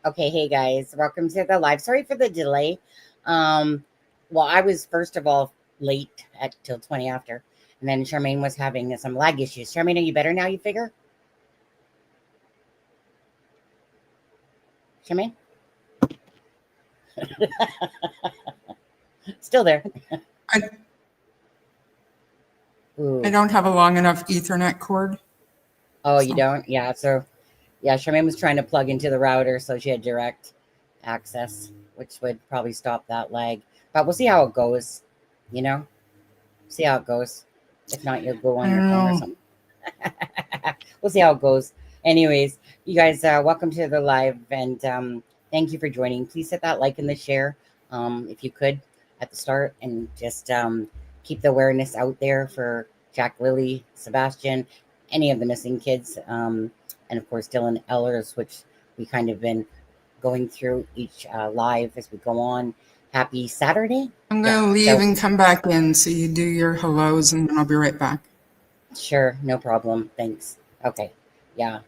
Okay, hey guys, welcome to the live. Sorry for the delay. Um, well, I was first of all late at till 20 after, and then Charmaine was having some lag issues. Charmaine, are you better now? You figure? Charmaine, still there? I Ooh. don't have a long enough Ethernet cord. Oh, you don't? Yeah. So, yeah, Charmaine was trying to plug into the router, so she had direct access, which would probably stop that lag. But we'll see how it goes. You know, see how it goes. If not, you'll go on your phone or something. We'll see how it goes. Anyways, you guys, welcome to the live, and thank you for joining. Please hit that like and the share, if you could, at the start, and just keep the awareness out there for Jack, Lily, Sebastian, any of the missing kids, and of course Dylan Ehlers, which we kind of been going through each live as we go on. Happy Saturday. I'm going to leave and come back in, so you do your hellos, and then I'll be right back. Sure, no problem. Thanks. Okay. Yeah.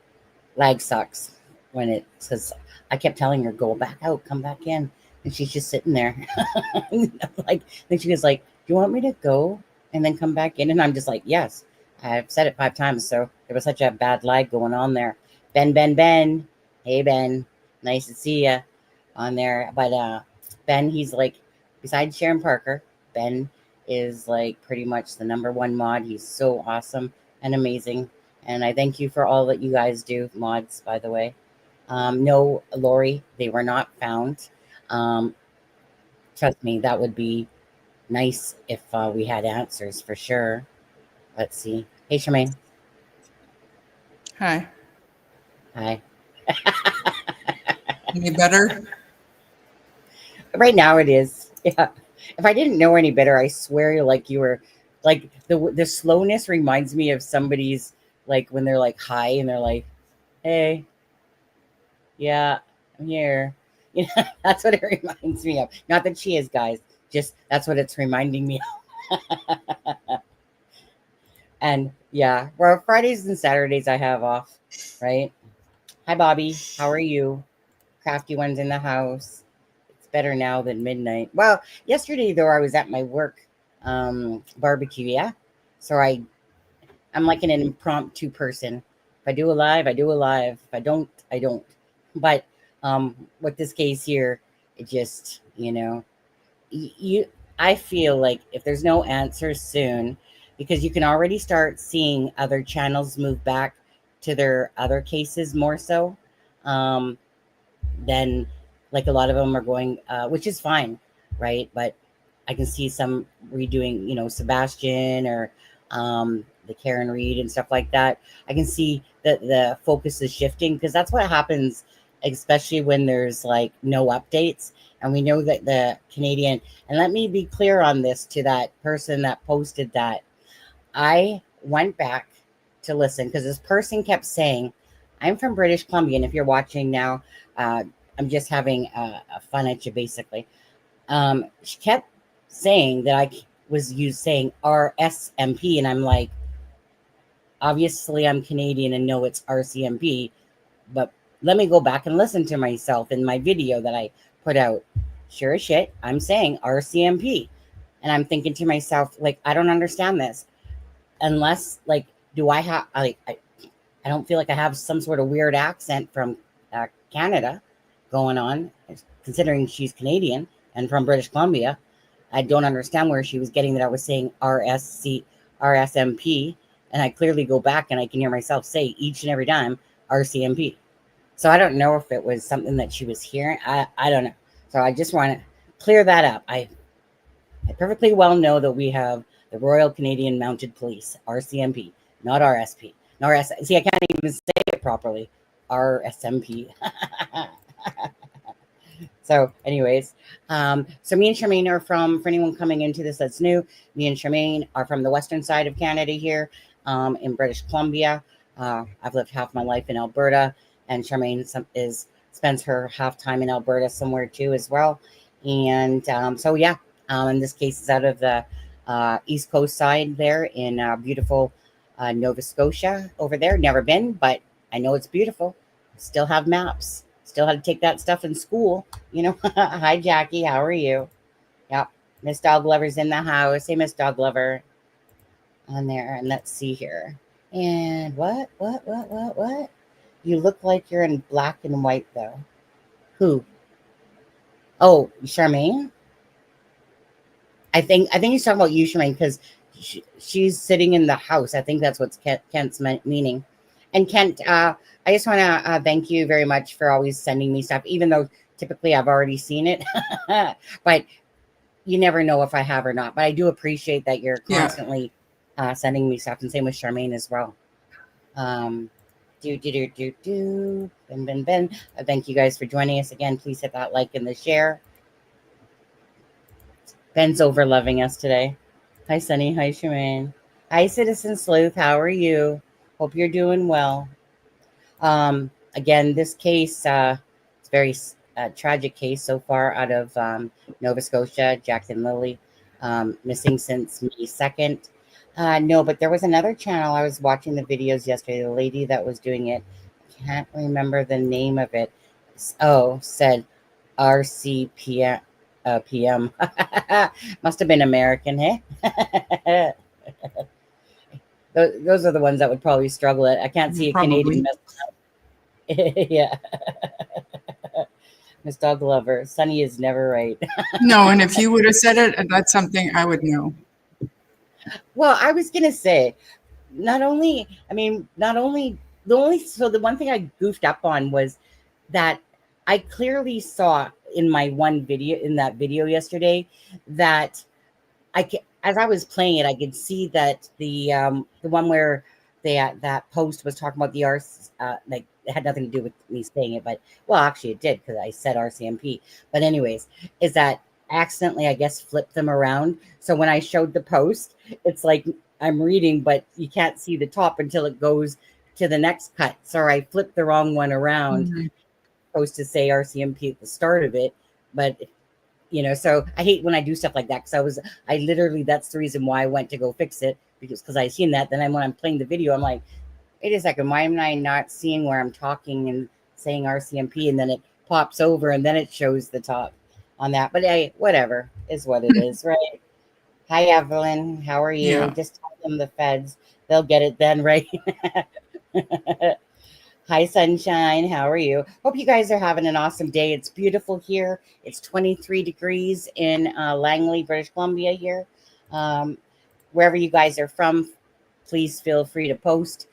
Lag sucks when it says, I kept telling her, go back out, come back in. And she's just sitting there. Like, then she was like, do you want me to go and then come back in? And I'm just like, yes. I've said it 5 times. So there was such a bad lag going on there. Ben. Hey, Ben. Nice to see you on there. But Ben, he's like, besides Sharon Parker, Ben is like pretty much the #1 mod. He's so awesome and amazing. And I thank you for all that you guys do, mods, by the way. No, Lori, they were not found. Trust me, that would be nice if we had answers for sure. Let's see. Hey, Charmaine. Hi. Hi. Any better? Right now it is. Yeah. If I didn't know any better, I swear, like you were, like the slowness reminds me of somebody's, like when they're like hi and they're like, hey, yeah, I'm here. You know, that's what it reminds me of. Not that she is, guys. Just that's what it's reminding me of. And yeah, well, Fridays and Saturdays I have off, right? Hi, Bobby. How are you? Crafty one's in the house. It's better now than midnight. Well, yesterday though, I was at my work barbecue. Yeah, so I'm like an impromptu person. If I do a live, I do a live. If I don't, I don't. But with this case here, it just, I feel like if there's no answers soon, because you can already start seeing other channels move back to their other cases more so, then like a lot of them are going, which is fine, right? But I can see some redoing, Sebastian or the Karen Reed and stuff like that. I can see that the focus is shifting because that's what happens, especially when there's like no updates. And we know that the Canadian, and let me be clear on this to that person that posted that. I went back to listen because this person kept saying, I'm from British Columbia. And if you're watching now, I'm just having a fun at you, basically. She kept saying that I was saying RSMP. And I'm like, obviously I'm Canadian and know it's RCMP. But let me go back and listen to myself in my video that I put out. Sure as shit, I'm saying RCMP. And I'm thinking to myself, like, I don't understand this. Unless, like, do I have, I don't feel like I have some sort of weird accent from Canada going on, considering she's Canadian and from British Columbia. I don't understand where she was getting that I was saying RSMP. And I clearly go back and I can hear myself say each and every time RCMP. So I don't know if it was something that she was hearing. I don't know. So I just want to clear that up. I perfectly well know that we have the Royal Canadian Mounted Police, RCMP, not RSP. See, I can't even say it properly. RSMP. So anyways, so me and Charmaine are for anyone coming into this that's new, me and Charmaine are from the western side of Canada here, in British Columbia. I've lived half my life in Alberta, and Charmaine spends her half time in Alberta somewhere too as well. And so yeah, in this case, it's out of the East Coast side there in beautiful Nova Scotia over there. Never been, but I know it's beautiful. Still have maps. still had to take that stuff in school. Hi, Jackie. How are you? Yep. Miss Dog Lover's in the house. Hey, Miss Dog Lover. On there. And let's see here. And what? You look like you're in black and white, though. Who? Oh, Charmaine? I think he's talking about you, Charmaine, because she's sitting in the house. I think that's what Kent's meaning. And Kent, I just want to thank you very much for always sending me stuff, even though typically I've already seen it. But you never know if I have or not. But I do appreciate that you're constantly sending me stuff, and same with Charmaine as well. Ben. Thank you guys for joining us again. Please hit that like and the share. Ben's over loving us today. Hi, Sunny. Hi, Charmaine. Hi, Citizen Sleuth. How are you? Hope you're doing well. Again, this case, it's a very tragic case so far out of Nova Scotia. Jack and Lily, missing since May 2nd. No, but there was another channel. I was watching the videos yesterday. The lady that was doing it, can't remember the name of it. Said RCMP. PM. Must have been American, hey? Those are the ones that would probably struggle it. I can't see a Canadian mess up. Yeah. Miss Dog Lover. Sunny is never right. No, and if you would have said it, that's something I would know. Well, I was going to say, the one thing I goofed up on was that I clearly saw in that video yesterday that as I was playing it, I could see that the one where that post was talking about the like it had nothing to do with me saying it, but well, actually it did because I said RCMP. But anyways, is that I accidentally, I guess, flipped them around. So when I showed the post, it's like I'm reading, but you can't see the top until it goes to the next cut. So I flipped the wrong one around. Mm-hmm. Supposed to say RCMP at the start of it, but so I hate when I do stuff like that because I literally, that's the reason why I went to go fix it, because I seen that. Then when I'm playing the video, I'm like, wait a second, why am I not seeing where I'm talking and saying RCMP, and then it pops over and then it shows the top on that. But whatever is what it is, right? Hi, Evelyn. How are you? Yeah. Just tell them the feds. They'll get it then, right? Hi, Sunshine. How are you? Hope you guys are having an awesome day. It's beautiful here. It's 23 degrees in Langley, British Columbia here. Wherever you guys are from, please feel free to post.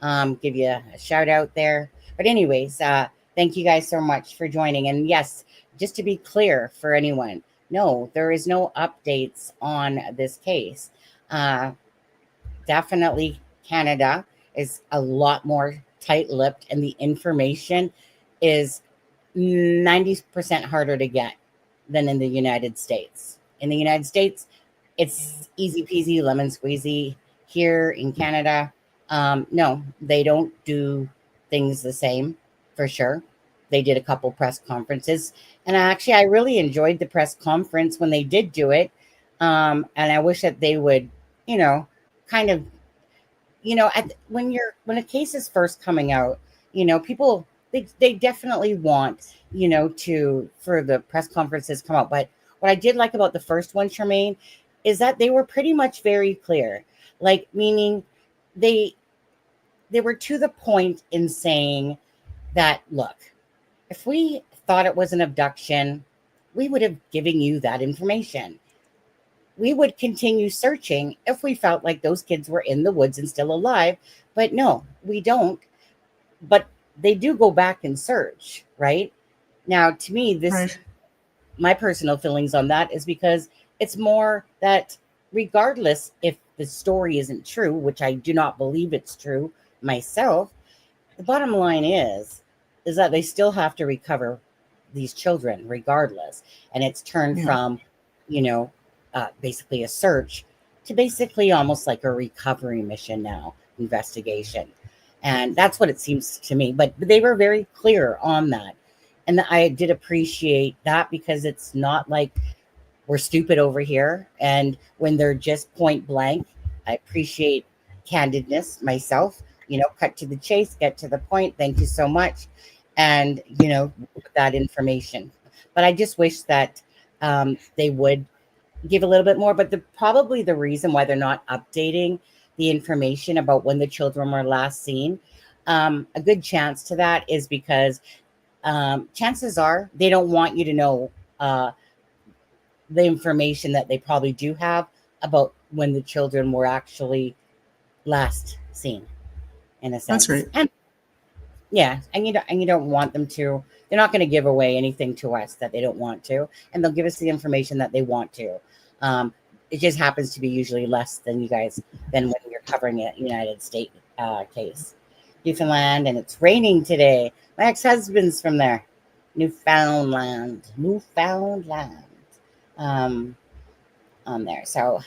Give you a shout out there. But anyways, thank you guys so much for joining. And yes, just to be clear for anyone, no, there is no updates on this case. Definitely Canada is a lot more tight-lipped, and the information is 90% harder to get than in the United States. In the United States, it's easy peasy, lemon squeezy. Here in Canada, no, they don't do things the same, for sure. They did a couple press conferences, and I really enjoyed the press conference when they did do it. And I wish that they would, kind of, when a case is first coming out, people, they definitely want, for the press conferences come out. But what I did like about the first one, Charmaine, is that they were pretty much very clear, like meaning they were to the point in saying that, look, if we thought it was an abduction, we would have given you that information. We would continue searching if we felt like those kids were in the woods and still alive. But no, we don't. But they do go back and search, right? Now, to me, my personal feelings on that is because it's more that regardless if the story isn't true, which I do not believe it's true myself, the bottom line is that they still have to recover these children regardless. And it's turned from, basically a search to basically almost like a recovery mission now, investigation. And that's what it seems to me. But they were very clear on that. And I did appreciate that, because it's not like we're stupid over here. And when they're just point blank, I appreciate candidness myself, cut to the chase, get to the point. Thank you so much. and that information. But I just wish that they would give a little bit more. But probably the reason why they're not updating the information about when the children were last seen, a good chance to that is because chances are they don't want you to know the information that they probably do have about when the children were actually last seen, in a That's sense. right. And yeah, and you don't want them to. They're not going to give away anything to us that they don't want to, and they'll give us the information that they want to. Um, it just happens to be usually less than when you're covering a United States case. Newfoundland, and it's raining today. My ex-husband's from there, Newfoundland, um, on there. So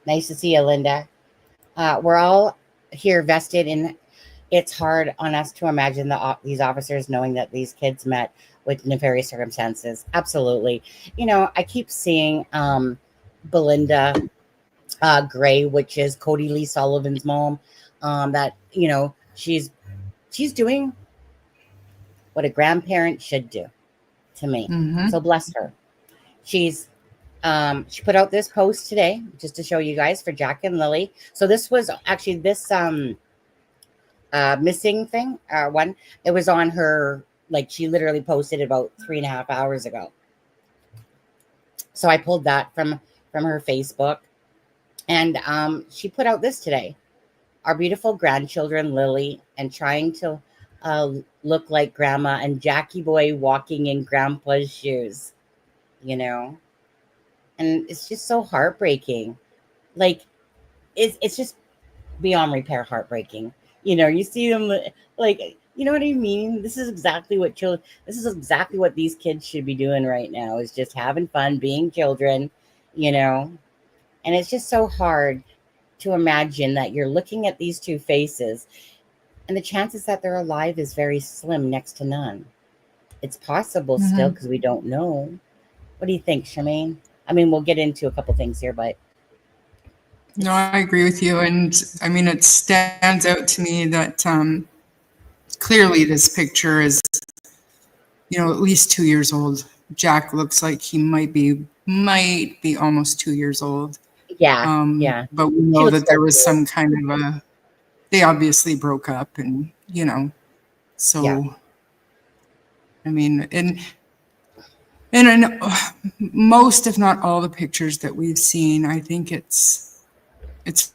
nice to see you, Linda. We're all here vested in. It's hard on us to imagine these officers knowing that these kids met with nefarious circumstances. Absolutely. I keep seeing Belinda Gray, which is Cody Lee Sullivan's mom, that, she's doing what a grandparent should do to me. Mm-hmm. So bless her. She put out this post today just to show you guys for Jack and Lily. So this was actually this missing thing one. It was on her, like, she literally posted about 3.5 hours ago. So I pulled that from her Facebook, and she put out this today. Our beautiful grandchildren, Lily, and trying to look like grandma, and Jackie boy walking in grandpa's shoes, and it's just so heartbreaking. Like, it's just beyond repair heartbreaking. You see them, like, you know what I mean? This is exactly what these kids should be doing right now, is just having fun, being children, and it's just so hard to imagine that you're looking at these two faces, and the chances that they're alive is very slim, next to none. It's possible still, because we don't know. What do you think, Charmaine? I mean, we'll get into a couple things here, but No, I agree with you. And I mean, it stands out to me that clearly this picture is, at least 2 years old. Jack looks like he might be almost 2 years old. yeah. But we know that there was some kind of they obviously broke up, and, so, yeah. I mean, and in most, if not all, the pictures that we've seen, I think it's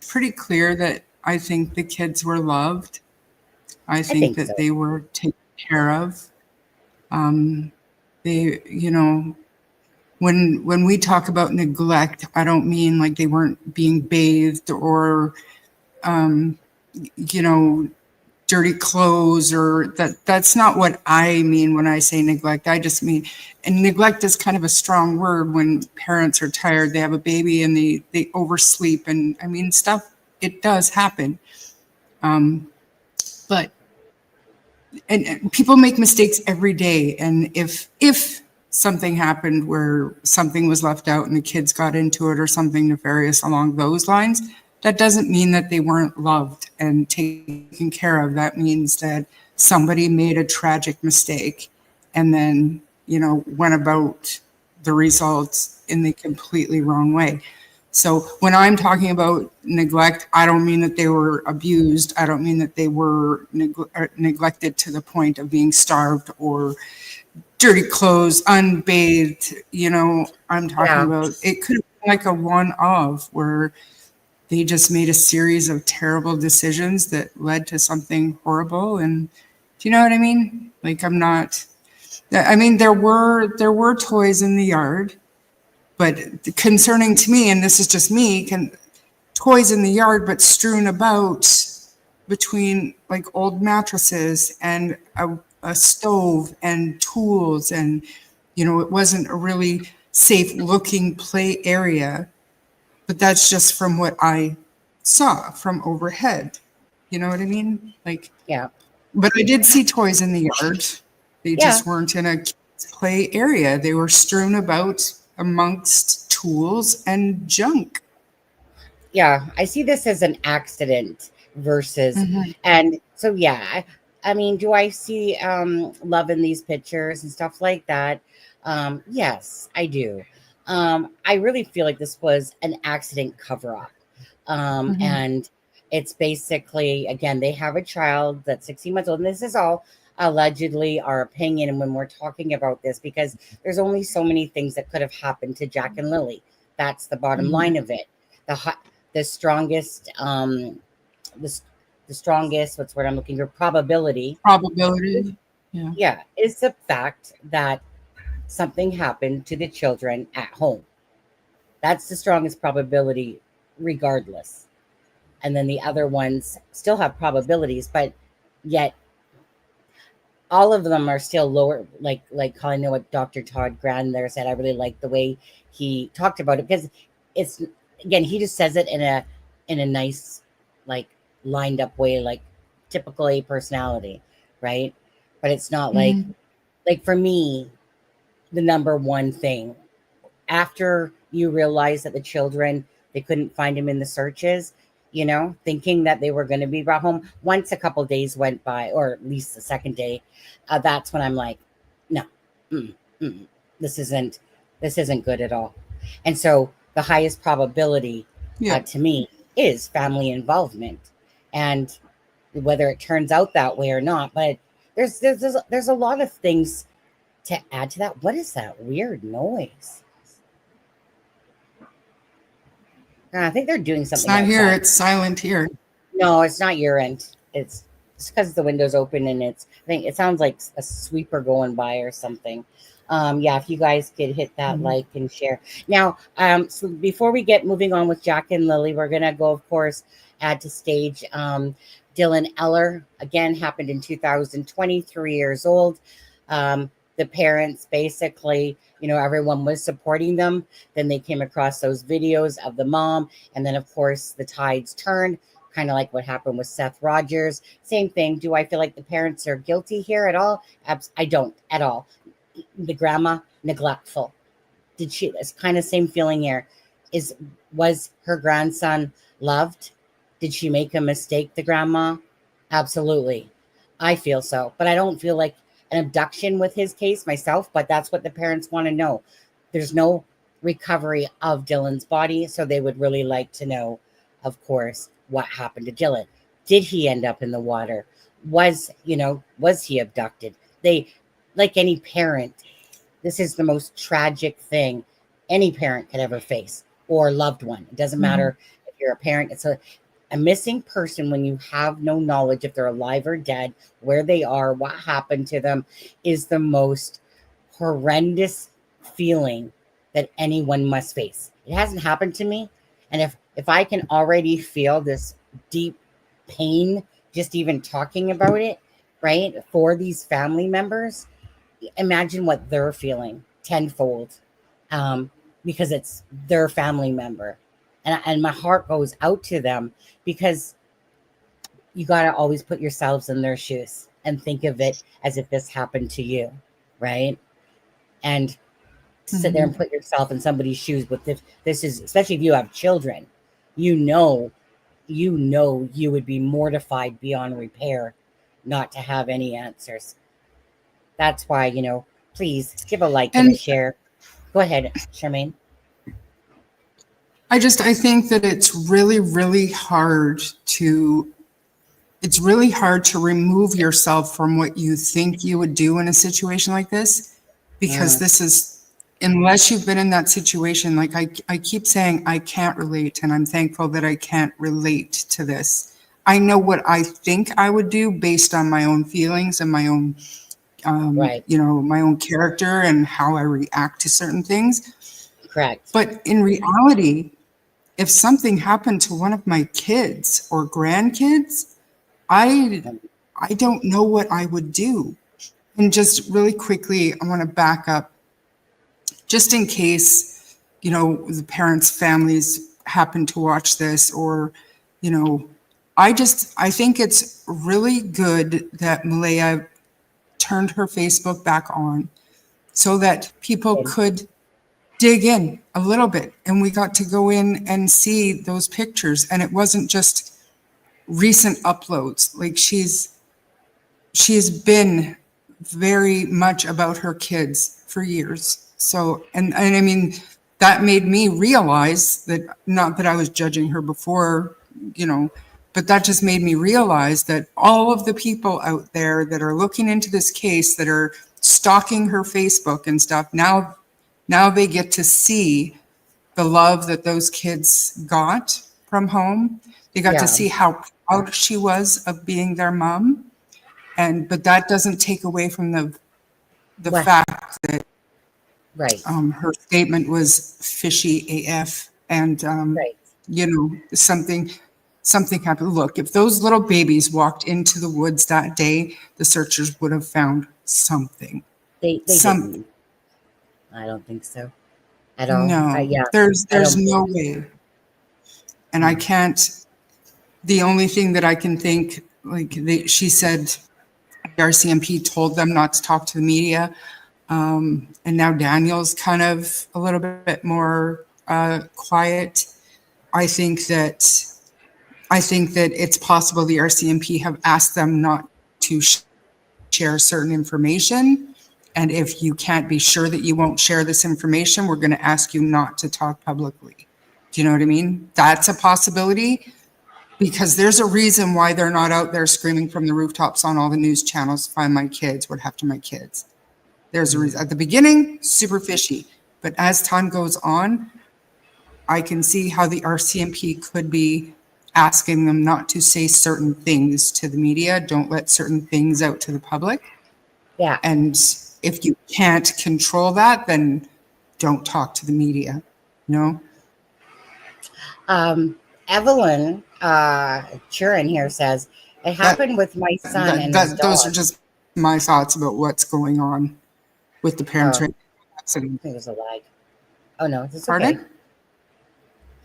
pretty clear that I think the kids were loved. I think that so. they were taken care of. They, when we talk about neglect, I don't mean like they weren't being bathed or, dirty clothes, or that's not what I mean when I say neglect. I just mean, and neglect is kind of a strong word when parents are tired, they have a baby and they oversleep, and I mean, stuff, it does happen. But and people make mistakes every day, and if something happened where something was left out and the kids got into it or something nefarious along those lines, that doesn't mean that they weren't loved and taken care of. That means that somebody made a tragic mistake and then, went about the results in the completely wrong way. So when I'm talking about neglect, I don't mean that they were abused. I don't mean that they were neglected to the point of being starved or dirty clothes, unbathed. I'm talking about, it could have been like a one-off where they just made a series of terrible decisions that led to something horrible. And do you know what I mean? Like, there were toys in the yard, but concerning to me, and this is just me, toys in the yard, but strewn about between like old mattresses and a stove and tools. And, it wasn't a really safe looking play area. But that's just from what I saw from overhead. You know what I mean? Like, Yeah. But I did see toys in the yard. They just weren't in a kids' play area. They were strewn about amongst tools and junk. Yeah, I see this as an accident versus, and so, I mean, do I see love in these pictures and stuff like that? Yes, I do. I really feel like this was an accident cover up. Mhm. And it's basically, again, they have a child that's 16 months old. And this is all allegedly our opinion when we're talking about this, because there's only so many things that could have happened to Jack and Lily. That's the bottom Mhm. line of it. The, the strongest, the, the strongest, what's the word I'm looking for, probability, Probability. Yeah. yeah, is the fact that something happened to the children at home. That's the strongest probability, regardless. And then the other ones still have probabilities, but yet all of them are still lower. Like I know what Dr. Todd Grand there said. I really like the way he talked about it, because it's, again, he just says it in a nice, like, lined up way, like typical A personality, right? But it's not Mhm. like for me, the number one thing after you realize that the children, they couldn't find him in the searches, thinking that they were going to be brought home. Once a couple days went by, or at least the second day, that's when I'm like, no, mm, mm, this isn't this isn't good at all. And so the highest probability, Yeah. to me, is family involvement, and whether it turns out that way or not. But there's a lot of things to add to that. What is that weird noise? I think they're doing It's something not here. outside. It's silent here. No, it's not your end. It's because the window's open, and I think it sounds like a sweeper going by or something. Yeah, if you guys could hit that Mhm. like and share. Now, so before we get moving on with Jack and Lily, we're gonna go, of course, add to stage Dylan Ehler. Again, happened in 2020, 3 years old. The parents basically, everyone was supporting them. Then they came across those videos of the mom, and then of course the tides turned, kind of like what happened with Seth Rogers. Same thing. Do I feel like the parents are guilty here at all? I don't at all. The grandma, neglectful. Did she? It's kind of same feeling here. Was her grandson loved? Did she make a mistake, the grandma? Absolutely. I feel so, but I don't feel like an abduction with his case myself, but that's what the parents want to know. There's no recovery of Dylan's body, so they would really like to know, of course, what happened to Dylan. Did he end up in the water? Was he abducted? They, like any parent, this is the most tragic thing any parent could ever face, or loved one. It doesn't Mhm. matter if you're a parent. It's a missing person when you have no knowledge if they're alive or dead, where they are, what happened to them, is the most horrendous feeling that anyone must face. It hasn't happened to me, and if I can already feel this deep pain just even talking about it, right, for these family members, imagine what they're feeling tenfold, um, because it's their family member. And my heart goes out to them, because you got to always put yourselves in their shoes and think of it as if this happened to you, right? And sit there Mhm. and put yourself in somebody's shoes. But this is, especially if you have children, you know, you would be mortified beyond repair not to have any answers. That's why, please give a like and a And share. Go ahead, Charmaine. I think that it's really hard to remove yourself from what you think you would do in a situation like this, because Mm, this is, unless you've been in that situation, like I keep saying, I can't relate, and I'm thankful that I can't relate to this. I know what I think I would do based on my own feelings and my own, right. my own character and how I react to certain things. Correct. But in reality, if something happened to one of my kids or grandkids, I Um, I don't know what I would do. And just really quickly, I want to back up just in case, the parents' families happen to watch this, or, you know, I think it's really good that Malaya turned her Facebook back on so that people good. could dig in a little bit, and we got to go in and see those pictures, and it wasn't just recent uploads. Like, she's been very much about her kids for years. So, and I mean, that made me realize that, not that I was judging her before, you know, but that just made me realize that all of the people out there that are looking into this case, that are stalking her Facebook and stuff, now they get to see the love that those kids got from home. They got to see how proud she was of being their mom. But that doesn't take away from the fact that her statement was fishy AF, and you know, something happened. Look, if those little babies walked into the woods that day, the searchers would have found something. They didn't. I don't think so at all. No, there's no way. And I can't. The only thing that I can think, like she said, the RCMP told them not to talk to the media. And now Daniel's kind of a little bit more quiet. I think that it's possible the RCMP have asked them not to share certain information. And if you can't be sure that you won't share this information, we're going to ask you not to talk publicly. Do you know what I mean? That's a possibility, because there's a reason why they're not out there screaming from the rooftops on all the news channels, find my kids, what happened to my kids. There's a reason. At the beginning, super fishy. But as time goes on, I can see how the RCMP could be asking them not to say certain things to the media. Don't let certain things out to the public. Yeah. And if you can't control that, then don't talk to the media. You know? Evelyn Churin here says, it happened with my son and his dog. Those are just my thoughts about what's going on with the parent accident. I think there's a lag. Oh no, it's okay. Pardon?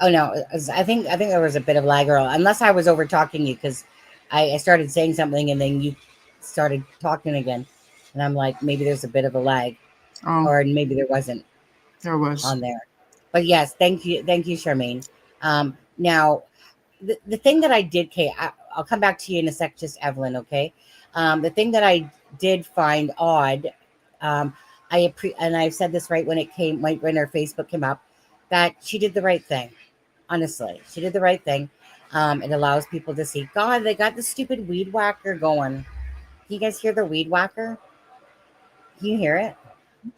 Oh no, I think there was a bit of lag, girl. Unless I was over talking you, because I started saying something and then you started talking again, and I'm like, maybe there's a bit of a lag, or maybe there wasn't. There was on there, but yes, thank you, Charmaine. Now, the thing that I did, Kay, I'll come back to you in a sec, just Evelyn, okay? The thing that I did find odd, and I've said this right when when her Facebook came up, that she did the right thing. Honestly, she did the right thing. It allows people to see. God, they got the stupid weed whacker going. Can you guys hear the weed whacker? Can you hear it?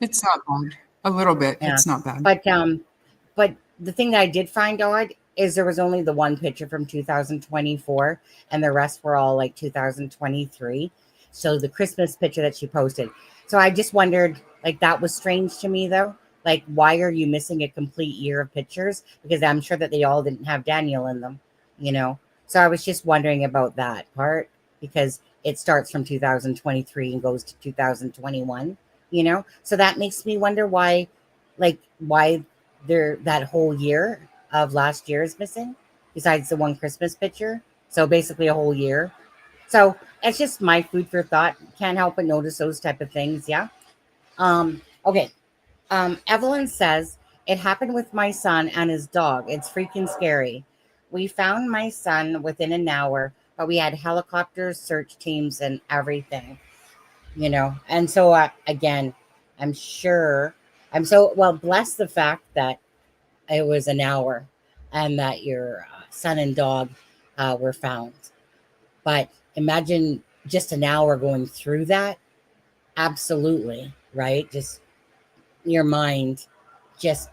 It's not bad. A little bit. Yeah. It's not bad. But the thing that I did find odd is there was only the one picture from 2024, and the rest were all like 2023. So the Christmas picture that she posted. So I just wondered, like, that was strange to me though. Like, why are you missing a complete year of pictures? Because I'm sure that they all didn't have Daniel in them, you know? So I was just wondering about that part, because it starts from 2023 and goes to 2021, you know? So that makes me wonder why that whole year of last year is missing, besides the one Christmas picture. So basically a whole year. So it's just my food for thought. Can't help but notice those type of things. Yeah. Okay. Evelyn says, it happened with my son and his dog. It's freaking scary. We found my son within an hour, but we had helicopters, search teams, and everything, you know? And so again, I'm so blessed the fact that it was an hour and that your son and dog were found. But imagine just an hour going through that. Absolutely. Right. Just your mind just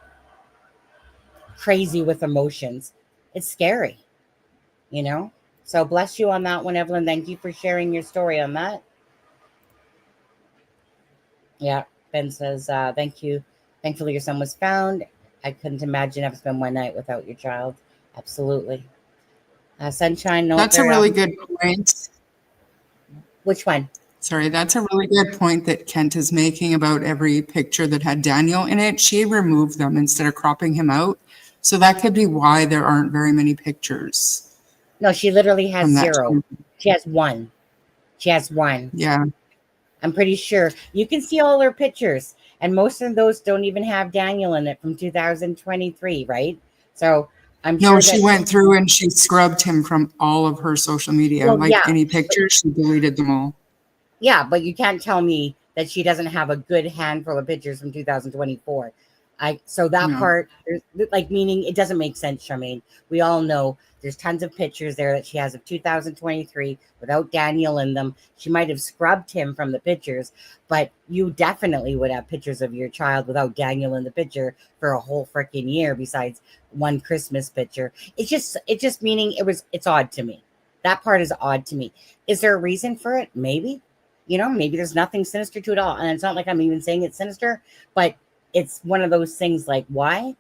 crazy with emotions. It's scary, you know? So bless you on that one, Evelyn. Thank you for sharing your story on that. Yeah. Ben says, thank you. Thankfully, your son was found. I couldn't imagine having to spend one night without your child. Absolutely. Sunshine. No, that's a really good point. Which one? Sorry, that's a really good point that Kent is making about every picture that had Daniel in it. She removed them instead of cropping him out. So that could be why there aren't very many pictures. No, she literally has zero. She has one. Yeah. I'm pretty sure. You can see all her pictures. And most of those don't even have Daniel in it from 2023, right? So I'm sure. No, she went through and she scrubbed him from all of her social media. Any pictures, she deleted them all. Yeah, but you can't tell me that she doesn't have a good handful of pictures from 2024. So that No. part, like, meaning it doesn't make sense, Charmaine. We all know there's tons of pictures there that she has of 2023 without Daniel in them. She might have scrubbed him from the pictures, but you definitely would have pictures of your child without Daniel in the picture for a whole freaking year, besides one Christmas picture. It's just meaning it's odd to me. That part is odd to me. Is there a reason for it? Maybe. Maybe there's nothing sinister to it all. And it's not like I'm even saying it's sinister, but it's one of those things like, why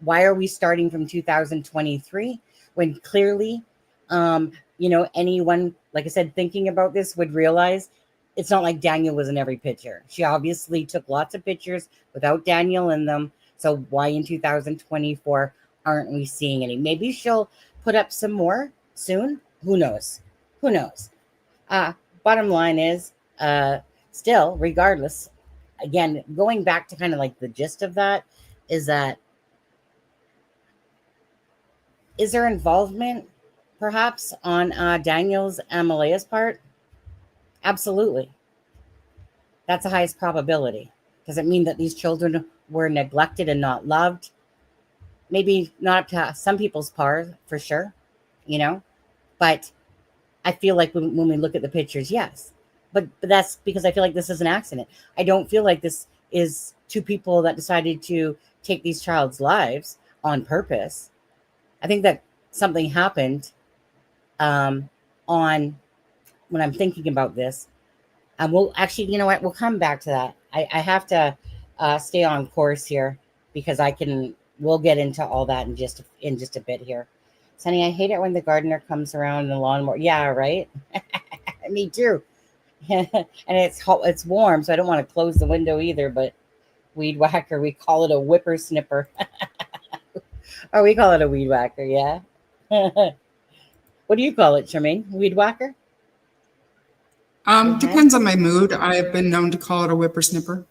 are we starting from 2023 when clearly, anyone, like I said, thinking about this would realize it's not like Daniel was in every picture. She obviously took lots of pictures without Daniel in them. So why in 2024 aren't we seeing any? Maybe she'll put up some more soon. Who knows? Who knows? Bottom line is, still, regardless, again, going back to kind of like the gist of that, is there involvement perhaps on Daniel's and Malaya's part? Absolutely. That's the highest probability. Does it mean that these children were neglected and not loved? Maybe not up to some people's part, for sure, but I feel like when we look at the pictures, yes. But that's because I feel like this is an accident. I don't feel like this is two people that decided to take these child's lives on purpose. I think that something happened on when I'm thinking about this. And we'll actually, you know what? We'll come back to that. I have to stay on course here because we'll get into all that in just a bit here. Sonny, I hate it when the gardener comes around and the lawnmower. Yeah, right? Me too. And it's warm, so I don't want to close the window either, but weed whacker, we call it a whippersnipper. Or we call it a weed whacker, yeah? What do you call it, Charmaine? Weed whacker? Depends on my mood. I've been known to call it a whippersnipper.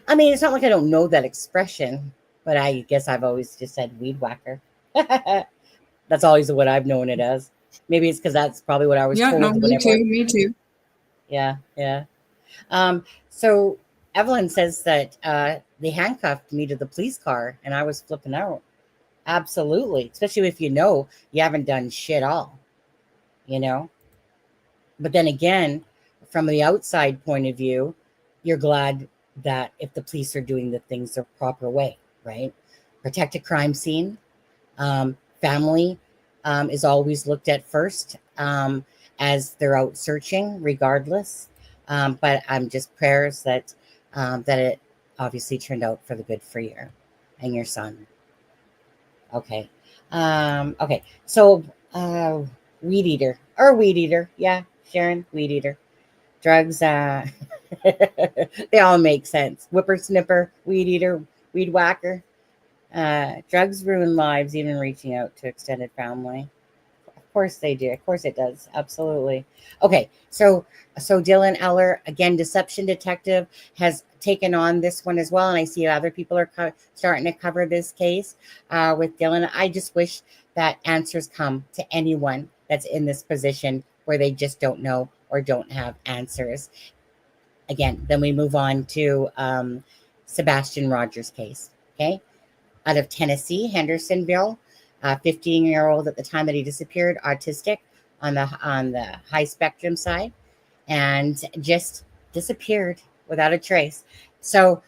I mean, it's not like I don't know that expression, but I guess I've always just said weed whacker. That's always what I've known it as. Maybe it's because that's probably what I was told. No, me too. Yeah. So Evelyn says that they handcuffed me to the police car and I was flipping out. Absolutely. Especially if you haven't done shit all, But then again, from the outside point of view, you're glad that if the police are doing the things the proper way, right? Protect a crime scene. Family is always looked at first as they're out searching, regardless. But I'm just prayers that it obviously turned out for the good for you and your son. Okay. Okay. So weed eater. Yeah, Sharon, weed eater. Drugs, they all make sense. Whippersnipper, weed eater, weed whacker. Drugs ruin lives, even reaching out to extended family. Of course they do. Of course it does. Absolutely. Okay. So Dylan Ehler, again, Deception Detective, has taken on this one as well. And I see other people are starting to cover this case with Dylan. I just wish that answers come to anyone that's in this position where they just don't know or don't have answers. Again, then we move on to Sebastian Rogers' case. Okay. Out of Tennessee, Hendersonville, 15-year-old at the time that he disappeared, autistic on the high spectrum side, and just disappeared without a trace. So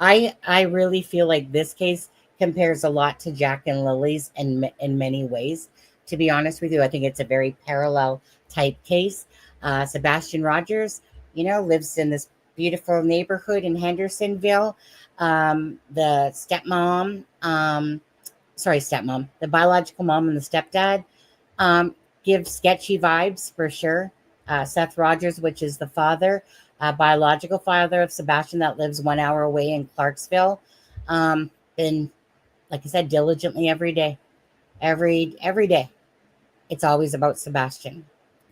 I really feel like this case compares a lot to Jack and Lily's in many ways. To be honest with you, I think it's a very parallel type case. Sebastian Rogers, lives in this beautiful neighborhood in Hendersonville. The the biological mom and the stepdad give sketchy vibes for sure. Seth Rogers, which is the father, biological father of Sebastian that lives 1 hour away in Clarksville, been, like I said, diligently every day. Every day. It's always about Sebastian.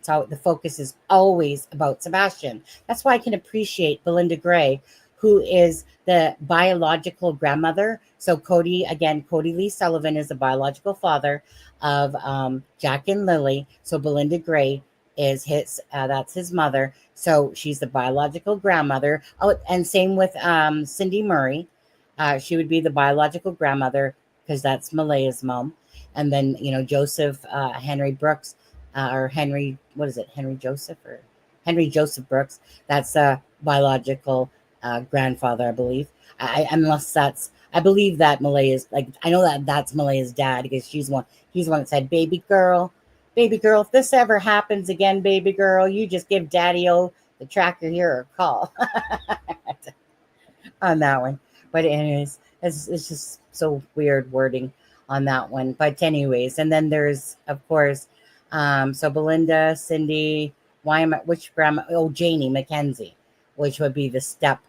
The focus is always about Sebastian. That's why I can appreciate Belinda Gray, who is the biological grandmother. So Cody Lee Sullivan is the biological father of Jack and Lily. So Belinda Gray is his, that's his mother. So she's the biological grandmother. Oh, and same with Cindy Murray. She would be the biological grandmother because that's Malaya's mom. And then, Joseph Henry Brooks, or Henry, what is it? Henry Joseph or Henry Joseph Brooks. That's a biological grandfather, I believe. I believe that Malaya's, like, I know that that's Malaya's dad because he's the one that said, baby girl, if this ever happens again, baby girl, you just give Daddy-O, the tractor here, a call on that one. But anyways, it's just so weird wording on that one. But anyways, and then there's, of course, so Belinda, Cindy, which grandma? Oh, Janie Mackenzie, which would be the step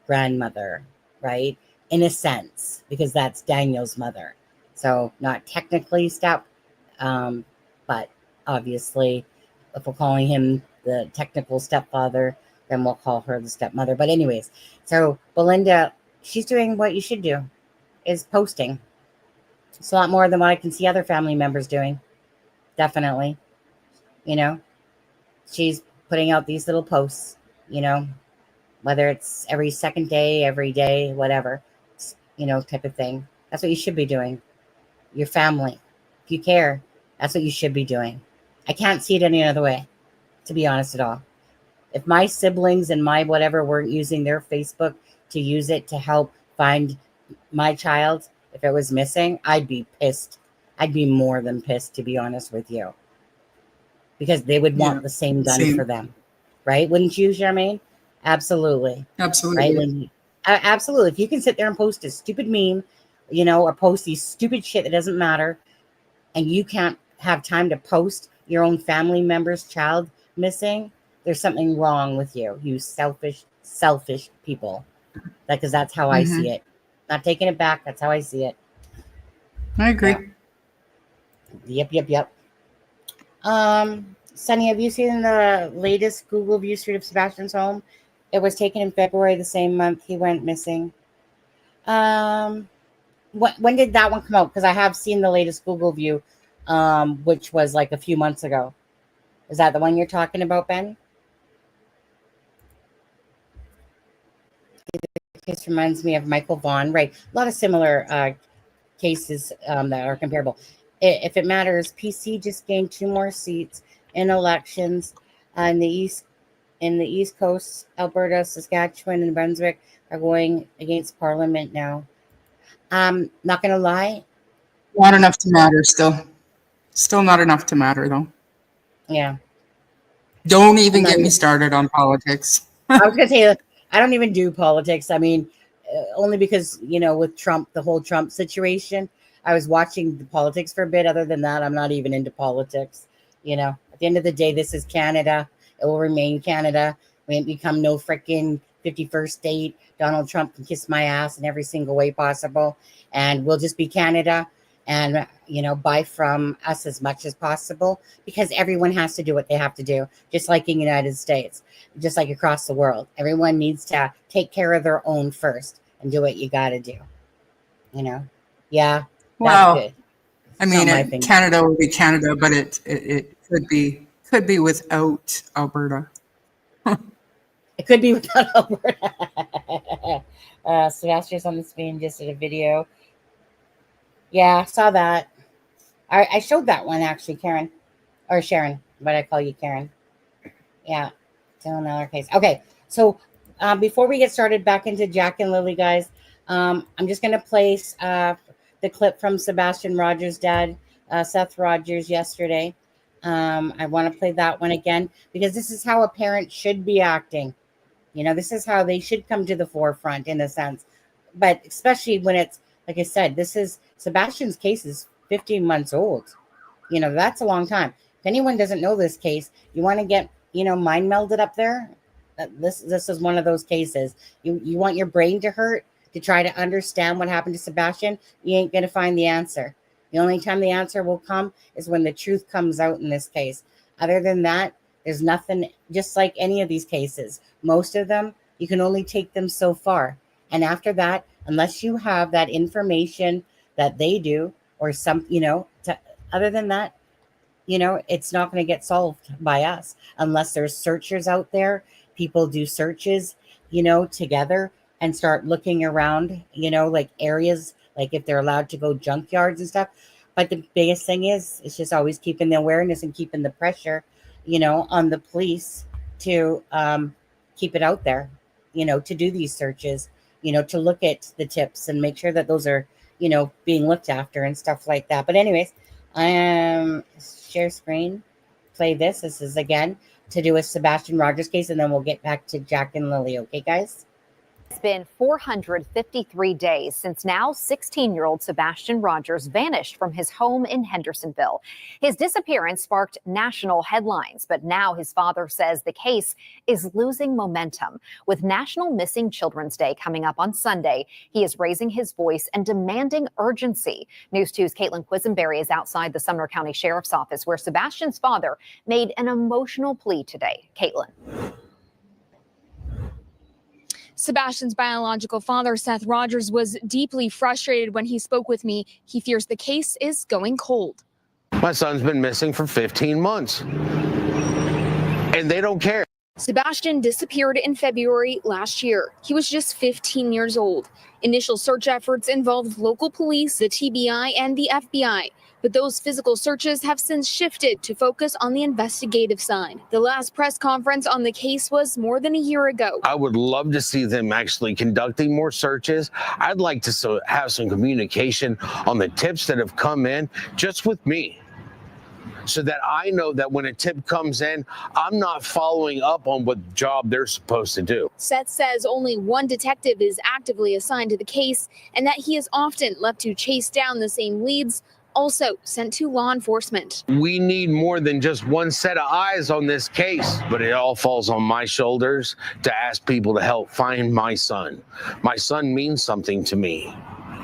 grandmother, right? In a sense, because that's Daniel's mother. So not technically step, but obviously, if we're calling him the technical stepfather, then we'll call her the stepmother. But anyways, so Belinda, she's doing what you should do, is posting. It's a lot more than what I can see other family members doing. Definitely. She's putting out these little posts, whether it's every second day, every day, whatever, type of thing. That's what you should be doing. Your family. If you care, that's what you should be doing. I can't see it any other way, to be honest at all. If my siblings and my whatever weren't using their Facebook to use it to help find my child, if it was missing, I'd be pissed. I'd be more than pissed, to be honest with you. Because they would want the same done for them. Right? Wouldn't you, Charmaine? Absolutely. Absolutely. Right? Absolutely. If you can sit there and post a stupid meme, or post these stupid shit that doesn't matter, and you can't have time to post your own family member's child missing, there's something wrong with you, you selfish people. Because that's how I see it. Not taking it back. That's how I see it. I agree. Yeah. Yep. Sunny, have you seen the latest Google view street of Sebastian's home? It was taken in February, the same month he went missing. When did that one come out? Because I have seen the latest Google view, which was like a few months ago. Is that the one you're talking about, Ben? This reminds me of Michael Vaughn, right? A lot of similar cases that are comparable. If it matters, PC just gained 2 more seats in elections in the East Coast. Alberta, Saskatchewan, and Brunswick are going against Parliament now. Not gonna lie, not enough to matter. Still not enough to matter, though. Yeah. Don't even get me started on politics. I was gonna say, I don't even do politics. I mean, only because, with Trump, the whole Trump situation, I was watching the politics for a bit. Other than that, I'm not even into politics. At the end of the day, this is Canada. It will remain Canada. We ain't become no freaking 51st state. Donald Trump can kiss my ass in every single way possible. And we'll just be Canada and, buy from us as much as possible, because everyone has to do what they have to do, just like in the United States, just like across the world. Everyone needs to take care of their own first and do what you got to do. Yeah. Wow. That's good. I mean, Canada will be Canada, but it could be without Alberta. It could be without Alberta. Sebastian's on the screen just did a video. Yeah, I saw that. I showed that one actually, Karen, or Sharon, but I call you Karen. Yeah, still another case. Okay, so before we get started back into Jack and Lily, guys, I'm just going to place the clip from Sebastian Rogers' dad, Seth Rogers, yesterday. I want to play that one again because this is how a parent should be acting. This is how they should come to the forefront in a sense. But especially when it's, like I said, this is Sebastian's case is 15 months old. That's a long time. If anyone doesn't know this case, you want to get, mind melded up there. This is one of those cases. You want your brain to hurt to try to understand what happened to Sebastian. You ain't going to find the answer. The only time the answer will come is when the truth comes out in this case. Other than that, there's nothing, just like any of these cases. Most of them, you can only take them so far. And after that, unless you have that information that they do or some, other than that, it's not going to get solved by us unless there's searchers out there. People do searches, together and start looking around, like areas, like if they're allowed to go junkyards and stuff. But the biggest thing is, it's just always keeping the awareness and keeping the pressure, on the police to keep it out there, to do these searches, to look at the tips and make sure that those are, being looked after and stuff like that. But anyways, share screen, play this. This is again to do with Sebastian Rogers case, and then we'll get back to Jack and Lily. Okay, guys? It's been 453 days since now 16-year-old Sebastian Rogers vanished from his home in Hendersonville. His disappearance sparked national headlines, but now his father says the case is losing momentum. With National Missing Children's Day coming up on Sunday, he is raising his voice and demanding urgency. News 2's Caitlin Quisenberry is outside the Sumner County Sheriff's Office, where Sebastian's father made an emotional plea today. Caitlin. Sebastian's biological father, Seth Rogers, was deeply frustrated when he spoke with me. He fears the case is going cold. My son's been missing for 15 months, and they don't care. Sebastian disappeared in February last year. He was just 15 years old. Initial search efforts involved local police, the TBI, and the FBI. But those physical searches have since shifted to focus on the investigative side. The last press conference on the case was more than a year ago. I would love to see them actually conducting more searches. I'd like to have some communication on the tips that have come in just with me, so that I know that when a tip comes in, I'm not following up on what job they're supposed to do. Seth says only one detective is actively assigned to the case, and that he is often left to chase down the same leads, also sent to law enforcement. We need more than just one set of eyes on this case, but it all falls on my shoulders to ask people to help find my son. My son means something to me.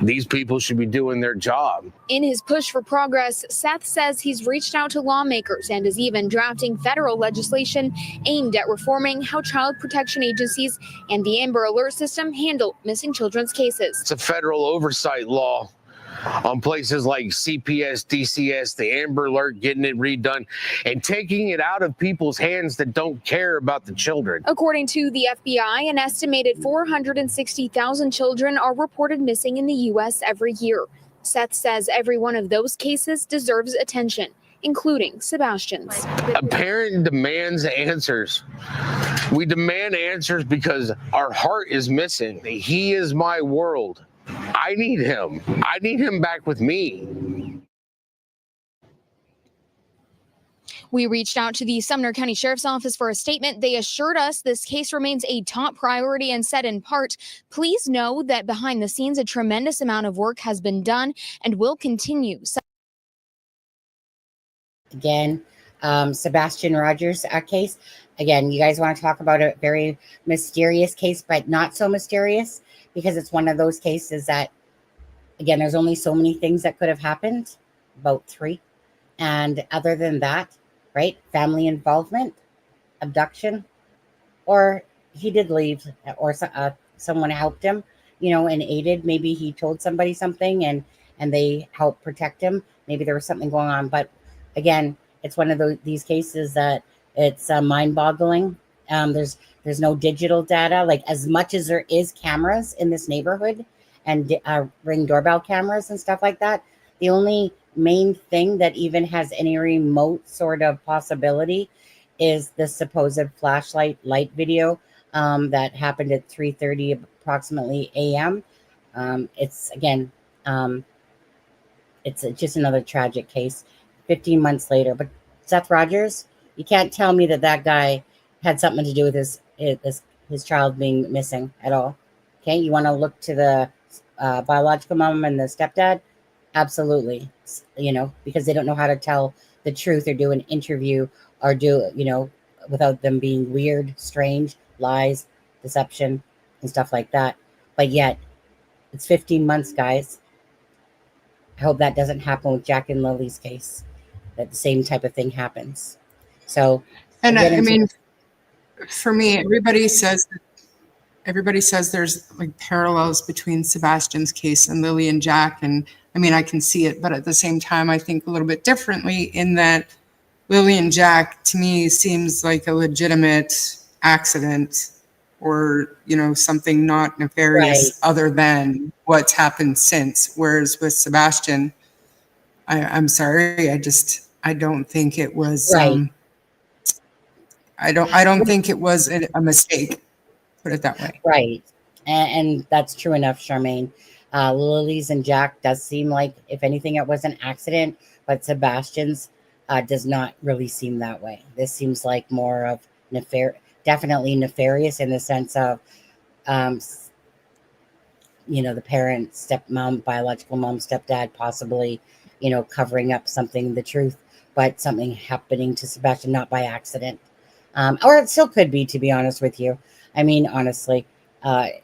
These people should be doing their job. In his push for progress, Seth says he's reached out to lawmakers and is even drafting federal legislation aimed at reforming how child protection agencies and the Amber Alert system handle missing children's cases. It's a federal oversight law on places like CPS, DCS, the Amber Alert, getting it redone and taking it out of people's hands that don't care about the children. According to the FBI, an estimated 460,000 children are reported missing in the U.S. every year. Seth says every one of those cases deserves attention, including Sebastian's. A parent demands answers. We demand answers because our heart is missing. He is my world. I need him. I need him back with me. We reached out to the Sumner County Sheriff's Office for a statement. They assured us this case remains a top priority and said in part, please know that behind the scenes, a tremendous amount of work has been done and will continue. Again, Sebastian Rogers case. Again, you guys want to talk about a very mysterious case, but not so mysterious, because it's one of those cases that, again, there's only so many things that could have happened, about 3. And other than that, right, family involvement, abduction, or he did leave, or someone helped him, and aided. Maybe he told somebody something and they helped protect him. Maybe there was something going on. But again, it's one of these cases that it's mind-boggling. There's no digital data, like as much as there is cameras in this neighborhood and Ring doorbell cameras and stuff like that. The only main thing that even has any remote sort of possibility is the supposed flashlight light video that happened at 3:30 approximately a.m. It's just another tragic case 15 months later. But Seth Rogers, you can't tell me that guy had something to do with his child being missing at all. Okay, you want to look to the biological mom and the stepdad? Absolutely, because they don't know how to tell the truth or do an interview or do, without them being weird, strange, lies, deception, and stuff like that. But yet, it's 15 months, guys. I hope that doesn't happen with Jack and Lily's case, that the same type of thing happens. So, and I mean, for me, everybody says there's like parallels between Sebastian's case and Lily and Jack. And I mean, I can see it, but at the same time, I think a little bit differently in that Lily and Jack, to me, seems like a legitimate accident, or, you know, something not nefarious other than what's happened since. Whereas with Sebastian, I'm sorry, I don't think it was, Right. I don't think it was a mistake, put it that way. Right. And that's true enough, Charmaine. Lily's and Jack does seem like, if anything, it was an accident, but Sebastian's does not really seem that way. This seems like more of definitely nefarious in the sense of, you know, the parent, stepmom, biological mom, stepdad, possibly, you know, covering up something, the truth, but something happening to Sebastian, not by accident. Or it still could be, to be honest with you. I mean, honestly, I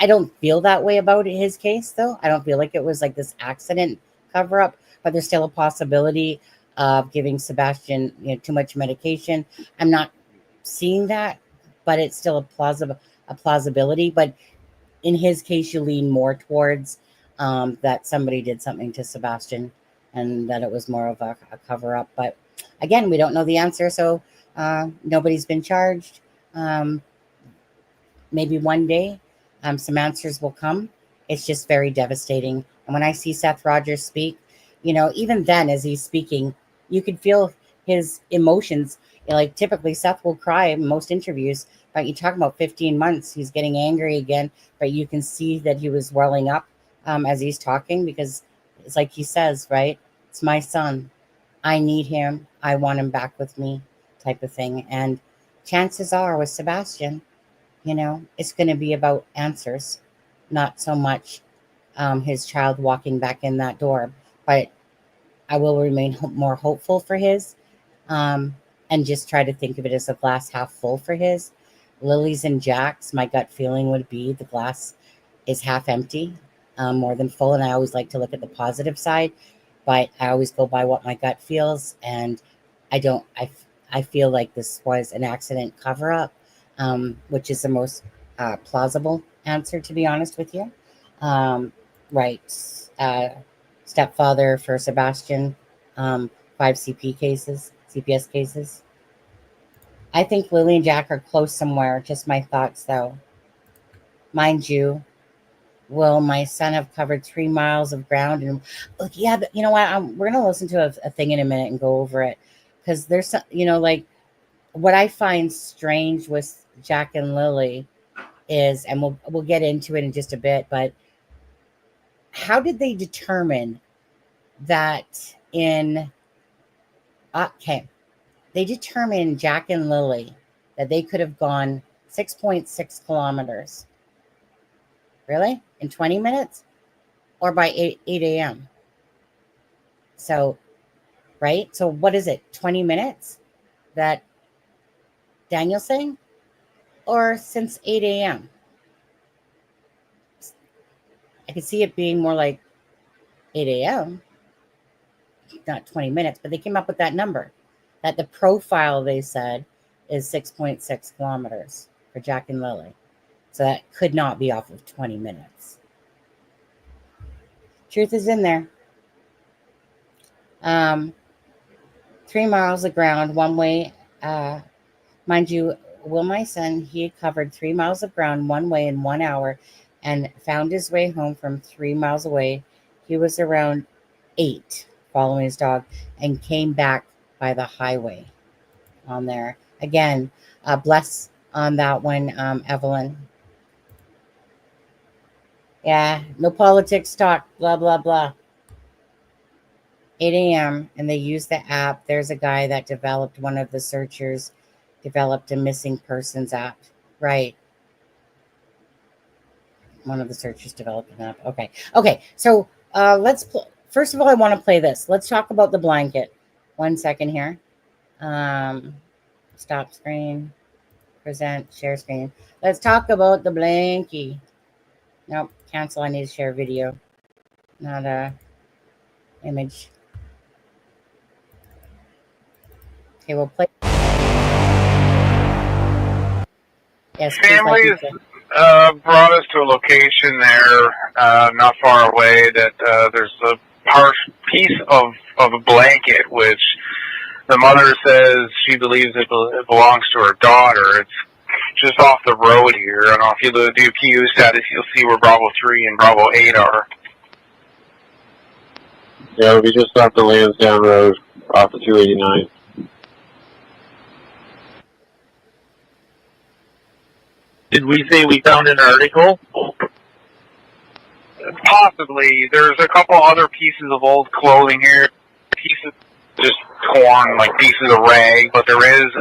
don't feel that way about his case, though. I don't feel like it was like this accident cover up, but there's still a possibility of giving Sebastian, you know, too much medication. I'm not seeing that, but it's still a plausibility. But in his case, you lean more towards that somebody did something to Sebastian and that it was more of a cover up. But again, we don't know the answer, so nobody's been charged. Maybe one day some answers will come. It's just very devastating. And when I see Seth Rogers speak, you know, even then as he's speaking, you could feel his emotions. You know, like typically Seth will cry in most interviews, but you talk about 15 months, he's getting angry again, but you can see that he was welling up as he's talking, because it's like he says, right? It's my son. I need him. I want him back with me, type of thing. And chances are with Sebastian, you know, it's going to be about answers, not so much his child walking back in that door. But I will remain more hopeful for his, and just try to think of it as a glass half full for his. Lily's and Jack's, my gut feeling would be the glass is half empty, more than full. And I always like to look at the positive side, but I always go by what my gut feels. And I feel like this was an accident cover up, which is the most plausible answer, to be honest with you. Right. Stepfather for Sebastian, 5 CPS cases. I think Lily and Jack are close somewhere. Just my thoughts, though. Mind you, will my son have covered 3 miles of ground? And look, yeah, but you know what? We're going to listen to a thing in a minute and go over it, because there's some, you know, like what I find strange with Jack and Lily is, and we'll get into it in just a bit, but how did they determine that they determined, Jack and Lily, that they could have gone 6.6 kilometers. Really? In 20 minutes? Or by 8 a.m.? So, right? So what is it? 20 minutes that Daniel's saying? Or since 8 a.m.? I could see it being more like 8 a.m., not 20 minutes, but they came up with that number. That the profile, they said, is 6.6 kilometers for Jack and Lily. So that could not be off of 20 minutes. Truth is in there. 3 miles of ground, one way. Mind you, Will, my son, he had covered 3 miles of ground one way in 1 hour and found his way home from 3 miles away. He was around 8 following his dog and came back by the highway on there. Again, bless on that one, Evelyn. Yeah, no politics talk, blah, blah, blah. 8 a.m. and they use the app. There's a guy that developed, one of the searchers developed a missing persons app. Right. One of the searchers developed an app. Okay. So first of all, I want to play this. Let's talk about the blanket. 1 second here. Stop screen. Present. Share screen. Let's talk about the blankie. Nope. Cancel. I need to share video. Not a image. Okay, we'll play. Yes, families brought us to a location there, not far away, that there's a piece of a blanket which The mother says she believes it belongs to her daughter. It's just off the road here. I don't know if you do PU status, you'll see where Bravo 3 and Bravo 8 are. Yeah, we just off the Lansdowne Road, off of 289. Did we say we found an article? Possibly. There's a couple other pieces of old clothing here. Pieces just torn, like pieces of rag, but there is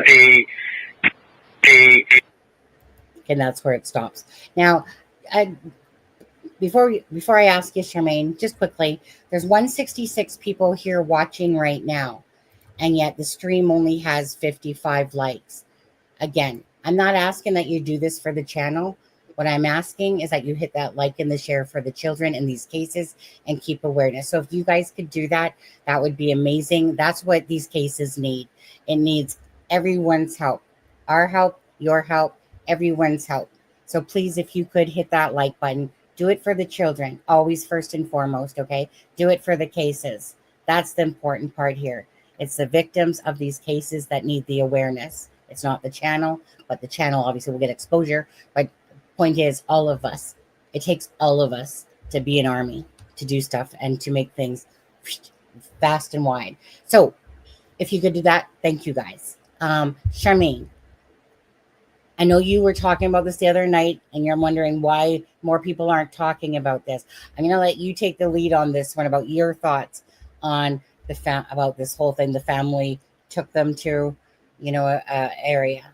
And that's where it stops. Now, before I ask you, Charmaine, just quickly, there's 166 people here watching right now, and yet the stream only has 55 likes. Again, I'm not asking that you do this for the channel. What I'm asking is that you hit that like and the share for the children in these cases and keep awareness. So if you guys could do that, that would be amazing. That's what these cases need. It needs everyone's help. Our help, your help, everyone's help. So please, if you could hit that like button, do it for the children, always first and foremost, okay? Do it for the cases. That's the important part here. It's the victims of these cases that need the awareness. It's not the channel, but the channel obviously will get exposure. But point is, all of us, it takes all of us to be an army, to do stuff and to make things fast and wide. So if you could do that, thank you guys. Charmaine, I know you were talking about this the other night and you're wondering why more people aren't talking about this. I'm going to let you take the lead on this one about your thoughts on about this whole thing. The family took them to, a area.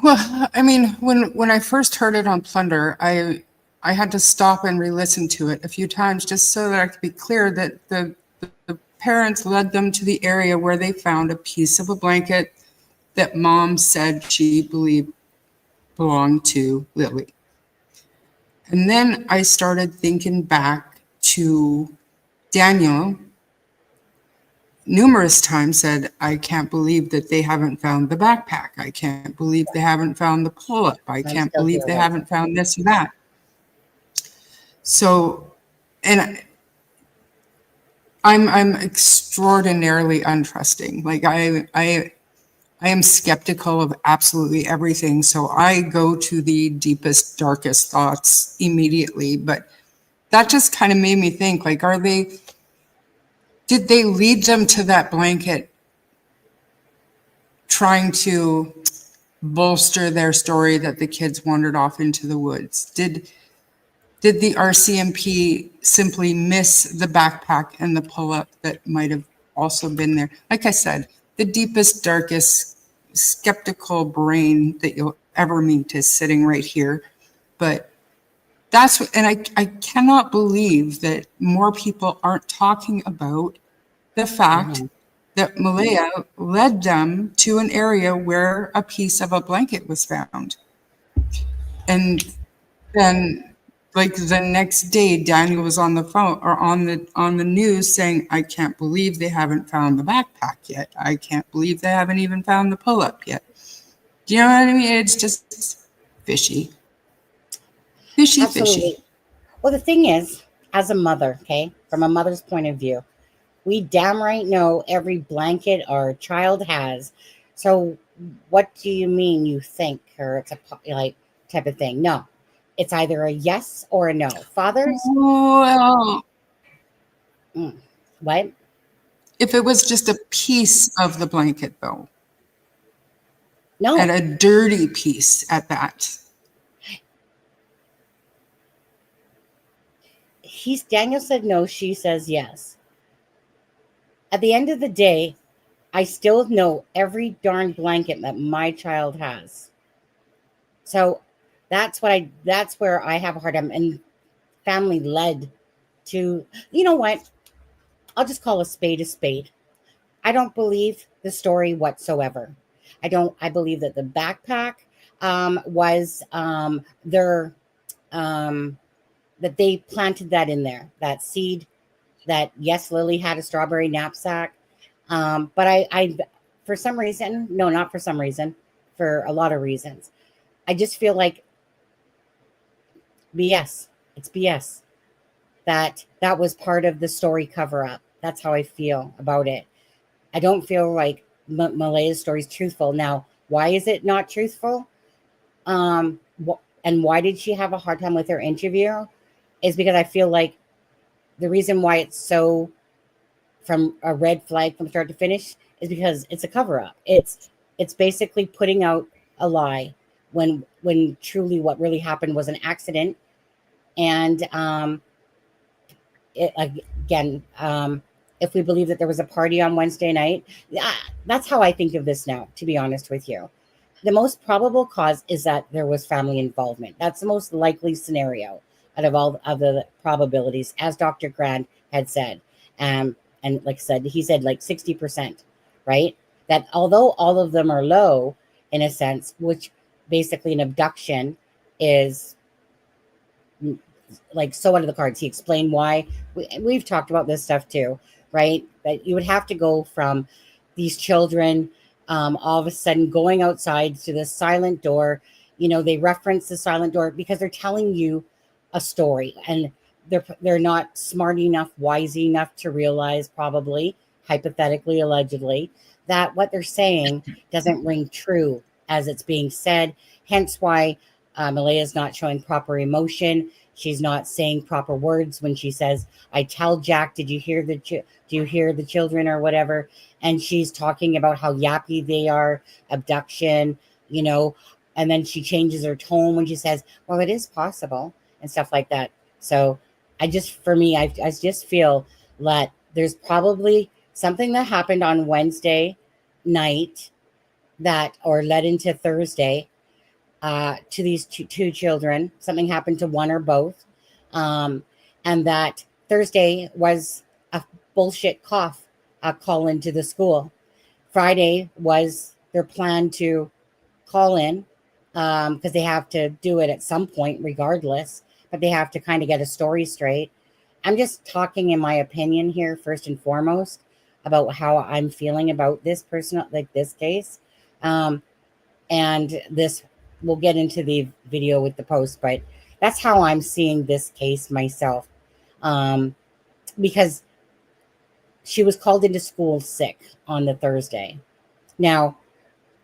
Well, I mean, when I first heard it on Plunder, I had to stop and re-listen to it a few times just so that I could be clear that the parents led them to the area where they found a piece of a blanket that mom said she believed belonged to Lily. And then I started thinking back to Daniel numerous times said, I can't believe that they haven't found the backpack. I can't believe they haven't found the pull-up. I can't believe they haven't found this and that. So, and I'm extraordinarily untrusting. Like I am skeptical of absolutely everything. So I go to the deepest, darkest thoughts immediately. But that just kind of made me think, like, did they lead them to that blanket trying to bolster their story that the kids wandered off into the woods? Did the RCMP simply miss the backpack and the pull-up that might have also been there? Like I said, the deepest, darkest, skeptical brain that you'll ever meet is sitting right here. But that's what, and I cannot believe that more people aren't talking about the fact that Malaya led them to an area where a piece of a blanket was found. And then, like, the next day, Daniel was on the phone or on the news saying, I can't believe they haven't found the backpack yet. I can't believe they haven't even found the pull-up yet. Do you know what I mean? It's just fishy. Fishy. Well, the thing is, as a mother, okay, from a mother's point of view, we damn right know every blanket our child has. So what do you mean you think, or it's a like type of thing? No, it's either a yes or a no. Fathers? Well, what? If it was just a piece of the blanket, though. No. And a dirty piece at that. Daniel said no, she says yes. At the end of the day, I still know every darn blanket that my child has. So that's where I have a hard time. And family led to, you know what? I'll just call a spade a spade. I don't believe the story whatsoever. I believe that the backpack was that they planted that in there, that seed, that yes, Lily had a strawberry knapsack. But I for some reason, no, not for some reason, for a lot of reasons, I just feel like BS. It's BS. that was part of the story cover-up. That's how I feel about it. I don't feel like Malaya's story is truthful. Now, why is it not truthful? And why did she have a hard time with her interview? Is because I feel like the reason why it's so from a red flag from start to finish is because it's a cover-up. It's basically putting out a lie when truly what really happened was an accident. And if we believe that there was a party on Wednesday night, that's how I think of this now, to be honest with you. The most probable cause is that there was family involvement. That's the most likely scenario out of all of the probabilities, as Dr. Grant had said. And like I said, he said like 60%, right? That although all of them are low in a sense, which basically an abduction is like so out of the cards. He explained why. We've talked about this stuff too, right? That you would have to go from these children all of a sudden going outside to this silent door. You know, they reference the silent door because they're telling you a story, and they're not smart enough, wise enough to realize, probably, hypothetically, allegedly, that what they're saying doesn't ring true as it's being said. Hence why Malaya's not showing proper emotion. She's not saying proper words when she says, "I tell Jack, do you hear the children," or whatever. And she's talking about how yappy they are, abduction, you know. And then she changes her tone when she says, "Well, it is possible," and stuff like that. So I just feel that there's probably something that happened on Wednesday night or led into Thursday to these two children. Something happened to one or both. And that Thursday was a bullshit cough call into the school. Friday was their plan to call in because they have to do it at some point regardless, but they have to kind of get a story straight. I'm just talking in my opinion here, first and foremost, about how I'm feeling about this person, like this case. And this, we'll get into the video with the post, but that's how I'm seeing this case myself. Because she was called into school sick on the Thursday. Now,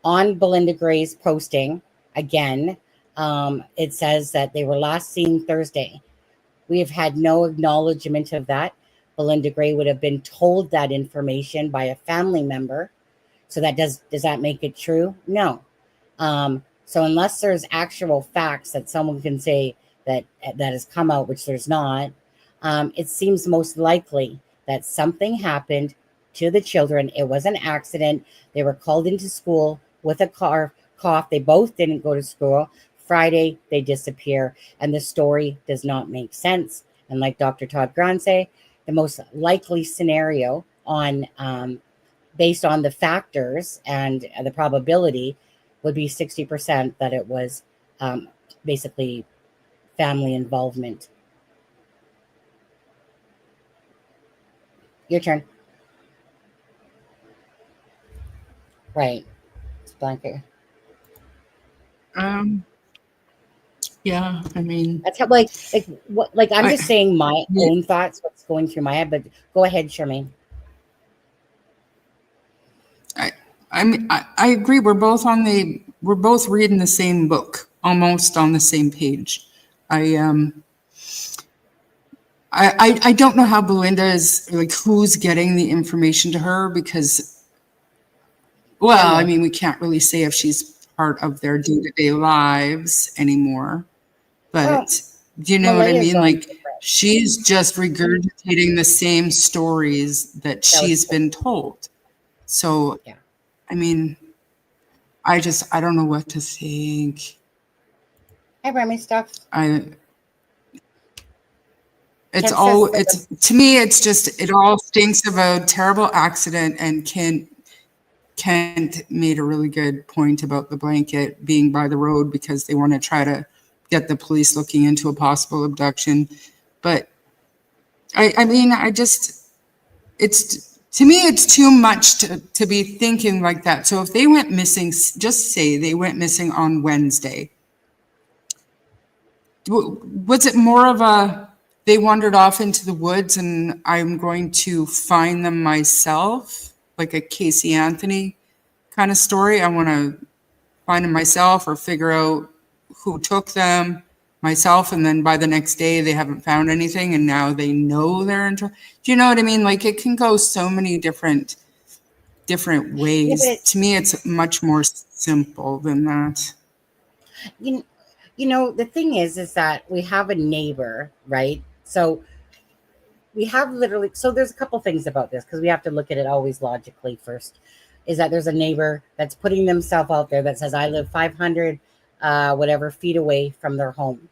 on Belinda Gray's posting, again, it says that they were last seen Thursday. We have had no acknowledgement of that. Belinda Gray would have been told that information by a family member. So that does that make it true? No. So unless there's actual facts that someone can say that has come out, which there's not, it seems most likely that something happened to the children. It was an accident. They were called into school with a cough. They both didn't go to school. Friday, they disappear, and the story does not make sense. And like Dr. Todd Grant say, the most likely scenario on based on the factors and the probability would be 60% that it was basically family involvement. Your turn. Right. It's blanket. Yeah, I mean, that's how I'm just saying my own thoughts, what's going through my head, but go ahead, Charmaine. I agree. We're both reading the same book, almost on the same page. I don't know how Belinda is, like, who's getting the information to her, because, well, I mean, we can't really say if she's part of their day-to-day lives anymore, but do you know what I mean? Like, she's just regurgitating the same stories that she's been told. So, yeah. I mean, I don't know what to think. Hi, Remy stuff. To me, it's just, it all stinks of a terrible accident. And Kent made a really good point about the blanket being by the road because they want to try to get the police looking into a possible abduction. But I mean, to me, it's too much to be thinking like that. So if they went missing, just say they went missing on Wednesday, was it more of a they wandered off into the woods, and I'm going to find them myself, like a Casey Anthony kind of story. I want to find them myself or figure out who took them myself, and then by the next day they haven't found anything, and now they know they're in trouble. Do you know what I mean? Like, it can go so many different ways. Yeah, To me, it's much more simple than that. you, you know, the thing is that we have a neighbor, right? So we have literally, so there's a couple things about this, because we have to look at it always logically first, is that there's a neighbor that's putting themselves out there that says, I live 500 whatever feet away from their home.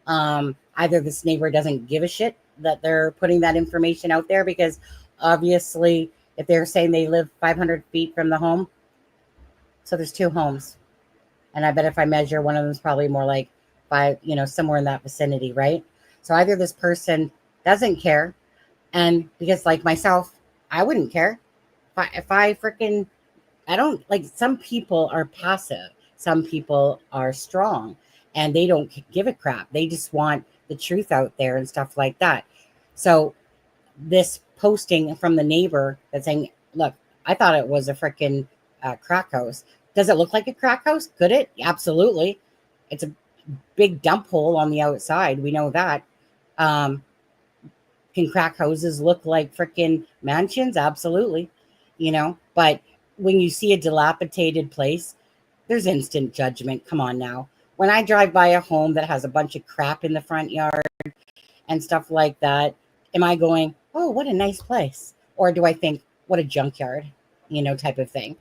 Either this neighbor doesn't give a shit that they're putting that information out there, because obviously if they're saying they live 500 feet from the home, so there's 2 homes. And I bet if I measure, one of them is probably more like 5, somewhere in that vicinity, right? So either this person doesn't care, and because like myself, I wouldn't care. If I freaking, I don't, like, some people are passive. Some people are strong and they don't give a crap. They just want the truth out there and stuff like that. So this posting from the neighbor that's saying, look, I thought it was a freaking crack house. Does it look like a crack house? Could it? Absolutely. It's a big dump hole on the outside. We know that. Can crack houses look like freaking mansions? Absolutely. But when you see a dilapidated place, there's instant judgment. Come on now. When I drive by a home that has a bunch of crap in the front yard and stuff like that, am I going, oh, what a nice place? Or do I think, what a junkyard, type of thing?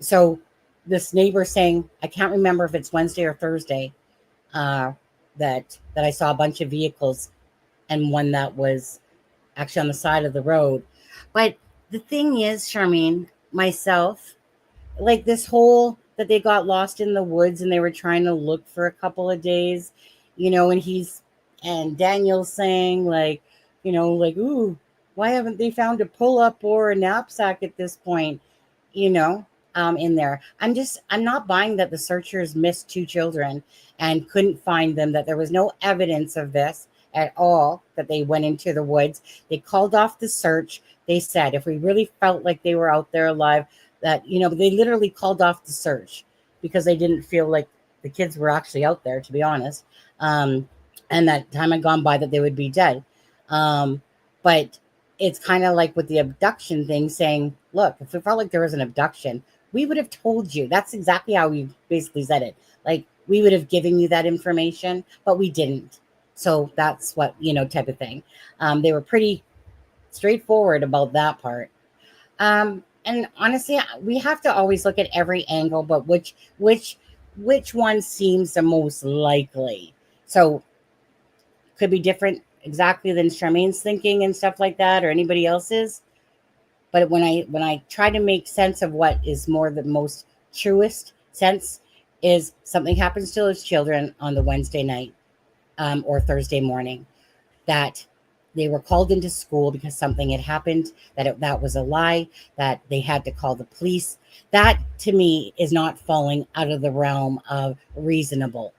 So this neighbor saying, I can't remember if it's Wednesday or Thursday, that I saw a bunch of vehicles and one that was actually on the side of the road. But the thing is, Charmaine, myself, like this whole that they got lost in the woods and they were trying to look for a couple of days, and Daniel's saying like, ooh, why haven't they found a pull-up or a knapsack at this point, in there. I'm not buying that the searchers missed 2 children and couldn't find them, that there was no evidence of this at all, that they went into the woods. They called off the search. They said, if we really felt like they were out there alive, that, they literally called off the search because they didn't feel like the kids were actually out there, to be honest. And that time had gone by that they would be dead. But it's kind of like with the abduction thing, saying, look, if it felt like there was an abduction, we would have told you. That's exactly how we basically said it. Like, we would have given you that information, but we didn't. So that's what, type of thing. They were pretty straightforward about that part. And honestly, we have to always look at every angle, but which one seems the most likely. So could be different exactly than Charmaine's thinking and stuff like that, or anybody else's. But when I try to make sense of what is more the most truest sense, is something happens to those children on the Wednesday night or Thursday morning, that they were called into school because something had happened, that was a lie, that they had to call the police. That to me is not falling out of the realm of reasonable.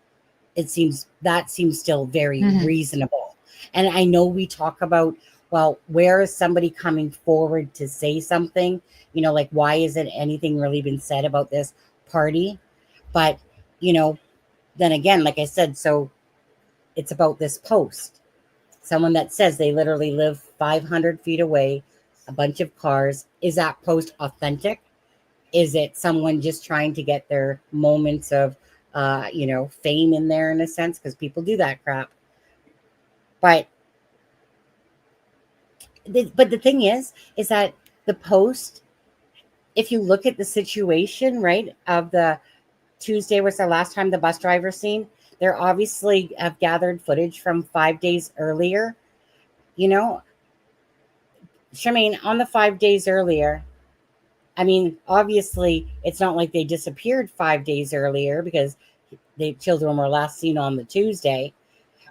That seems still very reasonable. And I know we talk about, well, where is somebody coming forward to say something? Like, why isn't anything really been said about this party? But, then again, like I said, so it's about this post. Someone that says they literally live 500 feet away, a bunch of cars. Is that post authentic? Is it someone just trying to get their moments of, fame in there in a sense? Because people do that crap. But the thing is that the post, if you look at the situation, right, of the Tuesday was the last time the bus driver seen, they're obviously have gathered footage from 5 days earlier. Charmaine, on the 5 days earlier, I mean, obviously it's not like they disappeared 5 days earlier, because the children were last seen on the Tuesday,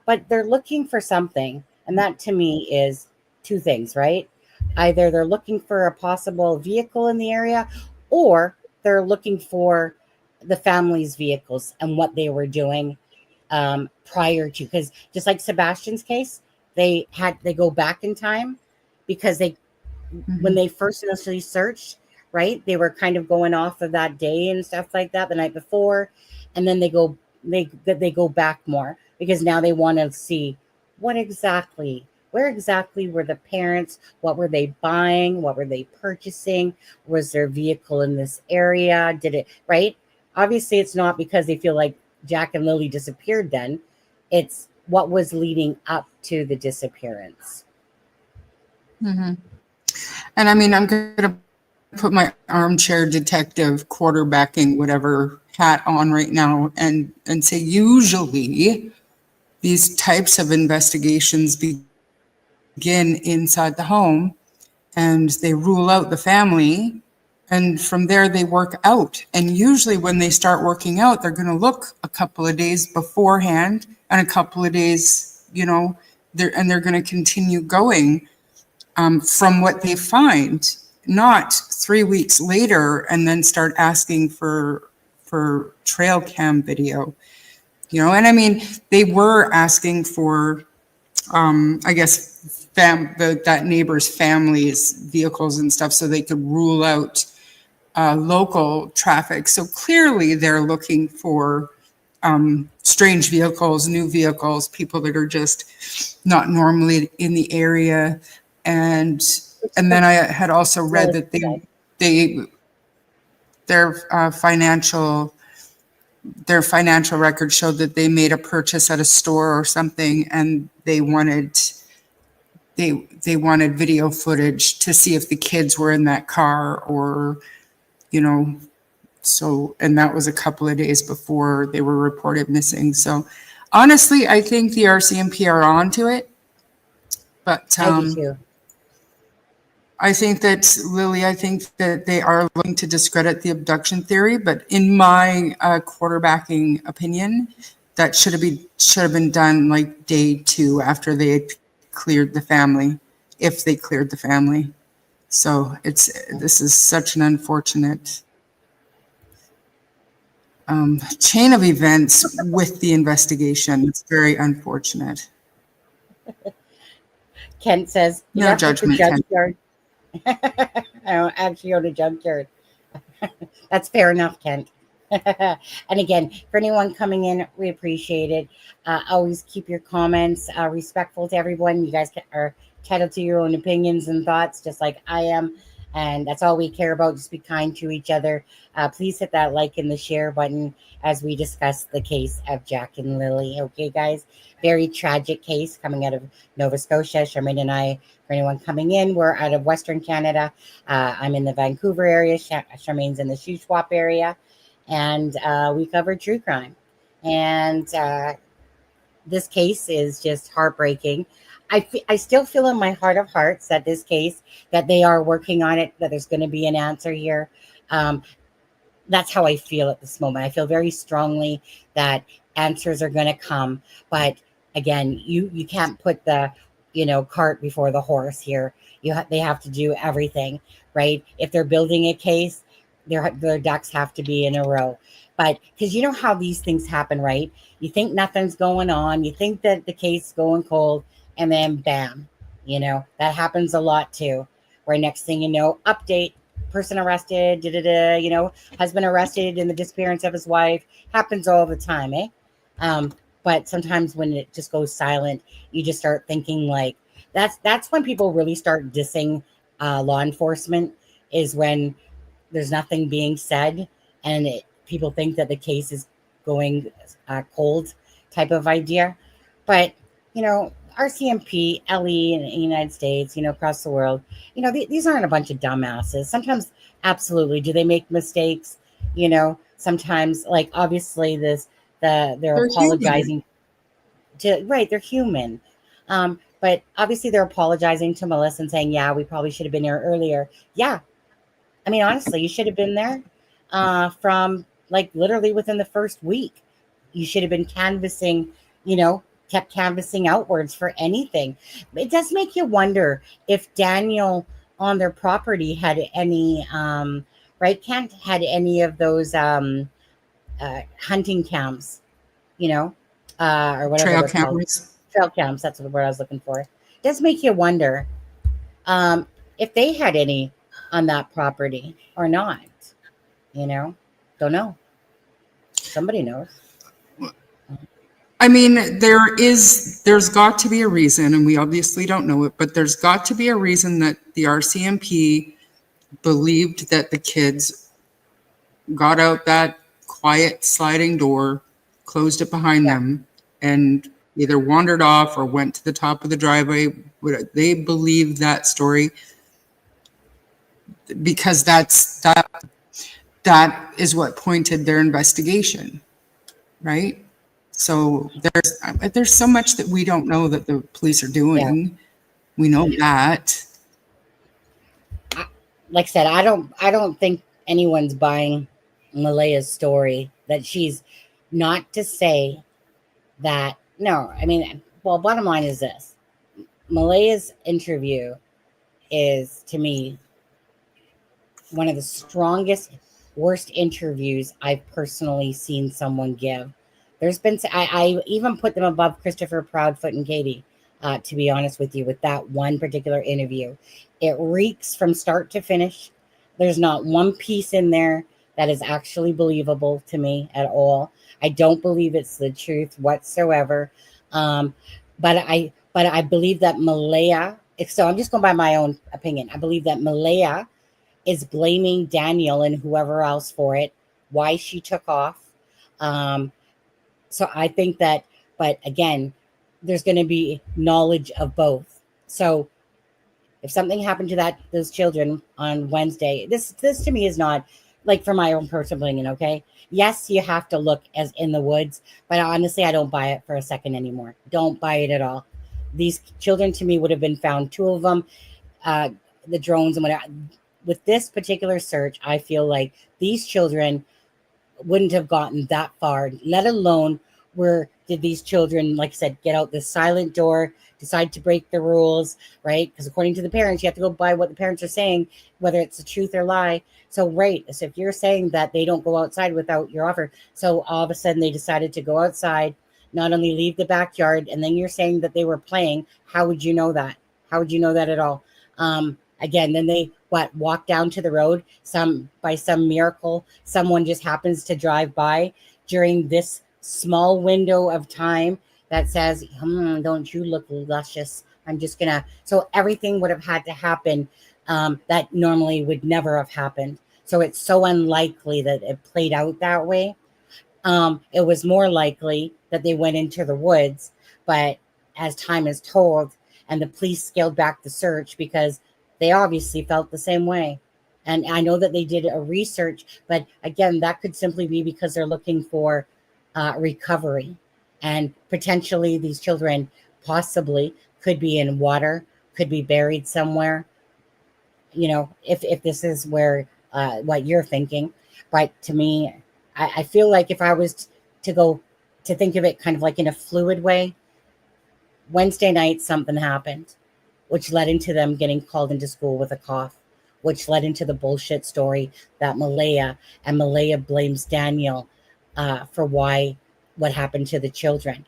but they're looking for something. And that to me is 2 things, right? Either they're looking for a possible vehicle in the area, or they're looking for the family's vehicles and what they were doing prior to, because just like Sebastian's case, they go back in time because they when they first initially searched, right, they were kind of going off of that day and stuff like that the night before, and then they go back more because now they want to see where exactly were the parents, what were they buying, what were they purchasing, was their vehicle in this area, did it, right? Obviously it's not because they feel like Jack and Lily disappeared then, it's what was leading up to the disappearance. And I mean, I'm going to put my armchair detective quarterbacking whatever hat on right now and say usually these types of investigations begin inside the home and they rule out the family, and from there they work out. And usually when they start working out, they're going to look a couple of days beforehand and a couple of days, they're going to continue going from what they find, not 3 weeks later and then start asking for trail cam video, and I mean, they were asking for, I guess, that neighbor's family's vehicles and stuff so they could rule out local traffic. So clearly they're looking for strange vehicles, new vehicles, people that are just not normally in the area. And then I had also read that their financial records showed that they made a purchase at a store or something, and they wanted video footage to see if the kids were in that car, or so, and that was a couple of days before they were reported missing. So honestly, I think the RCMP are on to it, but I do too. I think that they are looking to discredit the abduction theory, but in my quarterbacking opinion, that should have been done like day 2 after they had cleared the family, if they cleared the family. So this is such an unfortunate chain of events with the investigation. It's very unfortunate. Kent says, no judgment, Kent. I don't actually own a junkyard. That's fair enough, Kent. And again, for anyone coming in, we appreciate it. Always keep your comments respectful to everyone. You guys are entitled to your own opinions and thoughts, just like I am. And that's all we care about. Just be kind to each other. Please hit that like and the share button as we discuss the case of Jack and Lily. Okay, guys? Very tragic case coming out of Nova Scotia. Charmaine and I, for anyone coming in, we're out of Western Canada. I'm in the Vancouver area. Charmaine's in the Shuswap area. And we cover true crime. And this case is just heartbreaking. I still feel in my heart of hearts that this case, that they are working on it, that there's going to be an answer here. That's how I feel at this moment. I feel very strongly that answers are going to come. But again, you can't put the cart before the horse here. They have to do everything, right? If they're building a case, their ducks have to be in a row. But because you know how these things happen, right? You think nothing's going on. You think that the case is going cold, and then bam, that happens a lot too. Where next thing you know, update, person arrested, husband arrested in the disappearance of his wife. Happens all the time, eh? But sometimes when it just goes silent, you just start thinking like, that's when people really start dissing law enforcement, is when there's nothing being said and people think that the case is going cold type of idea. But, RCMP, LE in the United States, across the world, these aren't a bunch of dumbasses. Sometimes, absolutely. Do they make mistakes? Sometimes, like, obviously they're apologizing human. They're human. But obviously they're apologizing to Melissa and saying, yeah, we probably should have been here earlier. Yeah. I mean, honestly, you should have been there from like literally within the first week. You should have been canvassing, kept canvassing outwards for anything. It does make you wonder if Daniel on their property had any, Kent had any of those hunting cams, or whatever Trail they're called. cameras. Trail cams. That's the word I was looking for. It does make you wonder if they had any on that property or not. You know, don't know. Somebody knows. I mean, there's got to be a reason, and we obviously don't know it, but there's got to be a reason that the RCMP believed that the kids got out that quiet sliding door, closed it behind them, and either wandered off or went to the top of the driveway. They believed that story because that is what pointed their investigation, right? So there's so much that we don't know that the police are doing. Yeah. We know that. Like I said, I don't think anyone's buying Malaya's story. That she's not to say that. No, I mean, well, bottom line is this: Malaya's interview is, to me, one of the strongest, worst interviews I've personally seen someone give. There's been, I even put them above Christopher Proudfoot and Katie, to be honest with you, with that one particular interview. It reeks from start to finish. There's not one piece in there that is actually believable to me at all. I don't believe it's the truth whatsoever. But I believe that Malaya, so I'm just going by my own opinion. I believe that Malaya is blaming Daniel and whoever else for it, why she took off. So I think that, but again, there's going to be knowledge of both. So if something happened to those children on Wednesday, this to me is not, like, for my own personal opinion, okay? Yes, you have to look as in the woods, but honestly, I don't buy it for a second anymore. Don't buy it at all. These children to me would have been found, 2 of them, the drones and whatever. With this particular search, I feel like these children wouldn't have gotten that far, let alone where did these children, like I said, get out this silent door, decide to break the rules, right? Because according to the parents, you have to go by what the parents are saying, whether it's the truth or lie. So, right, so if you're saying that they don't go outside without your offer, so all of a sudden they decided to go outside, not only leave the backyard, and then you're saying that they were playing, how would you know that? How would you know that at all? Again, then they walk down to the road. By some miracle, someone just happens to drive by during this small window of time that says, don't you look luscious? I'm just gonna. So everything would have had to happen that normally would never have happened. So it's so unlikely that it played out that way. It was more likely that they went into the woods, but as time is told, and the police scaled back the search because they obviously felt the same way. And I know that they did a research, but again, that could simply be because they're looking for recovery. And potentially these children possibly could be in water, could be buried somewhere, if this is where what you're thinking. But to me, I feel like if I was to think of it kind of like in a fluid way, Wednesday night, something happened, which led into them getting called into school with a cough, which led into the bullshit story that Malaya blames Daniel for what happened to the children.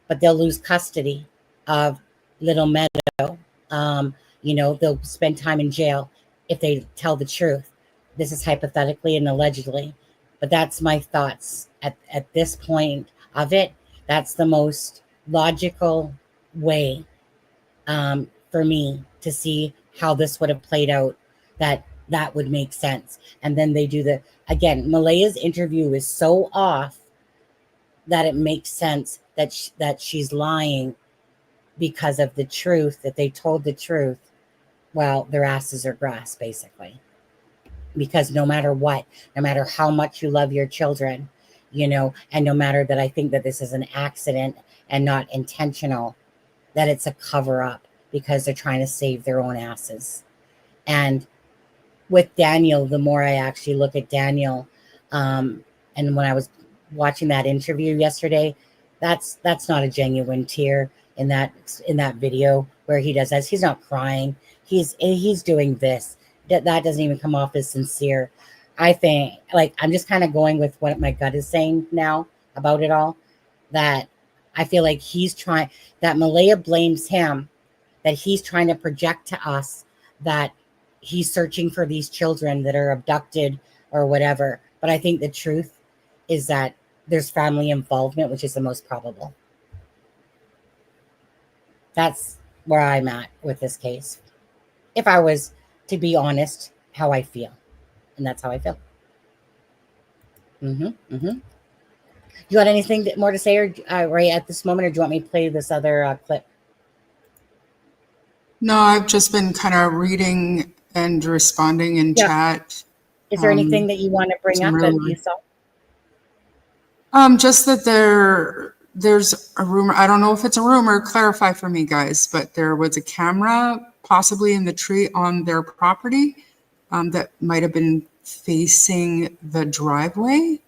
But they'll lose custody of Little Meadow. They'll spend time in jail if they tell the truth. This is hypothetically and allegedly, but that's my thoughts at this point of it. That's the most logical way for me to see how this would have played out, that would make sense. And then they do Malaya's interview is so off that it makes sense that she's lying because of the truth, that they told the truth. Well, their asses are grass, basically. Because no matter what, no matter how much you love your children, and no matter that I think that this is an accident and not intentional, that it's a cover up because they're trying to save their own asses. And with Daniel, the more I actually look at Daniel, and when I was watching that interview yesterday, that's not a genuine tear in that video where he does this. He's not crying. He's doing this. That doesn't even come off as sincere. I think, like, I'm just kind of going with what my gut is saying now about it all, that I feel like that Malaya blames him, that he's trying to project to us that he's searching for these children that are abducted or whatever. But I think the truth is that there's family involvement, which is the most probable. That's where I'm at with this case. If I was to be honest, how I feel. And that's how I feel. You got anything more to say right at this moment, or do you want me to play this other clip? No, I've just been kind of reading and responding in chat. Is there anything that you want to bring up that you saw? Just that there's a rumor. I don't know if it's a rumor. Clarify for me, guys. But there was a camera possibly in the tree on their property that might have been facing the driveway.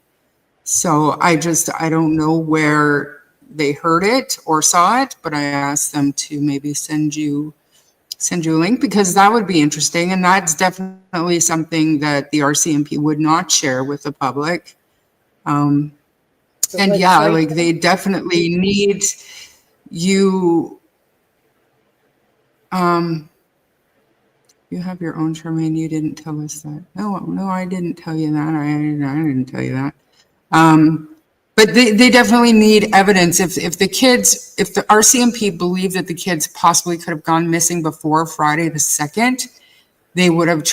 So I don't know where they heard it or saw it, but I asked them to maybe send you a link, because that would be interesting. And that's definitely something that the RCMP would not share with the public. And yeah, like they definitely need you. You have your own, Charmaine. You didn't tell us that. No, I didn't tell you that. I didn't tell you that. But they definitely need evidence. If the RCMP believed that the kids possibly could have gone missing before Friday the 2nd, they would have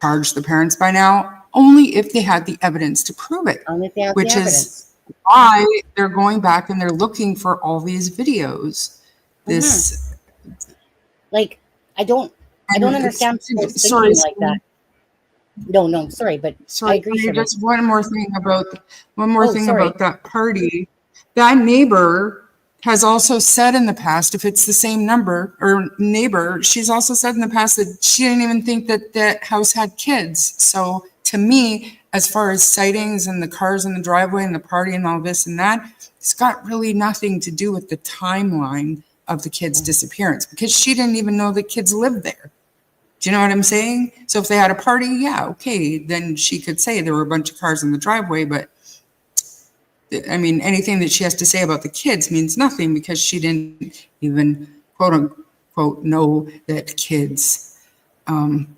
charged the parents by now, only if they had the evidence to prove it. Only if they have which the evidence. Is why they're going back and they're looking for all these videos. This, like, I don't understand people thinking like that. No, sorry, but I agree. Just one more thing about that party. That neighbor has also said in the past, if it's the same neighbor, she's also said in the past that she didn't even think that that house had kids. So to me, as far as sightings and the cars in the driveway and the party and all this and that, it's got really nothing to do with the timeline of the kids' disappearance, because she didn't even know the kids lived there. Do you know what I'm saying? So if they had a party, yeah, okay, then she could say there were a bunch of cars in the driveway, but I mean, anything that she has to say about the kids means nothing, because she didn't even quote unquote know that kids live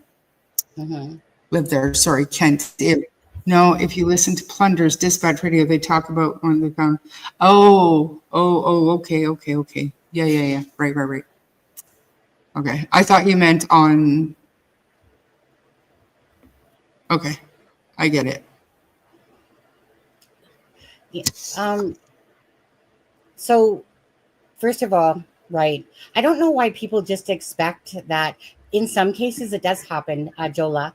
there. Sorry, Kent. If you listen to Plunder's Dispatch Radio, they talk about when they found. Okay. Yeah. Right. Okay, I thought you meant on. Okay, I get it. Yeah. So, first of all, right, I don't know why people just expect that. In some cases, it does happen, Jola.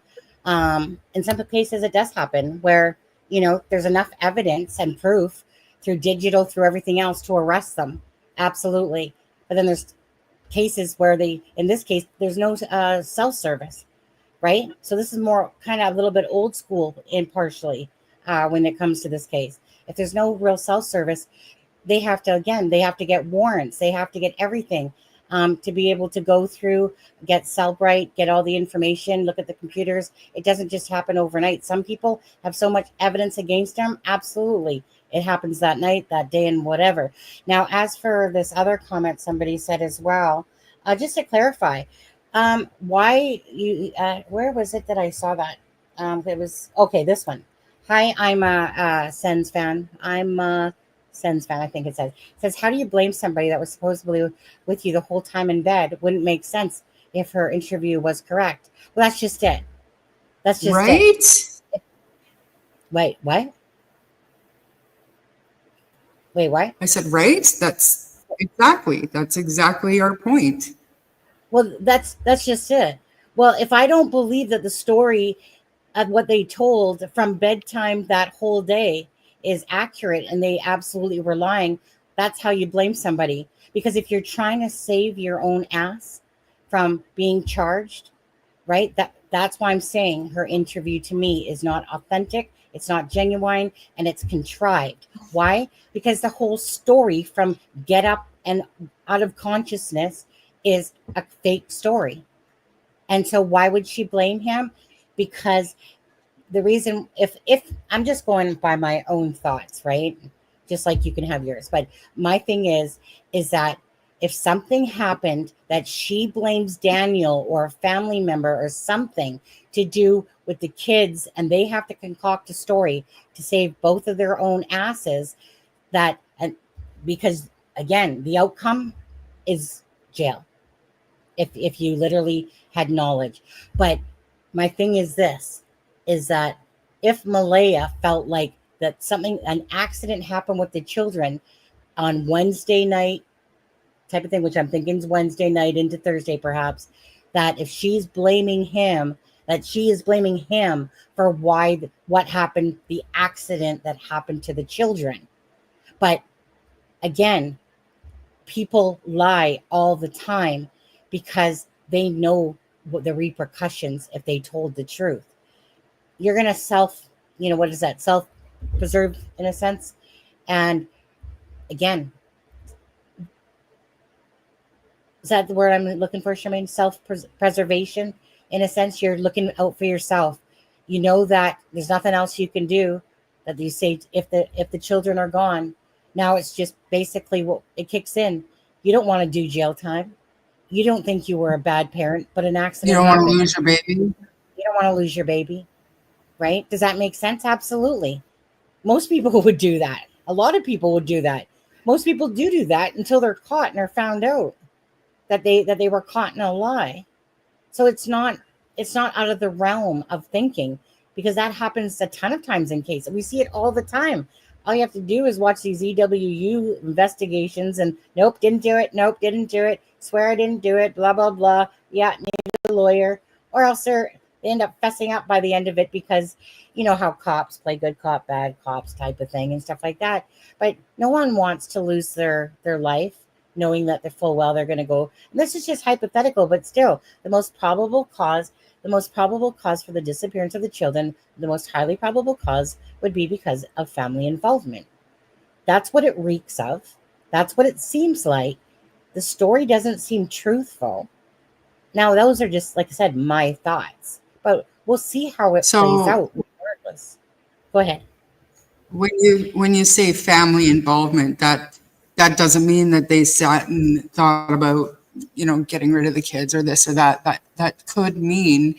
In some cases, it does happen where, there's enough evidence and proof through digital, through everything else, to arrest them. Absolutely. But then there's cases where in this case, there's no cell service, right? So this is more kind of a little bit old school partially when it comes to this case. If there's no real cell service, they have to get warrants. They have to get everything to be able to go through, get Cellbrite, get all the information, look at the computers. It doesn't just happen overnight. Some people have so much evidence against them. Absolutely. It happens that night, that day, and whatever. Now, as for this other comment somebody said as well, just to clarify, why you, where was it that I saw that? It was, okay, this one. Hi, I'm a Sens fan. I'm a Sens fan, I think it says. It says, how do you blame somebody that was supposedly with you the whole time in bed? Wouldn't make sense if her interview was correct. Well, that's just it. That's just it. Wait, what? Wait, what? I said, right? That's exactly our point. Well, that's just it. Well, if I don't believe that the story of what they told from bedtime that whole day is accurate and they absolutely were lying, that's how you blame somebody. Because if you're trying to save your own ass from being charged, right? That's why I'm saying her interview to me is not authentic. It's not genuine, and it's contrived. Why? Because the whole story from get up and out of consciousness is a fake story. And so why would she blame him? Because the reason, if I'm just going by my own thoughts, right? just like you can have yours. But my thing is that if something happened that she blames Daniel or a family member or something to do with the kids, and they have to concoct a story to save both of their own asses, and because again, the outcome is jail if you literally had knowledge. But my thing is this, is that if Malaya felt like that an accident happened with the children on Wednesday night type of thing, which I'm thinking is Wednesday night into Thursday perhaps, that if she's blaming him, that she is blaming him for what happened, the accident that happened to the children. But again, people lie all the time because they know what the repercussions if they told the truth. You're going to self-preserve in a sense. And again, is that the word I'm looking for, Charmaine? Self-preservation. In a sense, you're looking out for yourself. You know that there's nothing else you can do. That you say, if the children are gone, now it's just basically what it kicks in. You don't want to do jail time. You don't think you were a bad parent, but an accident You don't happened. want to lose your baby. You don't want to lose your baby, right? Does that make sense? Absolutely. Most people would do that. A lot of people would do that. Most people do that until they're caught and are found out that they were caught in a lie. So it's not out of the realm of thinking, because that happens a ton of times in cases. We see it all the time. All you have to do is watch these EWU investigations and nope, didn't do it. Nope, didn't do it. Swear I didn't do it. Blah, blah, blah. Yeah, need a lawyer. Or else they end up fessing up by the end of it, because you know how cops play good cop, bad cops type of thing and stuff like that. But no one wants to lose their life knowing that they're full well they're going to go. And this is just hypothetical, but still, the most probable cause for the disappearance of the children, the most highly probable cause would be because of family involvement. That's what it reeks of. That's what it seems like. The story doesn't seem truthful. Now, those are just, like I said, my thoughts, but we'll see how it plays out regardless. Go ahead. When you say family involvement, that doesn't mean that they sat and thought about, getting rid of the kids or this or that. That could mean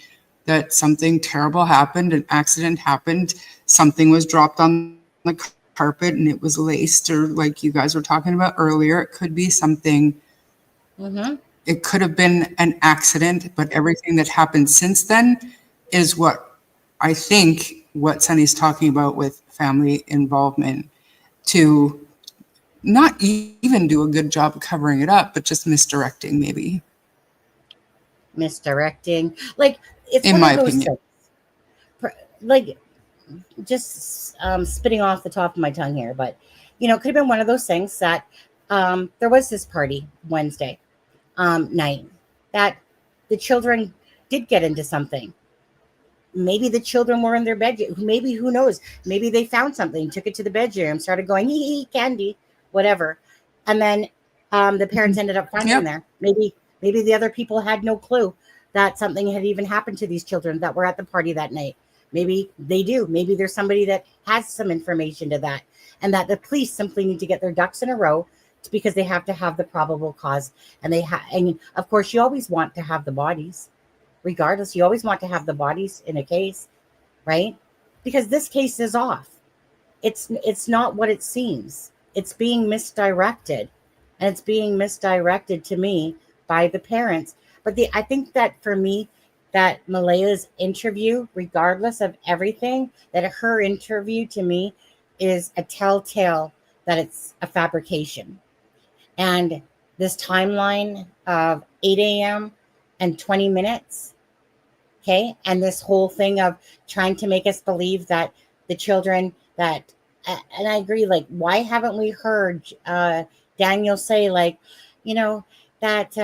that something terrible happened, an accident happened, something was dropped on the carpet and it was laced, or like you guys were talking about earlier, it could be something. Mm-hmm. It could have been an accident, but everything that happened since then is what I think what Sunny's talking about with family involvement, to not even do a good job of covering it up, but just misdirecting, maybe. Misdirecting. Like, it's in one my of those opinion. things. Like, just spitting off the top of my tongue here, but, it could have been one of those things that there was this party Wednesday night that the children did get into something. Maybe the children were in their bedroom. Maybe, who knows? Maybe they found something, took it to the bedroom, started going, hee, candy, whatever. And then the parents ended up finding there. Maybe the other people had no clue that something had even happened to these children that were at the party that night. Maybe they do. Maybe there's somebody that has some information to that, and that the police simply need to get their ducks in a row, because they have to have the probable cause. And and of course, you always want to have the bodies. Regardless, you always want to have the bodies in a case, right? Because this case is off. It's not what it seems. It's being misdirected, and it's being misdirected to me by the parents. But I think that for me, that Malaya's interview, regardless of everything, that her interview to me is a telltale that it's a fabrication. And this timeline of 8 a.m. and 20 minutes, okay, and this whole thing of trying to make us believe that the children that, and I agree, like, why haven't we heard Daniel say, like, that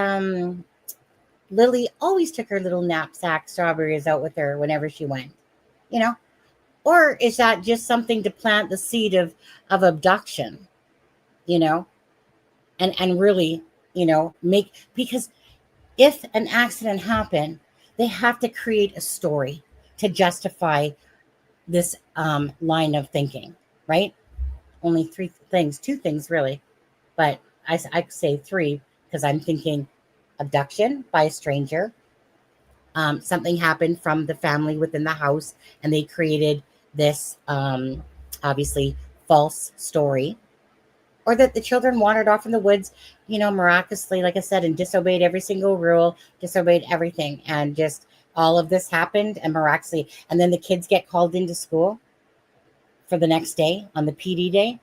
Lily always took her little knapsack strawberries out with her whenever she went, or is that just something to plant the seed of abduction, and really, because if an accident happened, they have to create a story to justify this line of thinking, right? only two things really, but I say three because I'm thinking abduction by a stranger. Something happened from the family within the house, and they created this obviously false story, or that the children wandered off in the woods, miraculously, like I said, and disobeyed every single rule, disobeyed everything, and just all of this happened and miraculously, and then the kids get called into school for the next day on the PD day.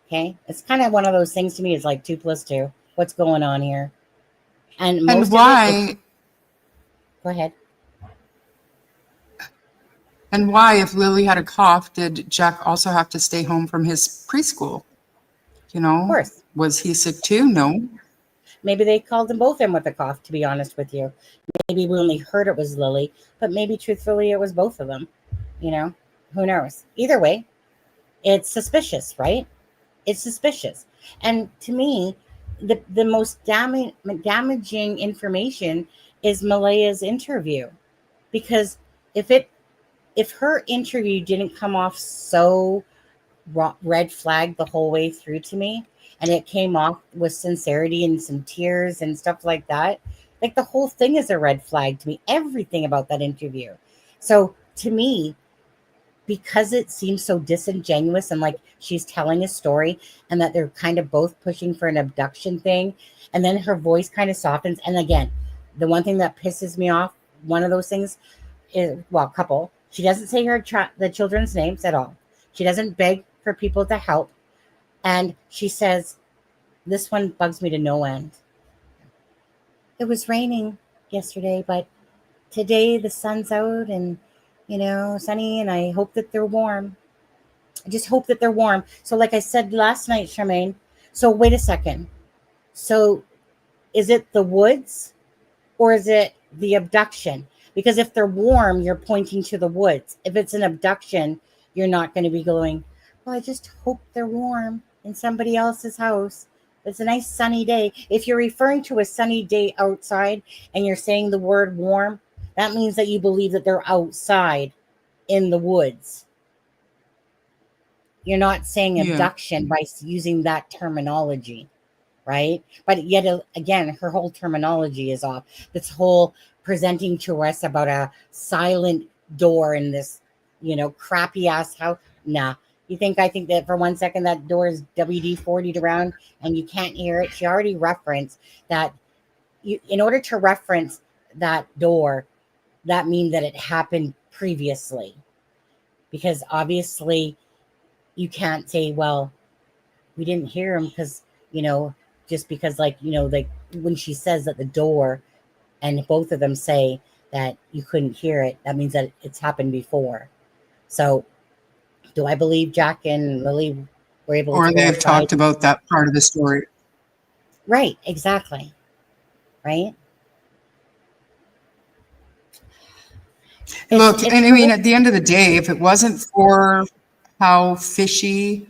Okay, it's kind of one of those things to me. It's like 2 + 2. What's going on here? And most And why? Go ahead. And why, if Lily had a cough, did Jack also have to stay home from his preschool? Of course. Was he sick too? No. Maybe they called them both in with a cough, to be honest with you. Maybe we only heard it was Lily, but maybe truthfully it was both of them. Who knows? Either way, it's suspicious, right? It's suspicious. And to me, the most damaging information is Malaya's interview. Because if her interview didn't come off so red flag the whole way through to me, and it came off with sincerity and some tears and stuff like that, like the whole thing is a red flag to me, everything about that interview. So to me, because it seems so disingenuous and like she's telling a story and that they're kind of both pushing for an abduction thing, and then her voice kind of softens. And again, the one thing that pisses me off, one of those things is, well, a couple, she doesn't say the children's names at all. She doesn't beg for people to help. And she says, this one bugs me to no end. It was raining yesterday, but today the sun's out and, sunny, and I hope that they're warm. I just hope that they're warm. So like I said last night, Charmaine, so wait a second. So is it the woods or is it the abduction? Because if they're warm, you're pointing to the woods. If it's an abduction, you're not going to be going, well, I just hope they're warm in somebody else's house. It's a nice sunny day. If you're referring to a sunny day outside and you're saying the word warm, that means that you believe that they're outside in the woods. You're not saying abduction by using that terminology, right? But yet again, her whole terminology is off. This whole presenting to us about a silent door in this, crappy ass house. Nah. I think that for 1 second that door is WD-40'd around and you can't hear it. She already referenced that in order to reference that door, that means that it happened previously. Because obviously you can't say, well, we didn't hear him because, just because like when she says that the door and both of them say that you couldn't hear it, that means that it's happened before. So do I believe Jack and Lily were able to Or they've talked about that part of the story. Right, exactly. Right? Look, and I mean, at the end of the day, if it wasn't for how fishy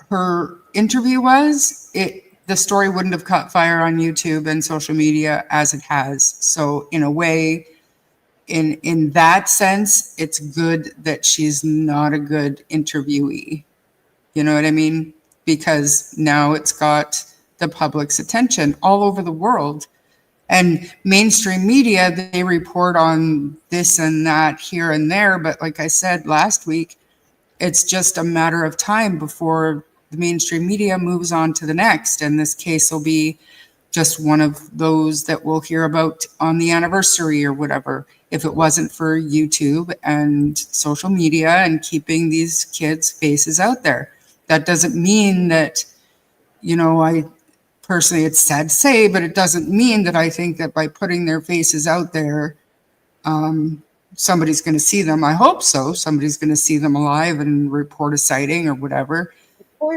her interview was, the story wouldn't have caught fire on YouTube and social media as it has. So in a way, in that sense, it's good that she's not a good interviewee. You know what I mean? Because now it's got the public's attention all over the world. And mainstream media, they report on this and that here and there. But like I said last week, it's just a matter of time before the mainstream media moves on to the next. And this case will be just one of those that we'll hear about on the anniversary or whatever. If it wasn't for YouTube and social media and keeping these kids' faces out there. That doesn't mean that, I personally, it's sad to say, but it doesn't mean that I think that by putting their faces out there, somebody's going to see them. I hope so. Somebody's going to see them alive and report a sighting or whatever.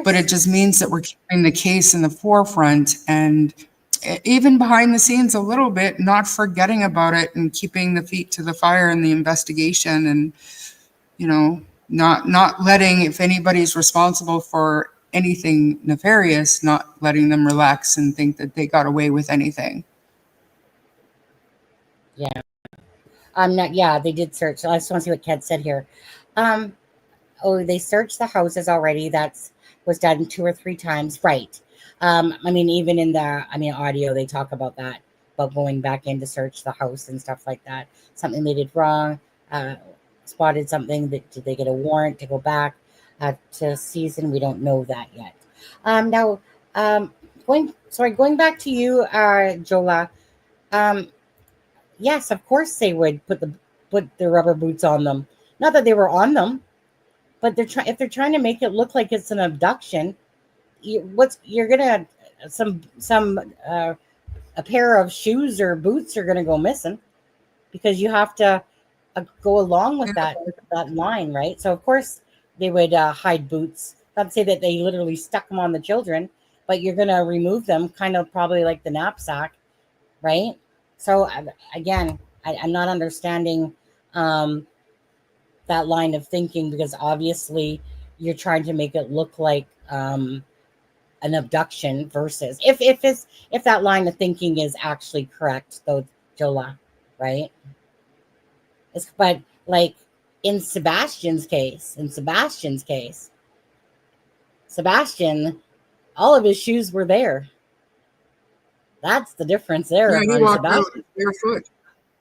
But it just means that we're keeping the case in the forefront and even behind the scenes a little bit, not forgetting about it and keeping the feet to the fire in the investigation and, not letting, if anybody's responsible for anything nefarious, not letting them relax and think that they got away with anything. Yeah. They did search. So I just want to see what Kat said here. oh, they searched the houses already. That's was done 2 or 3 times, right? I mean, even in the audio, they talk about that, about going back in to search the house and stuff like that. Something they did wrong, spotted something. That did they get a warrant to go back to season? We don't know that yet. Now, going back to you, Jola. Yes, of course they would put the rubber boots on them. Not that they were on them, but if they're trying to make it look like it's an abduction, you're gonna a pair of shoes or boots are gonna go missing, because you have to go along with that line, right? So of course they would hide boots. Not to say that they literally stuck them on the children, but you're gonna remove them, kind of probably like the knapsack, right? So again, I'm not understanding that line of thinking, because obviously you're trying to make it look like an abduction, versus if that line of thinking is actually correct, though, Jola, right? But like in Sebastian's case, Sebastian, all of his shoes were there. That's the difference there. Yeah, he walked out barefoot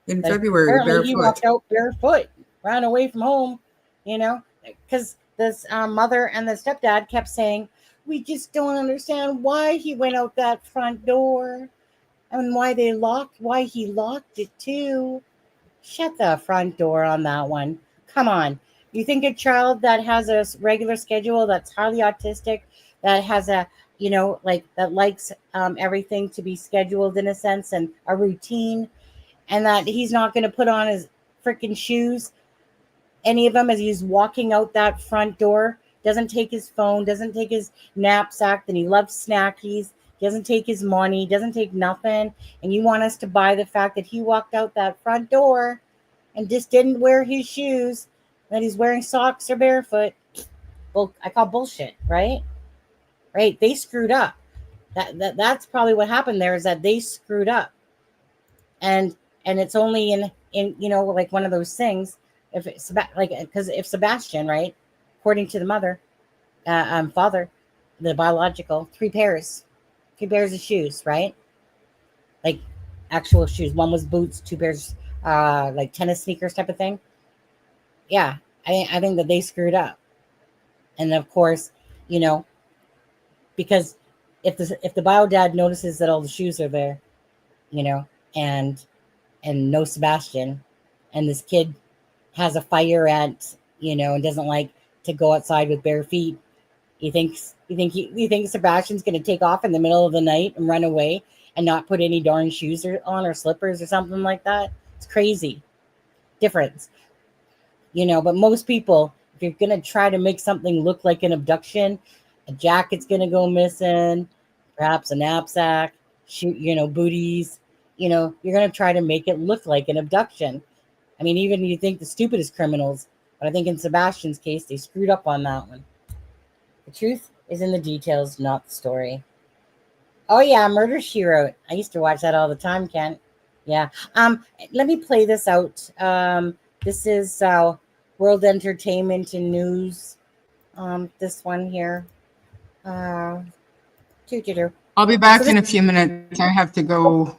in February. Apparently, he walked out barefoot, ran away from home, because this mother and the stepdad kept saying, we just don't understand why he went out that front door and why he locked it too. Shut the front door on that one. Come on. You think a child that has a regular schedule, that's highly autistic, that has that likes everything to be scheduled in a sense and a routine, and that he's not going to put on his freaking shoes, any of them, as he's walking out that front door, doesn't take his phone, doesn't take his knapsack, then he loves snackies, doesn't take his money, doesn't take nothing, and you want us to buy the fact that he walked out that front door and just didn't wear his shoes, that he's wearing socks or barefoot? Well, I call bullshit, right? Right? They screwed up. That's probably what happened there, is that they screwed up. And it's only in like one of those things, because if Sebastian, right, according to the mother, father, the biological, 3 pairs of shoes, right? Like actual shoes. One was boots, 2 pairs, like tennis sneakers type of thing. Yeah, I think that they screwed up. And of course, because if the bio dad notices that all the shoes are there, and no Sebastian, and this kid has a fire ant, and doesn't like to go outside with bare feet, you think Sebastian's going to take off in the middle of the night and run away and not put any darn shoes on or slippers or something like that? It's crazy difference, but most people, if you're going to try to make something look like an abduction, a jacket's going to go missing, perhaps a knapsack, booties, you're going to try to make it look like an abduction. I mean, even you think the stupidest criminals, but I think in Sebastian's case, they screwed up on that one. The truth is in the details, not the story. Oh yeah, Murder, She Wrote. I used to watch that all the time, Kent. Yeah. Let me play this out. This is World Entertainment and News. This one here. I'll be back in a few minutes. I have to go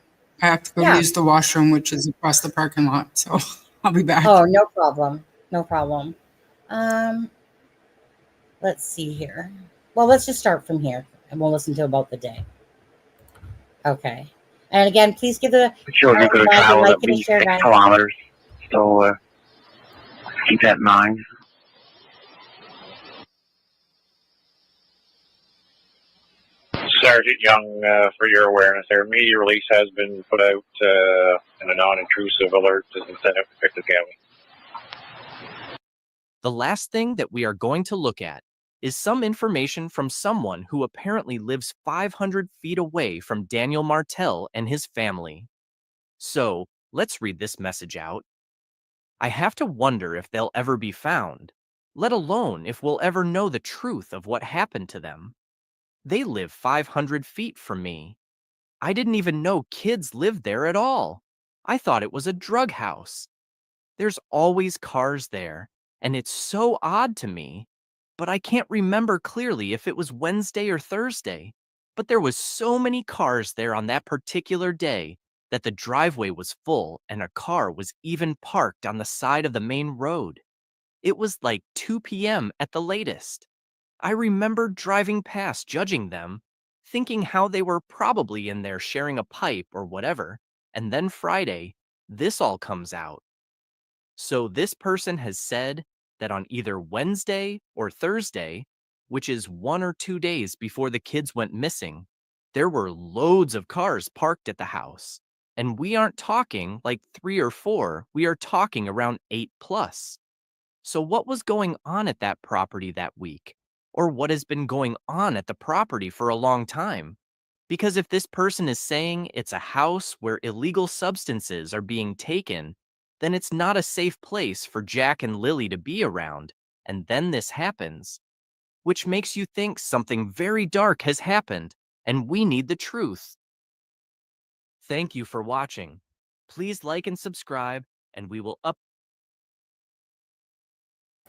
use the washroom, which is across the parking lot. So I'll be back. Oh, no problem. No problem. Let's see here. Well, let's just start from here and we'll listen to about the day. Okay. And again, please give the children could have traveled like at least 6 kilometers. So keep that in mind. Sergeant Young, for your awareness, their media release has been put out in a non-intrusive alert to the Senate for Pictou County. The last thing that we are going to look at is some information from someone who apparently lives 500 feet away from Daniel Martell and his family. So let's read this message out. I have to wonder if they'll ever be found, let alone if we'll ever know the truth of what happened to them. They live 500 feet from me. I didn't even know kids lived there at all. I thought it was a drug house. There's always cars there, and it's so odd to me but I can't remember clearly if it was Wednesday or Thursday. But there was so many cars there on that particular day that the driveway was full and a car was even parked on the side of the main road. It was like 2 p.m. at the latest. I remember driving past judging them, thinking how they were probably in there sharing a pipe or whatever, and then Friday, this all comes out. So this person has said that on either Wednesday or Thursday, which is 1 or 2 days before the kids went missing, there were loads of cars parked at the house. And we aren't talking like 3 or 4, we are talking around 8 plus. So what was going on at that property that week? Or what has been going on at the property for a long time? Because if this person is saying it's a house where illegal substances are being taken, then it's not a safe place for Jack and Lily to be around, and then this happens, which makes you think something very dark has happened, and we need the truth. Thank you for watching. Please like and subscribe, and we will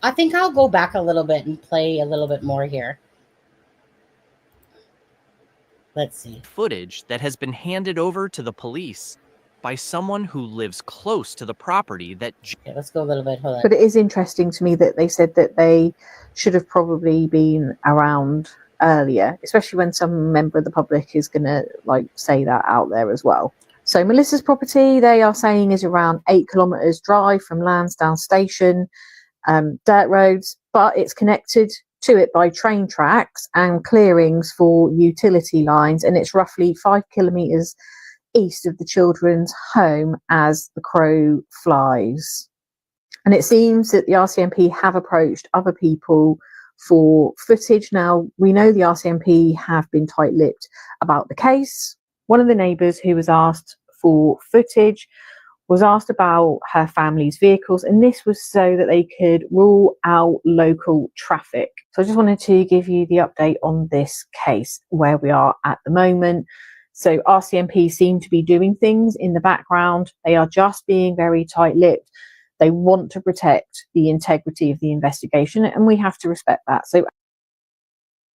I think I'll go back a little bit and play a little bit more here. Let's see. Footage that has been handed over to the police by someone who lives close to the property that Okay, let's go a little bit. Hold on. But it is interesting to me that they said that they should have probably been around earlier, especially when some member of the public is going to like say that out there as well. So Melissa's property, they are saying, is around 8 kilometres drive from Lansdowne Station, dirt roads, but it's connected to it by train tracks and clearings for utility lines, and it's roughly 5 kilometres east of the children's home as the crow flies. And it seems that the RCMP have approached other people for footage. Now, we know the RCMP have been tight-lipped about the case. One of the neighbours who was asked for footage was asked about her family's vehicles, and this was so that they could rule out local traffic. So I just wanted to give you the update on this case, where we are at the moment. So RCMP seem to be doing things in the background. They are just being very tight-lipped. They want to protect the integrity of the investigation, and we have to respect that.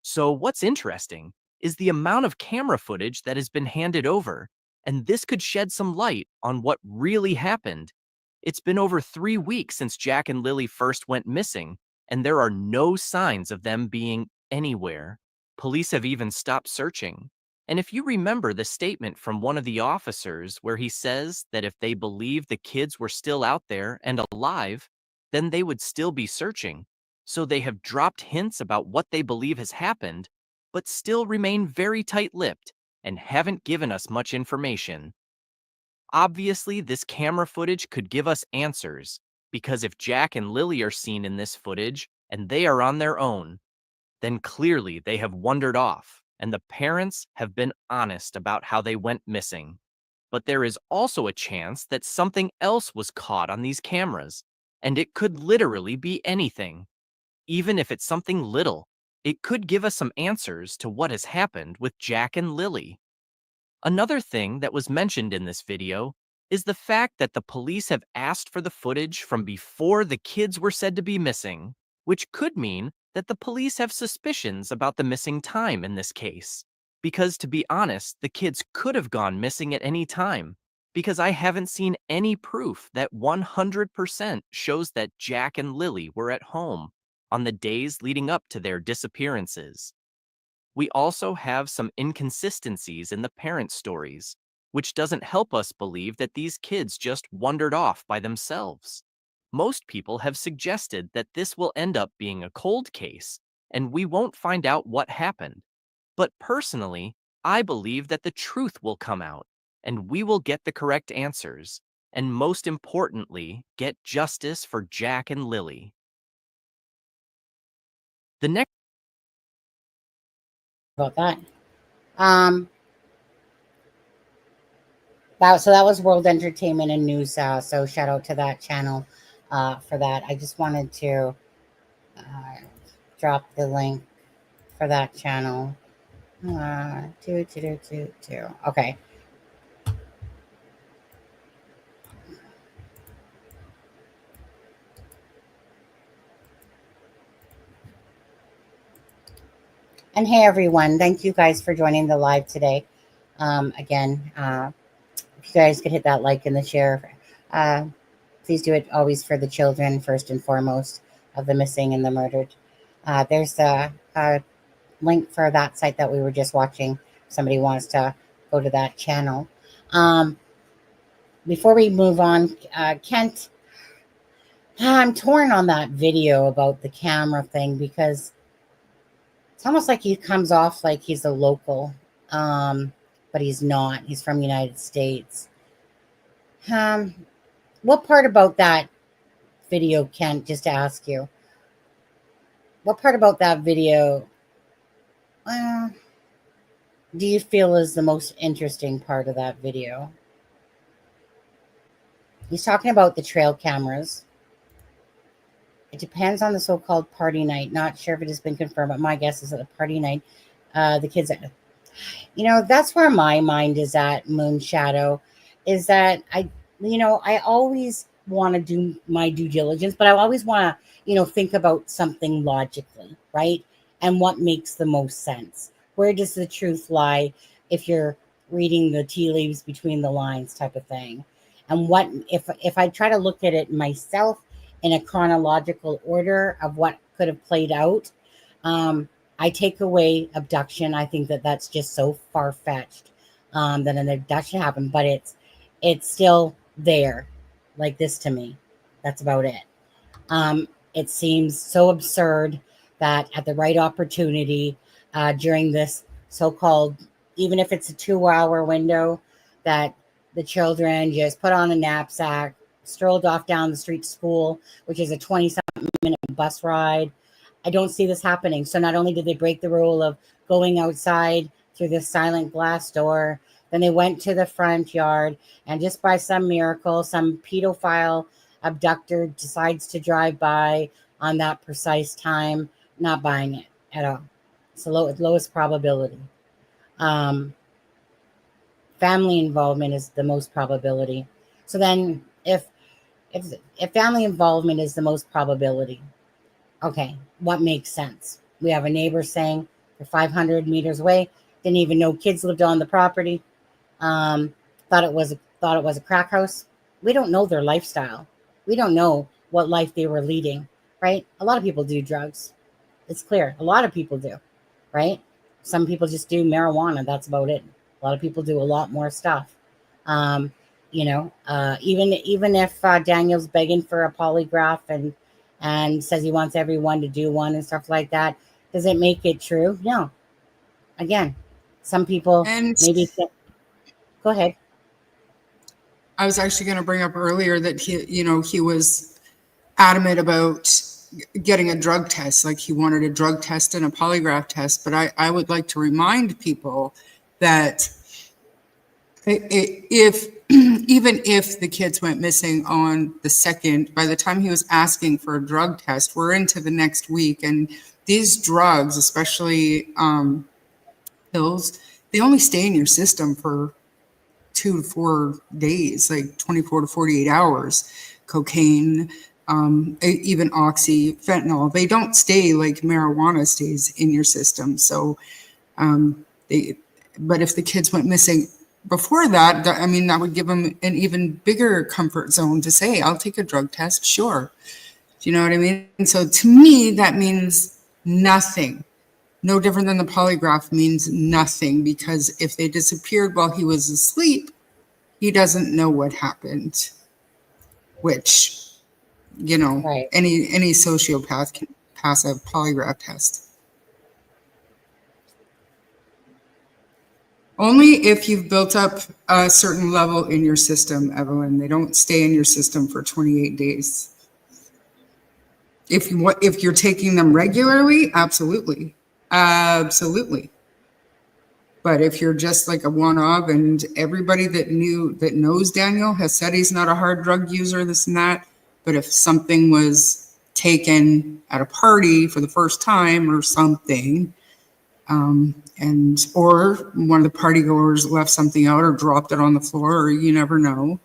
So what's interesting is the amount of camera footage that has been handed over, and this could shed some light on what really happened. It's been over 3 weeks since Jack and Lily first went missing, and there are no signs of them being anywhere. Police have even stopped searching. And if you remember the statement from one of the officers where he says that if they believed the kids were still out there and alive, then they would still be searching. So they have dropped hints about what they believe has happened, but still remain very tight-lipped and haven't given us much information. Obviously, this camera footage could give us answers, because if Jack and Lily are seen in this footage and they are on their own, then clearly they have wandered off, and the parents have been honest about how they went missing. But there is also a chance that something else was caught on these cameras, and it could literally be anything. Even if it's something little, it could give us some answers to what has happened with Jack and Lily. Another thing that was mentioned in this video is the fact that the police have asked for the footage from before the kids were said to be missing, which could mean that the police have suspicions about the missing time in this case. Because to be honest, the kids could have gone missing at any time, because I haven't seen any proof that 100% shows that Jack and Lily were at home on the days leading up to their disappearances. We also have some inconsistencies in the parent stories, which doesn't help us believe that these kids just wandered off by themselves. Most people have suggested that this will end up being a cold case, and we won't find out what happened. But personally, I believe that the truth will come out, and we will get the correct answers, and most importantly, get justice for Jack and Lily. The next About that. That was World Entertainment and News. So shout out to that channel for that. I just wanted to drop the link for that channel. Okay. And hey, everyone. Thank you guys for joining the live today. Again, if you guys could hit that like and the share, please do it always for the children, first and foremost, of the missing and the murdered. There's a link for that site that we were just watching. If somebody wants to go to that channel. Before we move on, Kent, I'm torn on that video about the camera thing because it's almost like he comes off like he's a local, but he's not. He's from the United States. What part about that video, Kent, just to ask you, what part about that video do you feel is the most interesting part of that video? He's talking about the trail cameras. It depends on the so-called party night. Not sure if it has been confirmed, but my guess is that the party night, the kids, that's where my mind is at, Moon Shadow, is that I always want to do my due diligence, but I always want to, think about something logically, right? And what makes the most sense. Where does the truth lie if you're reading the tea leaves between the lines type of thing? And what if I try to look at it myself in a chronological order of what could have played out, I take away abduction. I think that that's just so far-fetched that an abduction happened, but it's still there like this to me. That's about it. It seems so absurd that at the right opportunity during this so-called, even if it's a 2-hour window, that the children just put on a knapsack, strolled off down the street to school, which is a 20-something minute bus ride. I don't see this happening. So not only did they break the rule of going outside through this silent glass door, then they went to the front yard, and just by some miracle, some pedophile abductor decides to drive by on that precise time, not buying it at all. It's the lowest probability. Family involvement is the most probability. So then if family involvement is the most probability, okay, what makes sense? We have a neighbor saying they're 500 meters away, didn't even know kids lived on the property, thought it was a crack house. We don't know their lifestyle. We don't know what life they were leading, right? A lot of people do drugs. It's clear. A lot of people do, right? Some people just do marijuana. That's about it. A lot of people do a lot more stuff. Even if Daniel's begging for a polygraph and says he wants everyone to do one and stuff like that, does it make it true? No. Again, some people maybe go ahead. I was actually going to bring up earlier that he was adamant about getting a drug test, like he wanted a drug test and a polygraph test. But I would like to remind people that even if the kids went missing on the 2nd, by the time he was asking for a drug test, we're into the next week. And these drugs, especially pills, they only stay in your system for 2 to 4 days, like 24 to 48 hours. Cocaine, even oxy, fentanyl, they don't stay like marijuana stays in your system. So, but if the kids went missing before that, that would give them an even bigger comfort zone to say, I'll take a drug test, sure. Do you know what I mean? And so to me, that means nothing. No different than the polygraph means nothing, because if they disappeared while he was asleep, he doesn't know what happened, which, right. Any sociopath can pass a polygraph test. Only if you've built up a certain level in your system, Evelyn. They don't stay in your system for 28 days. If you're taking them regularly, absolutely. Absolutely. But if you're just like a one-off, and everybody that knows Daniel has said he's not a hard drug user, this and that, but if something was taken at a party for the first time or something, or one of the party goers left something out or dropped it on the floor, or you never know,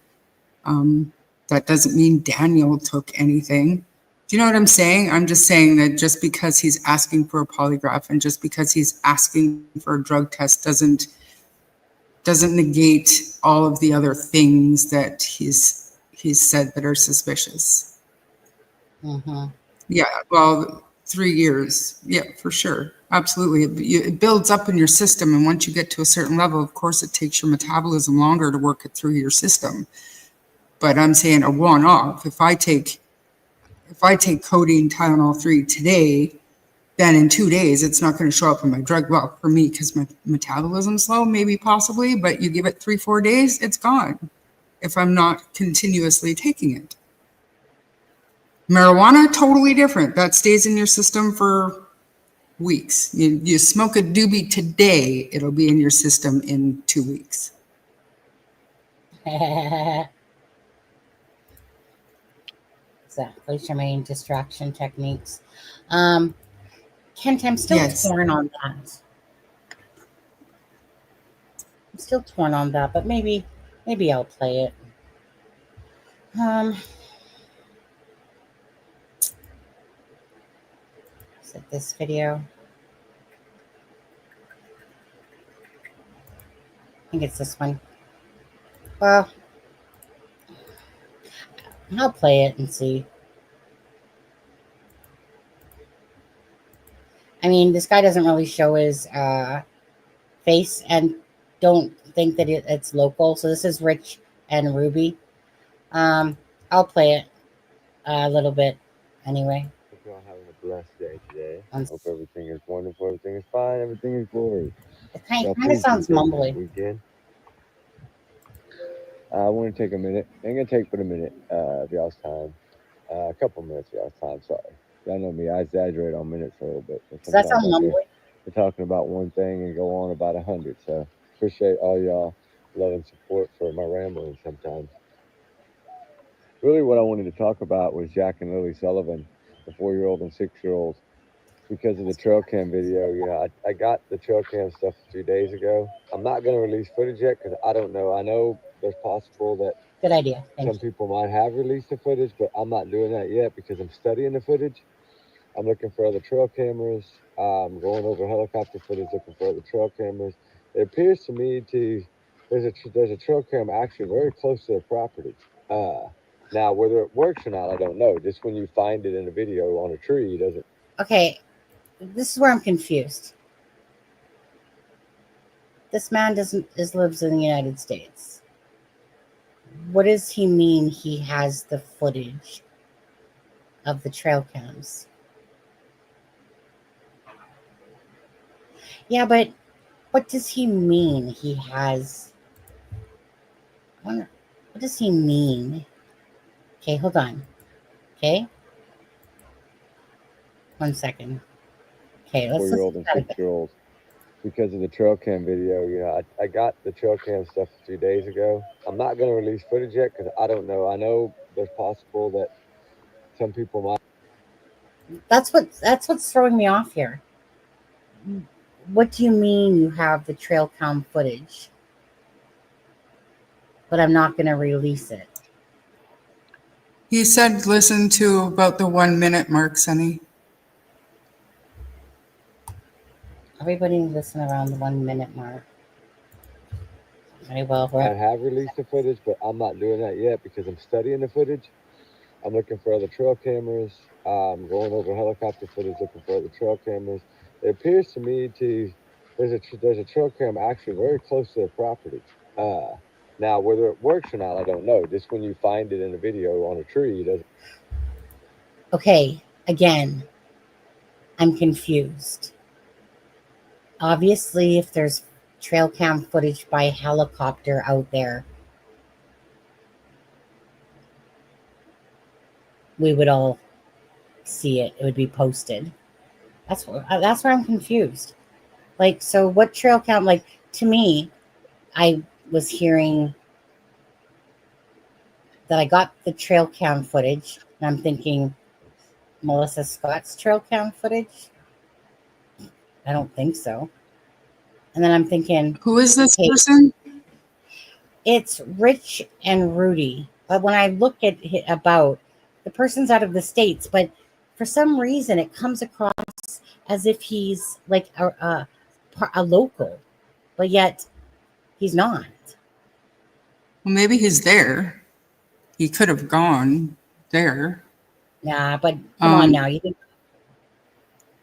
that doesn't mean Daniel took anything. Do you know what I'm saying? I'm just saying that just because he's asking for a polygraph and just because he's asking for a drug test doesn't negate all of the other things that he's said that are suspicious. Mm-hmm. Yeah, well, 3 years. Yeah, for sure. Absolutely. It builds up in your system. And once you get to a certain level, of course, it takes your metabolism longer to work it through your system. But I'm saying a one-off. If I take codeine Tylenol 3 today, then in 2 days, it's not going to show up in my drug. Well, for me, because my metabolism's slow, maybe possibly, but you give it 3-4 days, it's gone if I'm not continuously taking it. Marijuana, totally different. That stays in your system for weeks. You smoke a doobie today, it'll be in your system in 2 weeks. Exactly, Charmaine. Distraction techniques. Kent, I'm still torn on that. I'm still torn on that, but maybe I'll play it. Is it this video? I think it's this one. Well, I'll play it and see. I mean, this guy doesn't really show his face, and don't think that it's local. So this is Rich and Ruby. I'll play it a little bit anyway. Hope y'all having a blessed day today. Hope everything is wonderful, everything is fine, everything is glorious. It kind of sounds mumbly. Weekend. I want to take a minute. I'm going to take but a minute of y'all's time. A couple minutes of y'all's time, sorry. Y'all know me, I exaggerate on minutes a little bit. Does that sound mumbly? We're talking about one thing and go on about 100. So appreciate all y'all love and support for my rambling sometimes. Really what I wanted to talk about was Jack and Lily Sullivan, the 4-year-old and 6-year-old. Because of the trail cam video, you know, I got the trail cam stuff a few days ago. I'm not going to release footage yet because I don't know. I know there's possible that good idea. Some people might have released the footage, but I'm not doing that yet because I'm studying the footage. I'm looking for other trail cameras. I'm going over helicopter footage, looking for other trail cameras. It appears to me there's a trail cam actually very close to the property. Now, whether it works or not, I don't know. Just when you find it in a video on a tree, doesn't. Okay, this is where I'm confused. This man lives in the United States. What does he mean he has the footage of the trail cams? Yeah, but what does he mean he has? What does he mean? Okay, hold on. Okay. 1 second. Okay, let's 4-year-old and 6-year-old. Because of the trail cam video, you know, I got the trail cam stuff a few days ago. I'm not going to release footage yet because I don't know. I know there's possible that some people might. That's what's throwing me off here. What do you mean you have the trail cam footage, but I'm not going to release it? He said listen to about the 1 minute mark, Sonny. Everybody listen around the 1 minute mark. Very well. I have released the footage, but I'm not doing that yet because I'm studying the footage. I'm looking for other trail cameras. I'm going over helicopter footage, looking for other trail cameras. It appears to me there's a trail cam actually very close to the property. Now, whether it works or not, I don't know. Just when you find it in a video on a tree, doesn't. Okay, again, I'm confused. Obviously, if there's trail cam footage by helicopter out there, we would all see it. It would be posted. That's where I'm confused. Like, so what trail cam? Like, to me, I was hearing that I got the trail cam footage, and I'm thinking, Melissa Scott's trail cam footage? I don't think so. And then I'm thinking, who is this person? It's Rich and Rudy. But when I look at the person's out of the States, but for some reason it comes across as if he's like a local, but yet he's not. Well, maybe he's there. He could have gone there. Nah, but come on now. You think?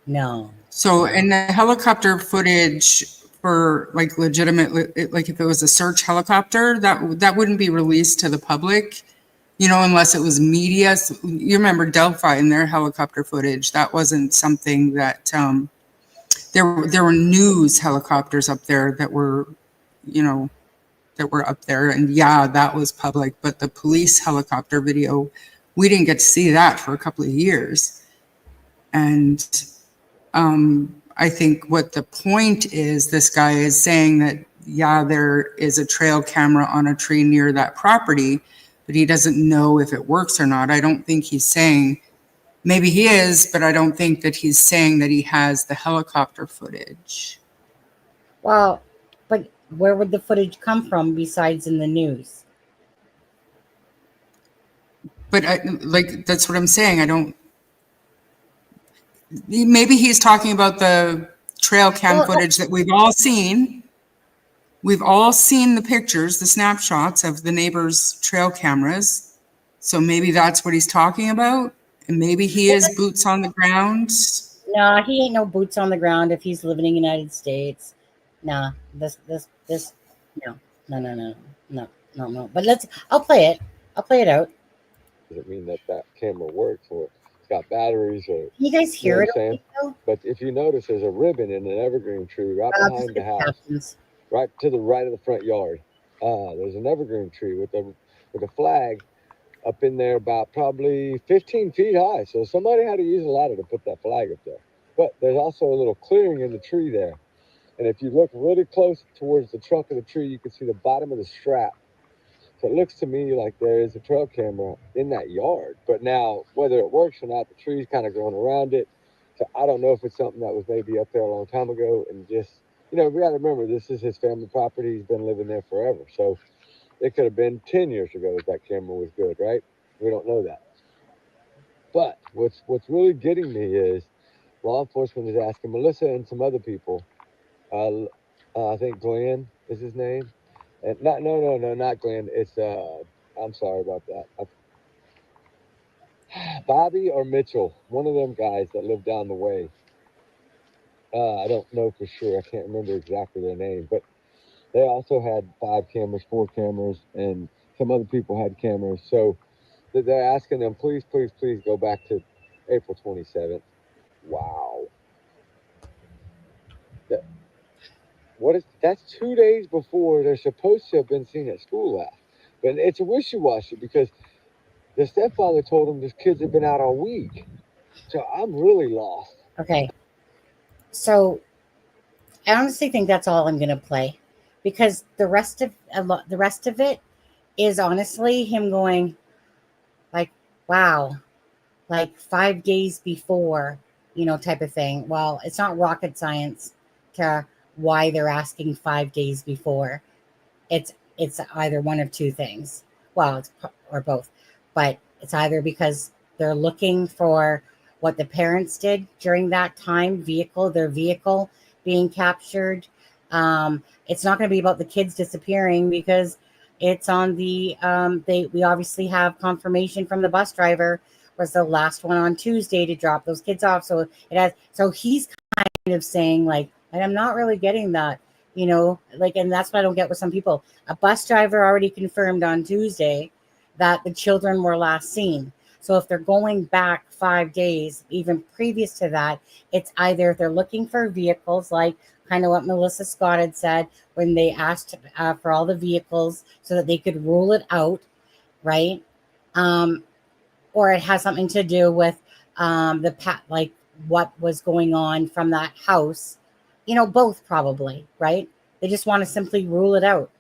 No. So, and the helicopter footage for like legitimate, like if it was a search helicopter, that wouldn't be released to the public, you know, unless it was media. So, you remember Delphi and their helicopter footage? That wasn't something that there were news helicopters up there that were, you know, that were up there, and yeah, that was public. But the police helicopter video, we didn't get to see that for a couple of years, and I think what the point is, this guy is saying that, yeah, there is a trail camera on a tree near that property, but he doesn't know if it works or not. I don't think he's saying, maybe he is, but I don't think that he's saying that he has the helicopter footage. Well, but where would the footage come from besides in the news? But that's what I'm saying. I don't. Maybe he's talking about the trail cam footage that we've all seen. We've all seen the pictures, the snapshots of the neighbors' trail cameras. So maybe that's what he's talking about. And maybe he is boots on the ground. No, he ain't no boots on the ground if he's living in the United States. Nah, this, no. But I'll play it. I'll play it out. Does it mean that camera works, or it's got batteries, or Can you guys hear it? But if you notice, there's a ribbon in an evergreen tree right behind the house, right to the right of the front yard. There's an evergreen tree with a flag up in there about probably 15 feet high. So somebody had to use a ladder to put that flag up there. But there's also a little clearing in the tree there. And if you look really close towards the trunk of the tree, you can see the bottom of the strap. So it looks to me like there is a trail camera in that yard. But now, whether it works or not, the tree's kind of growing around it. So I don't know if it's something that was maybe up there a long time ago. And just, you know, we got to remember, this is his family property. He's been living there forever. So it could have been 10 years ago that camera was good, right? We don't know that. But what's really getting me is law enforcement is asking Melissa and some other people. I think Glenn is his name. And not Glenn. It's I'm sorry about that. Bobby or Mitchell, one of them guys that live down the way. I don't know for sure. I can't remember exactly their name, but they also had 5 cameras, 4 cameras, and some other people had cameras. So they're asking them, please go back to April 27th. Wow. That's 2 days before they're supposed to have been seen at school last. But it's a wishy-washy because the stepfather told him his kids have been out all week. So I'm really lost. Okay. So I honestly think that's all I'm going to play, because the rest of it is honestly him going like, wow, like 5 days before, you know, type of thing. Well, it's not rocket science to why they're asking 5 days before. It's either one of two things. Well, or both, but it's either because they're looking for what the parents did during that time, their vehicle being captured. It's not going to be about the kids disappearing, because it's on the we obviously have confirmation from the bus driver was the last one on Tuesday to drop those kids off. So he's kind of saying like, I'm not really getting that, you know, like, and that's what I don't get with some people. A bus driver already confirmed on Tuesday that the children were last seen. So if they're going back 5 days, even previous to that, it's either they're looking for vehicles, like kind of what Melissa Scott had said when they asked for all the vehicles so that they could rule it out, right? Or it has something to do with like what was going on from that house. You know, both probably, right? They just want to simply rule it out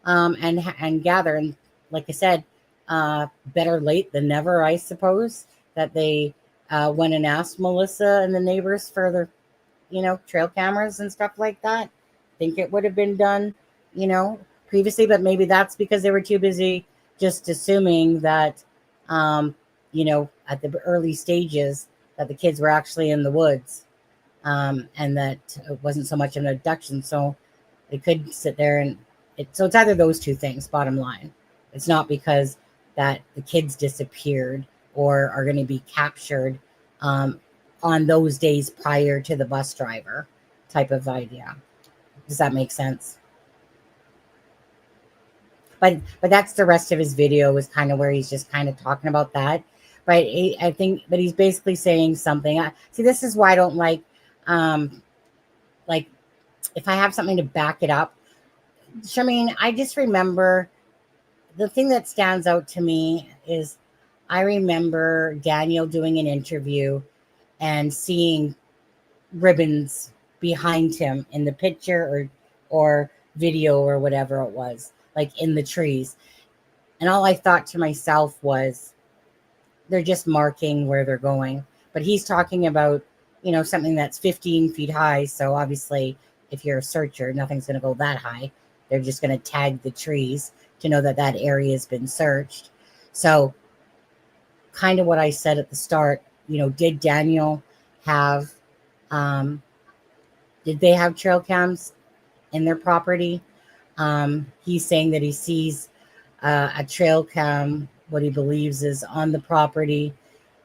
and gather. And like I said, better late than never, I suppose, that they went and asked Melissa and the neighbors for their, you know, trail cameras and stuff like that. I think it would have been done, you know, previously, but maybe that's because they were too busy just assuming that, at the early stages that the kids were actually in the woods, and that it wasn't so much an abduction. So they could sit there and so it's either those two things, bottom line. It's not because that the kids disappeared or are going to be captured on those days prior to the bus driver type of idea. Does that make sense? But that's the rest of his video, is kind of where he's just kind of talking about that. But I think, but he's basically saying something. See, this is why I don't like if I have something to back it up. Charmaine, I just remember the thing that stands out to me is I remember Daniel doing an interview and seeing ribbons behind him in the picture or video or whatever it was, like in the trees. And all I thought to myself was, they're just marking where they're going. But he's talking about, something that's 15 feet high. So obviously, if you're a searcher, nothing's going to go that high. They're just going to tag the trees to know that that area has been searched. So kind of what I said at the start, did Daniel have, did they have trail cams in their property? He's saying that he sees a trail cam, what he believes is on the property,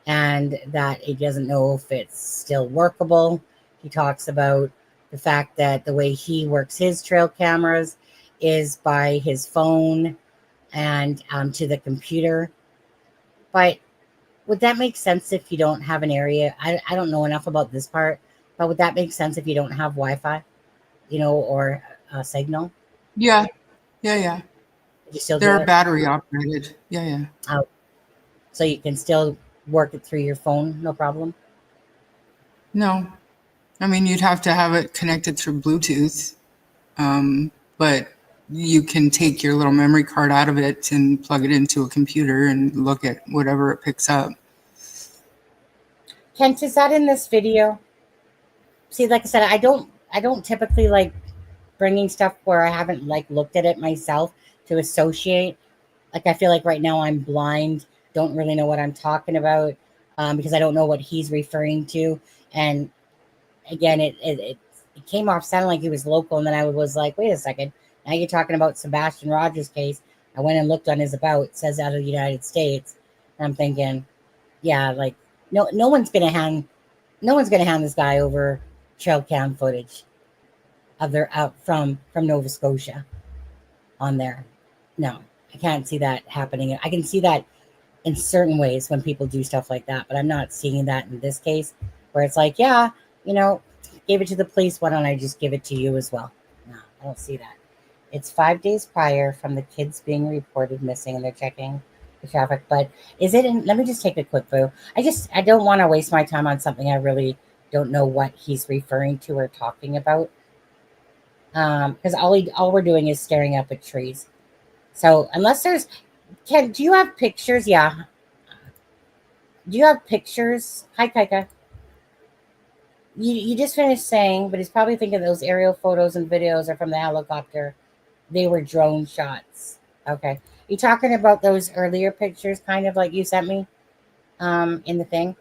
and that he doesn't know if it's still workable. He talks about the fact that the way he works his trail cameras is by his phone and to the computer. But would that make sense if you don't have an area? I don't know enough about this part, but would that make sense if you don't have Wi-Fi, or a signal? Yeah. Would you still do They're it? battery operated. Yeah. Oh, so you can still work it through your phone, no problem? No, I mean, you'd have to have it connected through Bluetooth, but you can take your little memory card out of it and plug it into a computer and look at whatever it picks up. Kent, is that in this video? See, like I said, I don't typically like bringing stuff where I haven't looked at it myself to associate. Like, I feel like right now I'm blind, don't really know what I'm talking about, because I don't know what he's referring to. And again, it came off sounding like he was local, and then I was like, wait a second, now you're talking about Sebastian Rogers' case. I went and looked on his about, it says out of the United States, and I'm thinking, yeah, like no one's gonna hand this guy over trail cam footage of their out from Nova Scotia on there. No, I can't see that happening. I can see that in certain ways when people do stuff like that, but I'm not seeing that in this case, where it's like, yeah, gave it to the police, why don't I just give it to you as well? No, I don't see that. It's 5 days prior from the kids being reported missing, and they're checking the traffic. But is it in, let me just take a quick view. I don't want to waste my time on something I really don't know what he's referring to or talking about. Because all we're doing is staring up at trees. So unless there's, Ken, do you have pictures? Yeah. Do you have pictures? Hi, Kaika. You just finished saying, but he's probably thinking those aerial photos and videos are from the helicopter. They were drone shots. Okay. You talking about those earlier pictures, kind of like you sent me in the thing?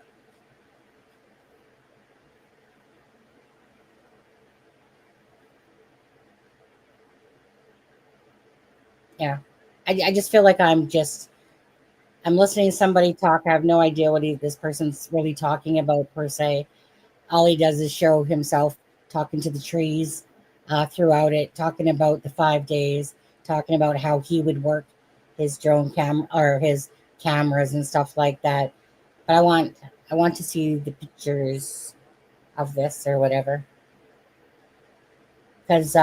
Yeah. I just feel like I'm listening to somebody talk. I have no idea what this person's really talking about per se. All he does is show himself talking to the trees throughout it, talking about the 5 days, talking about how he would work his drone or his cameras and stuff like that. But I want to see the pictures of this or whatever. Because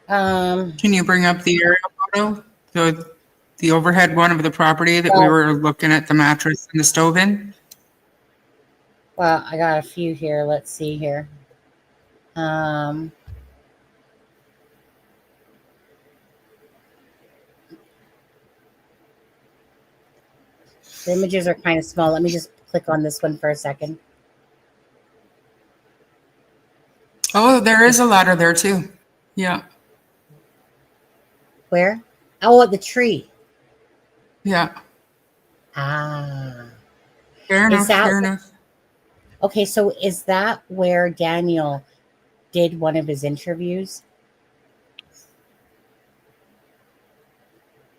can you bring up the aerial photo? The overhead one of the property that we were looking at the mattress and the stove in? Well, I got a few here. Let's see here. The images are kind of small. Let me just click on this one for a second. Oh, there is a ladder there too. Yeah. Where? Oh, at the tree. Yeah. Ah. Fair Is enough. that Fair enough. okay? So is that where Daniel did one of his interviews?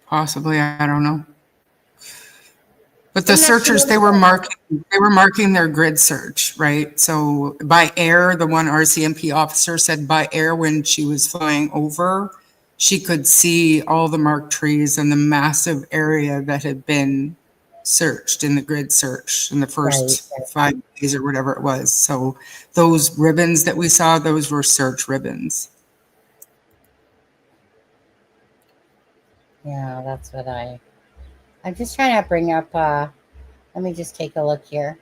Possibly. I don't know. But the Isn't that searchers, similar they were to- marking their grid search, right? So by air, the one RCMP officer said by air when she was flying over, she could see all the marked trees and the massive area that had been searched in the grid search in the first Right. 5 days or whatever it was. So those ribbons that we saw, those were search ribbons. Yeah, that's what I'm just trying to bring up. Let me just take a look here.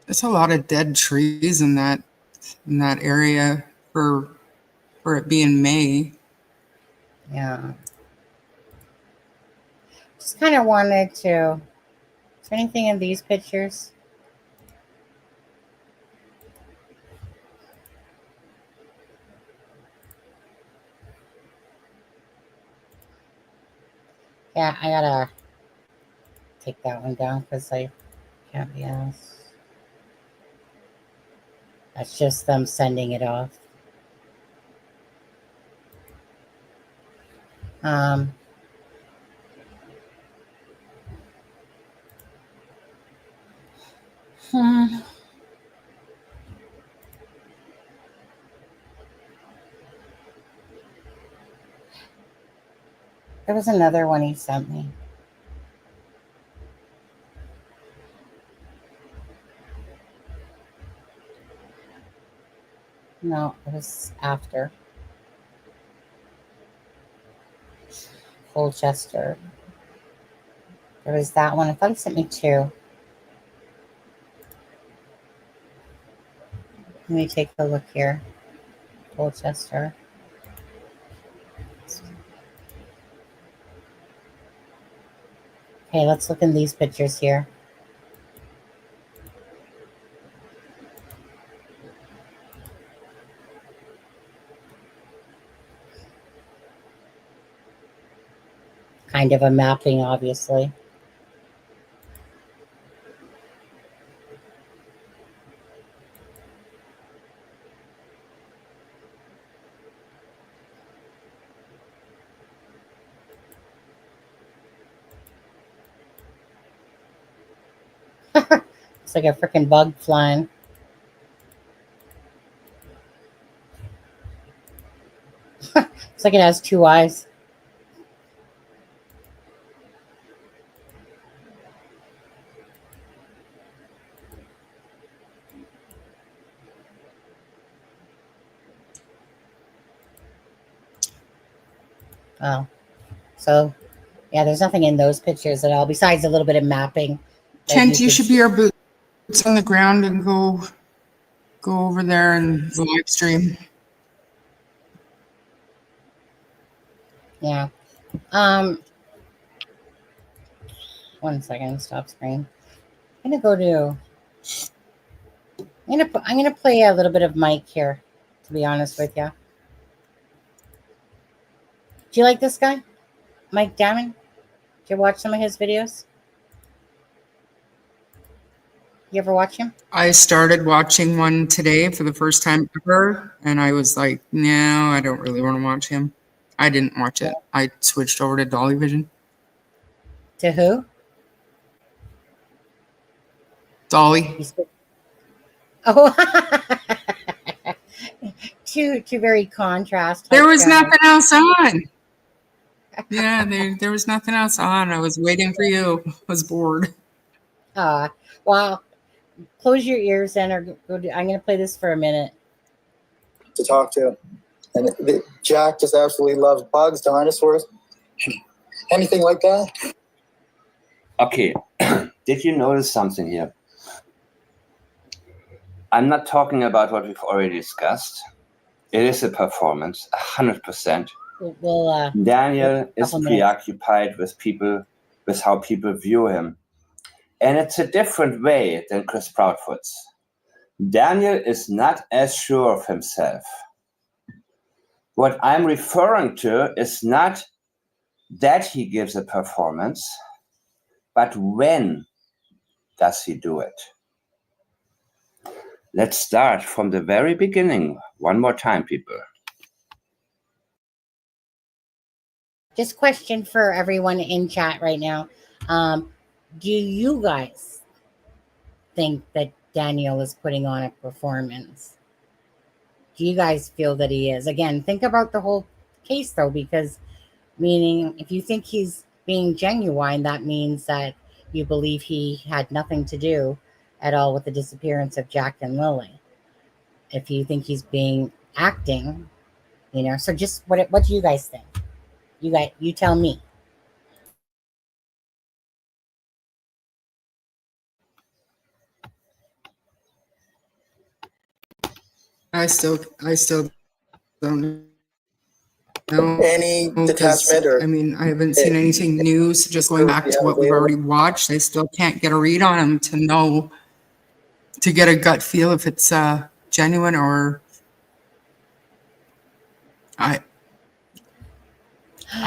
There's a lot of dead trees in that area for it being May. Yeah. Just kind of wanted to. Is there anything in these pictures? Yeah, I gotta take that one down because I can't be asked. That's just them sending it off. Hmm. There was another one he sent me. No, it was after. Colchester. There was that one. I thought he sent me two. Let me take a look here. Colchester. Okay, let's look in these pictures here. Kind of a mapping, obviously. It's like a freaking bug flying. It's like it has two eyes. Oh, so yeah, there's nothing in those pictures at all besides a little bit of mapping. Kent, you should be our boots on the ground and go over there and live stream. Yeah. One second, stop screen. I'm gonna go to. I'm gonna play a little bit of Mike here. To be honest with you, do you like this guy, Mike Damon? Did you watch some of his videos? You ever watch him? I started watching one today for the first time ever, and I was like, no, I don't really want to watch him. I didn't watch it. I switched over to Dolly Vision. To who? Dolly. Oh, two very contrast. There was nothing else on. Yeah, there was nothing else on. I was waiting for you. I was bored. Well, close your ears then, or go to, I'm going to play this for a minute. To talk to. And Jack just absolutely loves bugs, dinosaurs, anything like that. Okay, did you notice something here? I'm not talking about what we've already discussed. It is a performance, 100%. We'll Daniel is preoccupied with people with how people view him. And it's a different way than Chris Proudfoot's. Daniel is not as sure of himself. What I'm referring to is not that he gives a performance, but when does he do it? Let's start from the very beginning. One more time, people. Just question for everyone in chat right now. Do you guys think that Daniel is putting on a performance? Do you guys feel that he is? Again, think about the whole case, though, because meaning if you think he's being genuine, that means that you believe he had nothing to do at all with the disappearance of Jack and Lily. If you think he's being acting, so just what do you guys think? You tell me. I still don't know Any detachment or I mean, I haven't seen anything new. So just going back to what we've already watched, I still can't get a read on him to get a gut feel if it's genuine or I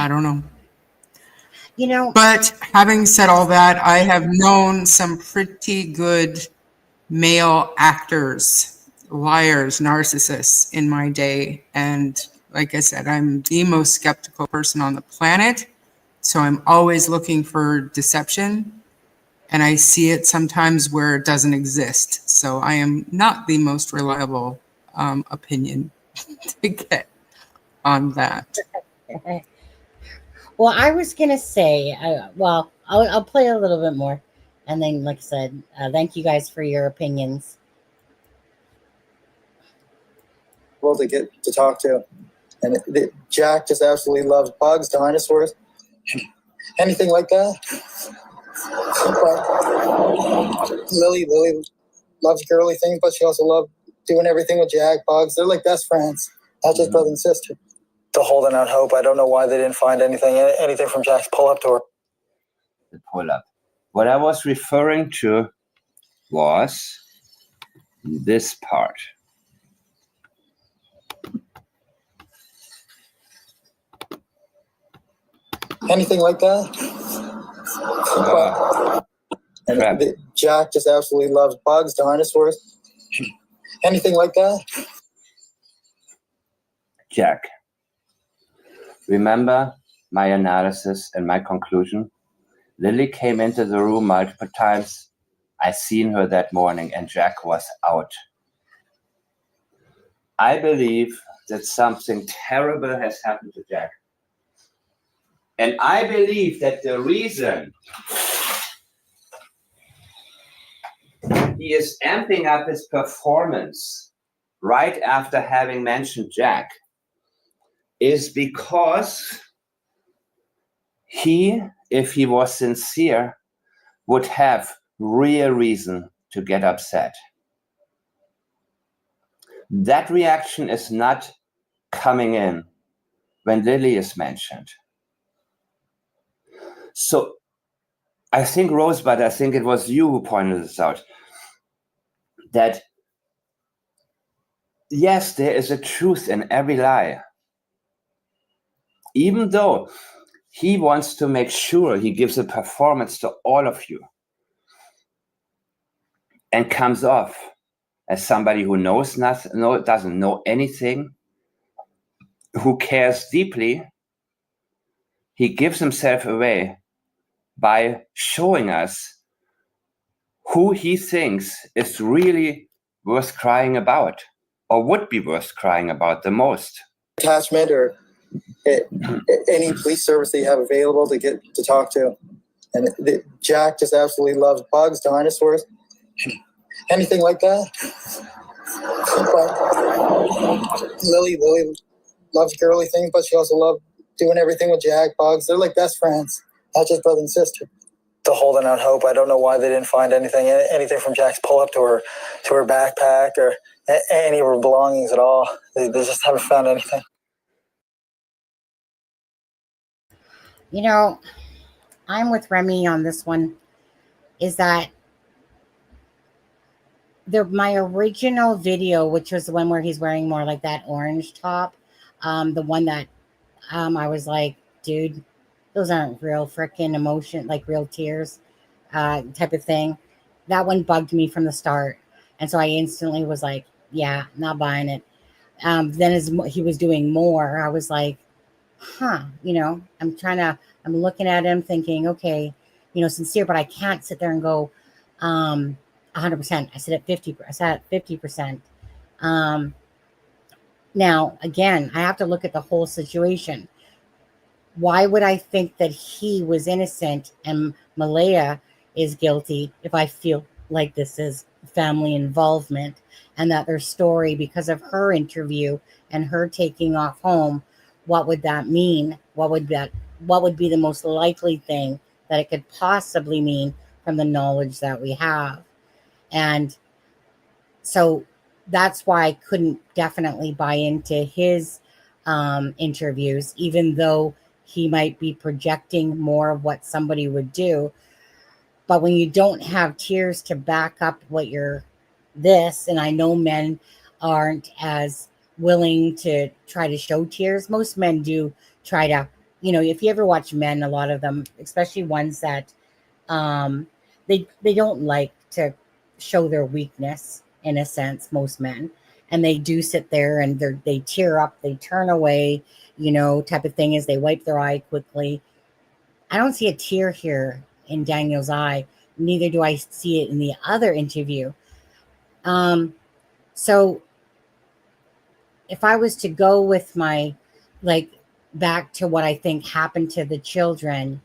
don't know. But having said all that, I have known some pretty good male actors, liars, narcissists in my day. And like I said, I'm the most skeptical person on the planet. So I'm always looking for deception. And I see it sometimes where it doesn't exist. So I am not the most reliable opinion to get on that. Well, I was going to say, I'll play a little bit more. And then, like I said, thank you guys for your opinions. Well, to get to talk to. And Jack just absolutely loves bugs, dinosaurs, anything like that. But Lily loves girly things, but she also loves doing everything with Jack, bugs. They're like best friends, not just brother and sister. Still holding out hope. I don't know why they didn't find anything from Jack's pull-up tour. The pull-up. What I was referring to was this part. Anything like that? And Jack just absolutely loves bugs, dinosaurs, anything like that. Jack, remember my analysis and my conclusion? Lily came into the room multiple times. I seen her that morning and Jack was out. I believe that something terrible has happened to Jack. And I believe that the reason he is amping up his performance right after having mentioned Jack is because he, if he was sincere, would have real reason to get upset. That reaction is not coming in when Lily is mentioned. So I think, Rosebud, I think it was you who pointed this out, that yes, there is a truth in every lie. Even though he wants to make sure he gives a performance to all of you and comes off as somebody who knows nothing, doesn't know anything, who cares deeply, he gives himself away by showing us who he thinks is really worth crying about or would be worth crying about the most. Attachment or any police service that you have available to get to talk to. And Jack just absolutely loves bugs, dinosaurs, anything like that. But Lily loves girly things, but she also loves doing everything with Jack, bugs. They're like best friends, not just brother and sister. Still holding out hope. I don't know why they didn't find anything from Jack's pull-up to her backpack or any of her belongings at all. They just haven't found anything. I'm with Remy on this one, is that my original video, which was the one where he's wearing more like that orange top, the one that I was like, dude, those aren't real freaking emotion, like real tears, type of thing. That one bugged me from the start, and so I instantly was like, yeah, not buying it. Then as he was doing more, I was like, huh, I'm looking at him thinking, okay, sincere, but I can't sit there and go 100%. I said at 50%. I said at 50%. Now, again, I have to look at the whole situation. Why would I think that he was innocent and Malaya is guilty if I feel like this is family involvement, and that their story, because of her interview and her taking off home, what would that mean? What would be the most likely thing that it could possibly mean from the knowledge that we have? And so that's why I couldn't definitely buy into his interviews, even though he might be projecting more of what somebody would do. But when you don't have tears to back up what you're and I know men aren't as willing to try to show tears. Most men do try to, if you ever watch men, a lot of them, especially ones that they don't like to show their weakness, in a sense, most men. And they do sit there and they tear up, they turn away, type of thing, as they wipe their eye quickly. I don't see a tear here in Daniel's eye. Neither do I see it in the other interview. So if I was to go with my, back to what I think happened to the children,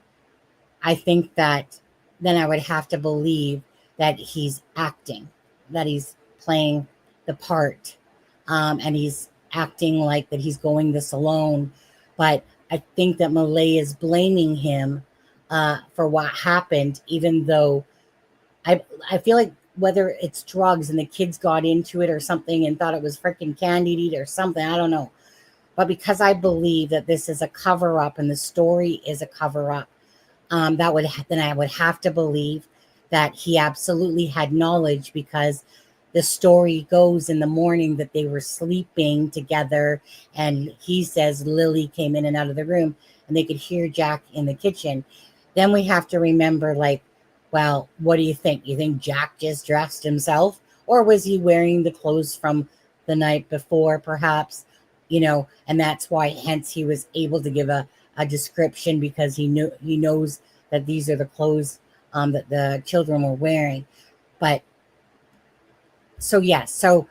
I think that then I would have to believe that he's acting, that he's playing the part, and he's acting like that he's going this alone. But I think that Malay is blaming him for what happened, even though I feel like whether it's drugs and the kids got into it or something and thought it was freaking candy to eat or something, I don't know. But because I believe that this is a cover up and the story is a cover up, then I would have to believe that he absolutely had knowledge, because the story goes in the morning that they were sleeping together, and he says Lily came in and out of the room and they could hear Jack in the kitchen. Then we have to remember, well, what do you think? You think Jack just dressed himself, or was he wearing the clothes from the night before, perhaps? And that's why, hence, he was able to give a description, because he knows that these are the clothes that the children were wearing. But so yes, so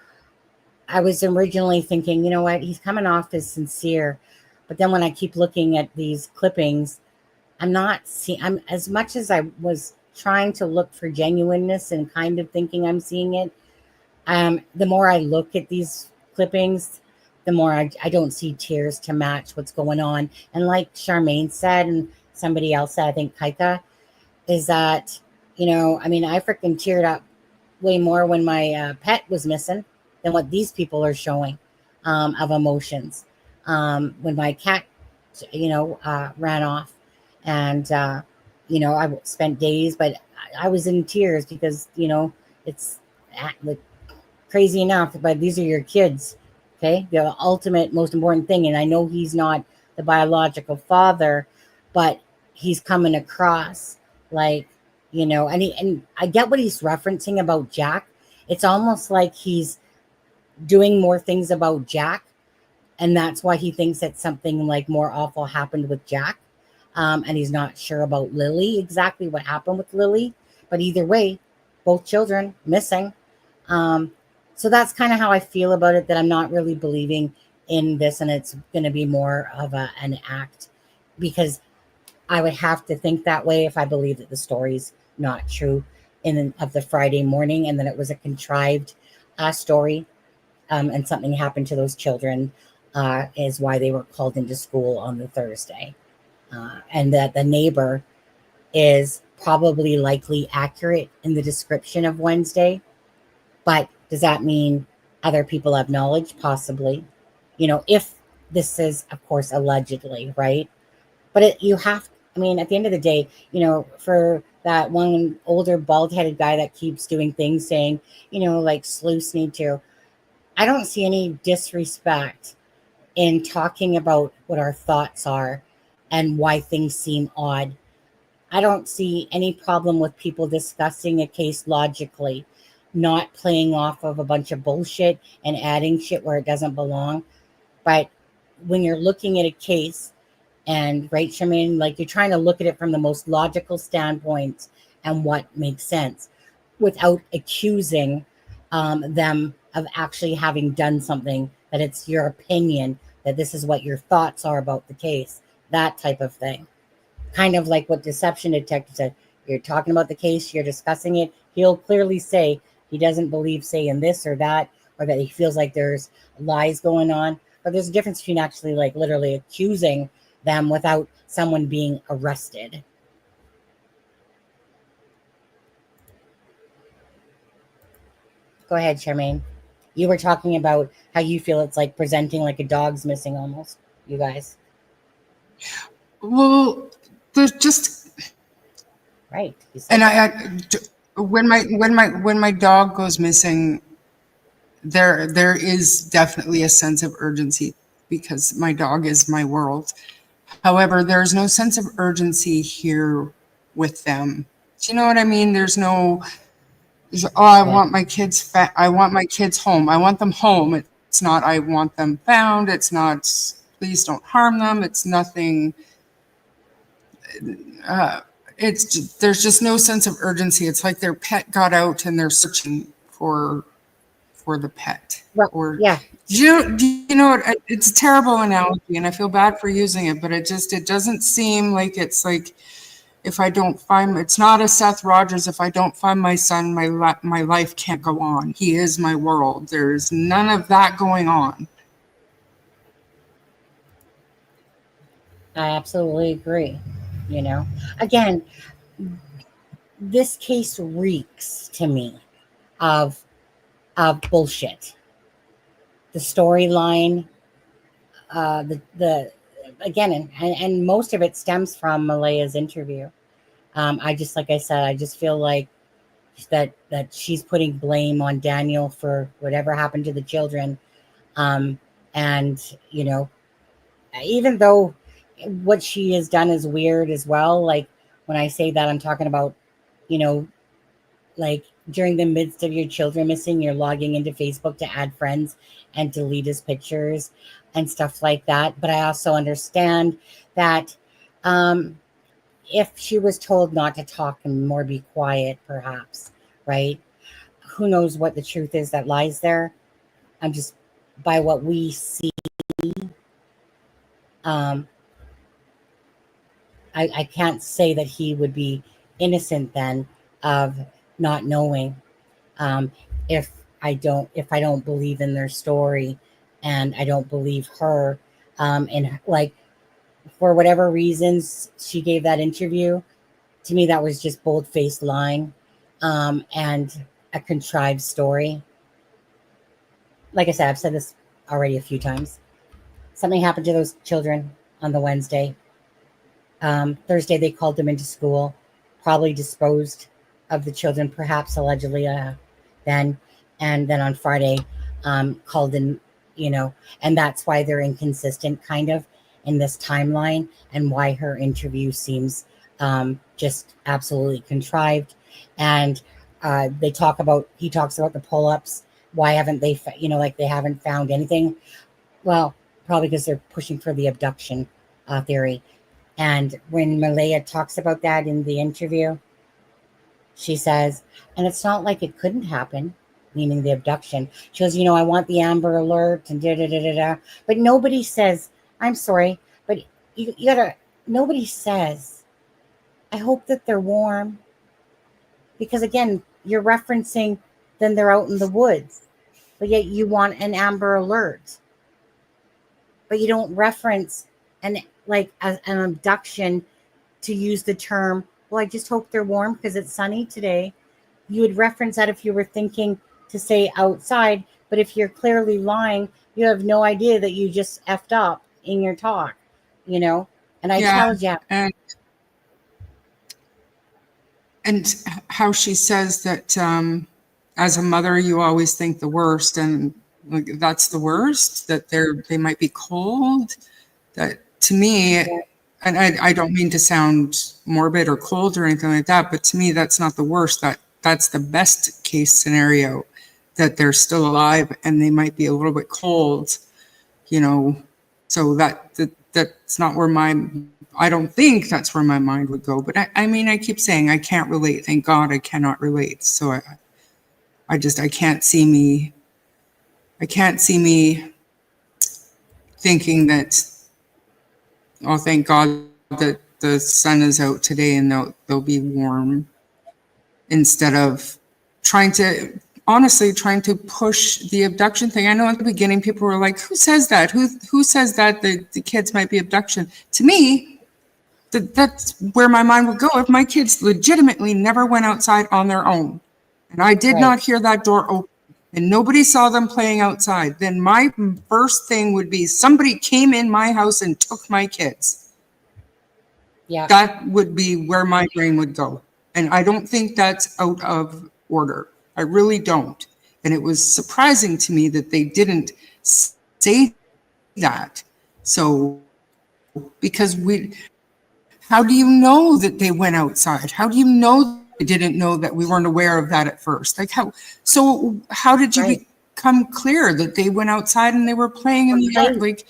I was originally thinking, you know what, he's coming off as sincere, but then when I keep looking at these clippings, I'm as much as I was trying to look for genuineness and kind of thinking I'm seeing it, the more I look at these clippings, the more I don't see tears to match what's going on. And like Charmaine said, and somebody else said, I think Kaika, is that, I freaking teared up way more when my pet was missing than what these people are showing of emotions. When my cat, ran off, and, I spent days, but I was in tears because, it's crazy enough, but these are your kids. Okay. The ultimate, most important thing. And I know he's not the biological father, but he's coming across and I get what he's referencing about Jack. It's almost like he's doing more things about Jack, and that's why he thinks that something more awful happened with Jack. And he's not sure about Lily, exactly what happened with Lily. But either way, both children missing. So that's kind of how I feel about it, that I'm not really believing in this, and it's going to be more of an act, because I would have to think that way if I believe that the story's not true of the Friday morning, and then it was a contrived story, and something happened to those children is why they were called into school on the Thursday, and that the neighbor is probably likely accurate in the description of Wednesday. But does that mean other people have knowledge? Possibly, if this is, of course, allegedly, right? But you have I mean, at the end of the day, for that one older bald-headed guy that keeps doing things saying, like sleuths need to, I don't see any disrespect in talking about what our thoughts are and why things seem odd. I don't see any problem with people discussing a case logically, not playing off of a bunch of bullshit and adding shit where it doesn't belong. But when you're looking at a case, and right, Charmaine, like you're trying to look at it from the most logical standpoint and what makes sense without accusing them of actually having done something, that it's your opinion, that this is what your thoughts are about the case, that type of thing. Kind of like what Deception Detective said. You're talking about the case, you're discussing it. He'll clearly say he doesn't believe, say, in this or that he feels like there's lies going on. But there's a difference between actually, like, literally accusing them without someone being arrested. Go ahead, Charmaine. You were talking about how you feel it's like presenting like a dog's missing almost, you guys. Well, there's just right. And when my dog goes missing, there is definitely a sense of urgency because my dog is my world. However, there's no sense of urgency here with them. Do you know what I mean? There's no, I want my kids I want my kids home. I want them home. It's not, I want them found. It's not, please don't harm them. It's nothing. There's just no sense of urgency. It's like their pet got out and they're searching for the pet. Well, or yeah. Do you know what? It's a terrible analogy, and I feel bad for using it, but it doesn't seem like it's like if I don't find, it's not a Seth Rogers. If I don't find my son, my life can't go on. He is my world. There's none of that going on. I absolutely agree. Again, this case reeks to me of bullshit. The storyline, the again, and most of it stems from Malaya's interview. I just, like I said, I just feel like that she's putting blame on Daniel for whatever happened to the children, and even though what she has done is weird as well. Like when I say that, I'm talking about, like during the midst of your children missing, you're logging into Facebook to add friends and delete his pictures and stuff like that. But I also understand that if she was told not to talk and more be quiet, perhaps, right? Who knows what the truth is that lies there? I'm just, by what we see, I can't say that he would be innocent then of not knowing. If I don't believe in their story, and I don't believe her, and like for whatever reasons she gave that interview, to me that was just bold-faced lying, and a contrived story. Like I said, I've said this already a few times. Something happened to those children on the Wednesday. Thursday, they called them into school, probably disposed of the children, perhaps allegedly then. And then on Friday, called in, and that's why they're inconsistent kind of in this timeline, and why her interview seems just absolutely contrived. And he talks about the pull-ups. Why haven't they, like they haven't found anything? Well, probably because they're pushing for the abduction theory. And when Malaya talks about that in the interview, she says, and it's not like it couldn't happen, meaning the abduction. She goes, I want the Amber Alert and da-da-da-da-da. But nobody says, I'm sorry, but you gotta, nobody says, I hope that they're warm. Because again, you're referencing, then they're out in the woods. But yet you want an Amber Alert. But you don't reference an abduction to use the term, well, I just hope they're warm because it's sunny today. You would reference that if you were thinking to say outside, but if you're clearly lying, you have no idea that you just effed up in your talk, and I tell you. And how she says that as a mother, you always think the worst, and like that's the worst, that they might be cold. That to me, and I don't mean to sound morbid or cold or anything like that, but to me, that's not the worst. That's the best case scenario, that they're still alive and they might be a little bit cold, you know. So that's not where I don't think that's where my mind would go. But I mean, I keep saying I can't relate. Thank God I cannot relate. So I can't see me thinking that, oh, thank God that the sun is out today and they'll be warm, instead of trying to push the abduction thing. I know at the beginning people were like, who says that? Who says that the kids might be abduction? To me, that's where my mind would go. If my kids legitimately never went outside on their own, and I did not hear that door open, and nobody saw them playing outside, then my first thing would be somebody came in my house and took my kids. Yeah. That would be where my brain would go. And I don't think that's out of order. I really don't. And it was surprising to me that they didn't say that. So, because how do you know that they went outside? How do you know they didn't know that we weren't aware of that at first? Like how did you become clear that they went outside and they were playing in the yard? Like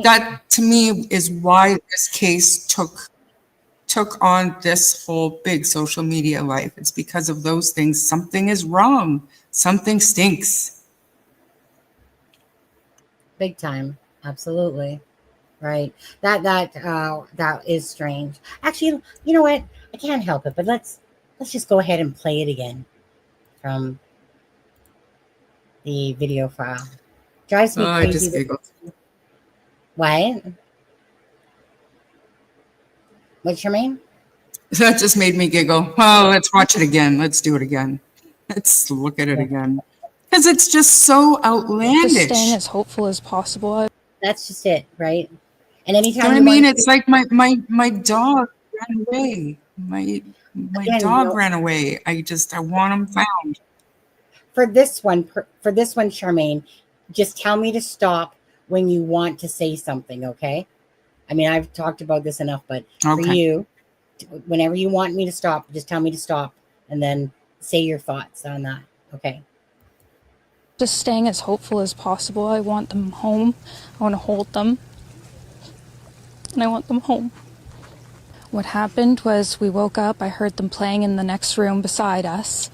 that to me is why this case took on this whole big social media life. It's because of those things. Something is wrong. Something stinks. Big time. Absolutely. Right. That is strange. Actually, you know what? I can't help it, but let's just go ahead and play it again from the video file. Drives me crazy. I just giggled. What? What's your name? That just made me giggle. Oh, let's watch it again. Let's do it again. Let's look at it again. Because it's just so outlandish. Just staying as hopeful as possible. That's just it, right? And anytime you know what I mean, it's like my dog ran away. My dog ran away. I want him found. For this one, Charmaine, just tell me to stop when you want to say something, okay? I mean, I've talked about this enough, but for you, whenever you want me to stop, just tell me to stop and then say your thoughts on that, okay? Just staying as hopeful as possible. I want them home. I want to hold them. And I want them home. What happened was we woke up, I heard them playing in the next room beside us,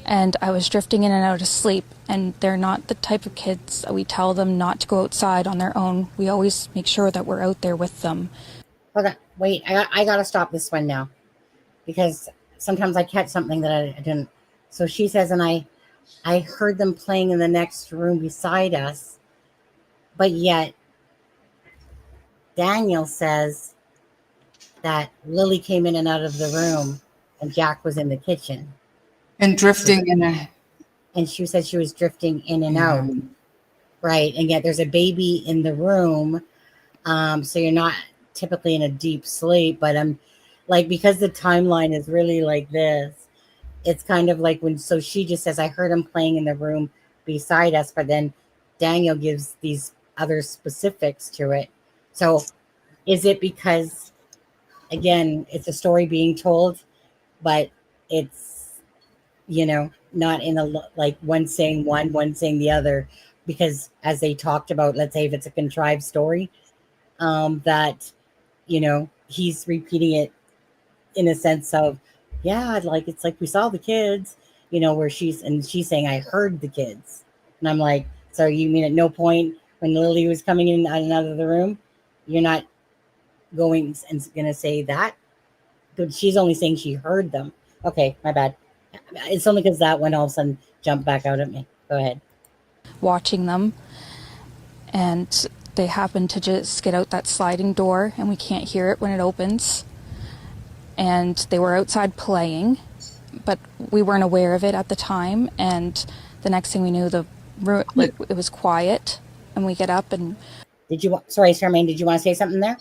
and I was drifting in and out of sleep, and they're not the type of kids that we tell them not to go outside on their own. We always make sure that we're out there with them. Hold on, wait, I gotta stop this one now, because sometimes I catch something that I didn't. So she says, and I heard them playing in the next room beside us, but yet Daniel says that Lily came in and out of the room and Jack was in the kitchen. And drifting in and she said she was drifting in and out. Right. And yet there's a baby in the room. So you're not typically in a deep sleep, but I'm like, because the timeline is really like this, it's kind of like so she just says, I heard him playing in the room beside us, but then Daniel gives these other specifics to it. So is it because, again, it's a story being told, but it's, not in like one saying one saying the other, because as they talked about, let's say if it's a contrived story, that, he's repeating it in a sense of, yeah, like, it's like we saw the kids, where she's saying, I heard the kids. And I'm like, so you mean at no point when Lily was coming in and out of the room, you're not going and going to say that? But she's only saying she heard them. Okay, my bad. It's only because that one all of a sudden jumped back out at me. Go ahead. Watching them, and they happen to just get out that sliding door, and we can't hear it when it opens. And they were outside playing, but we weren't aware of it at the time. And the next thing we knew, it was quiet, and we get up and. Sorry, Charmaine, did you want to say something there?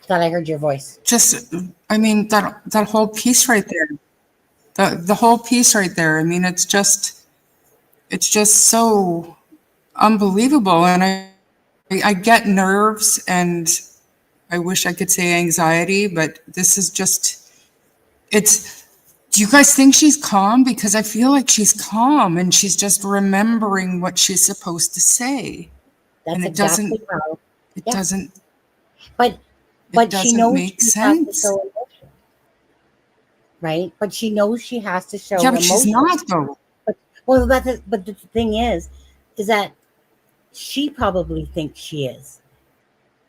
Thought I heard your voice. Just, I mean, that whole piece right there, the whole piece right there. I mean, it's just so unbelievable. And I get nerves, and I wish I could say anxiety, but this is just, do you guys think she's calm? Because I feel like she's calm and she's just remembering what she's supposed to say. That's and it exactly how. It doesn't. But she doesn't knows make she has to sense. show emotion, right? But she knows she has to show Yeah, but emotion. she's not though. But the thing is that she probably thinks she is,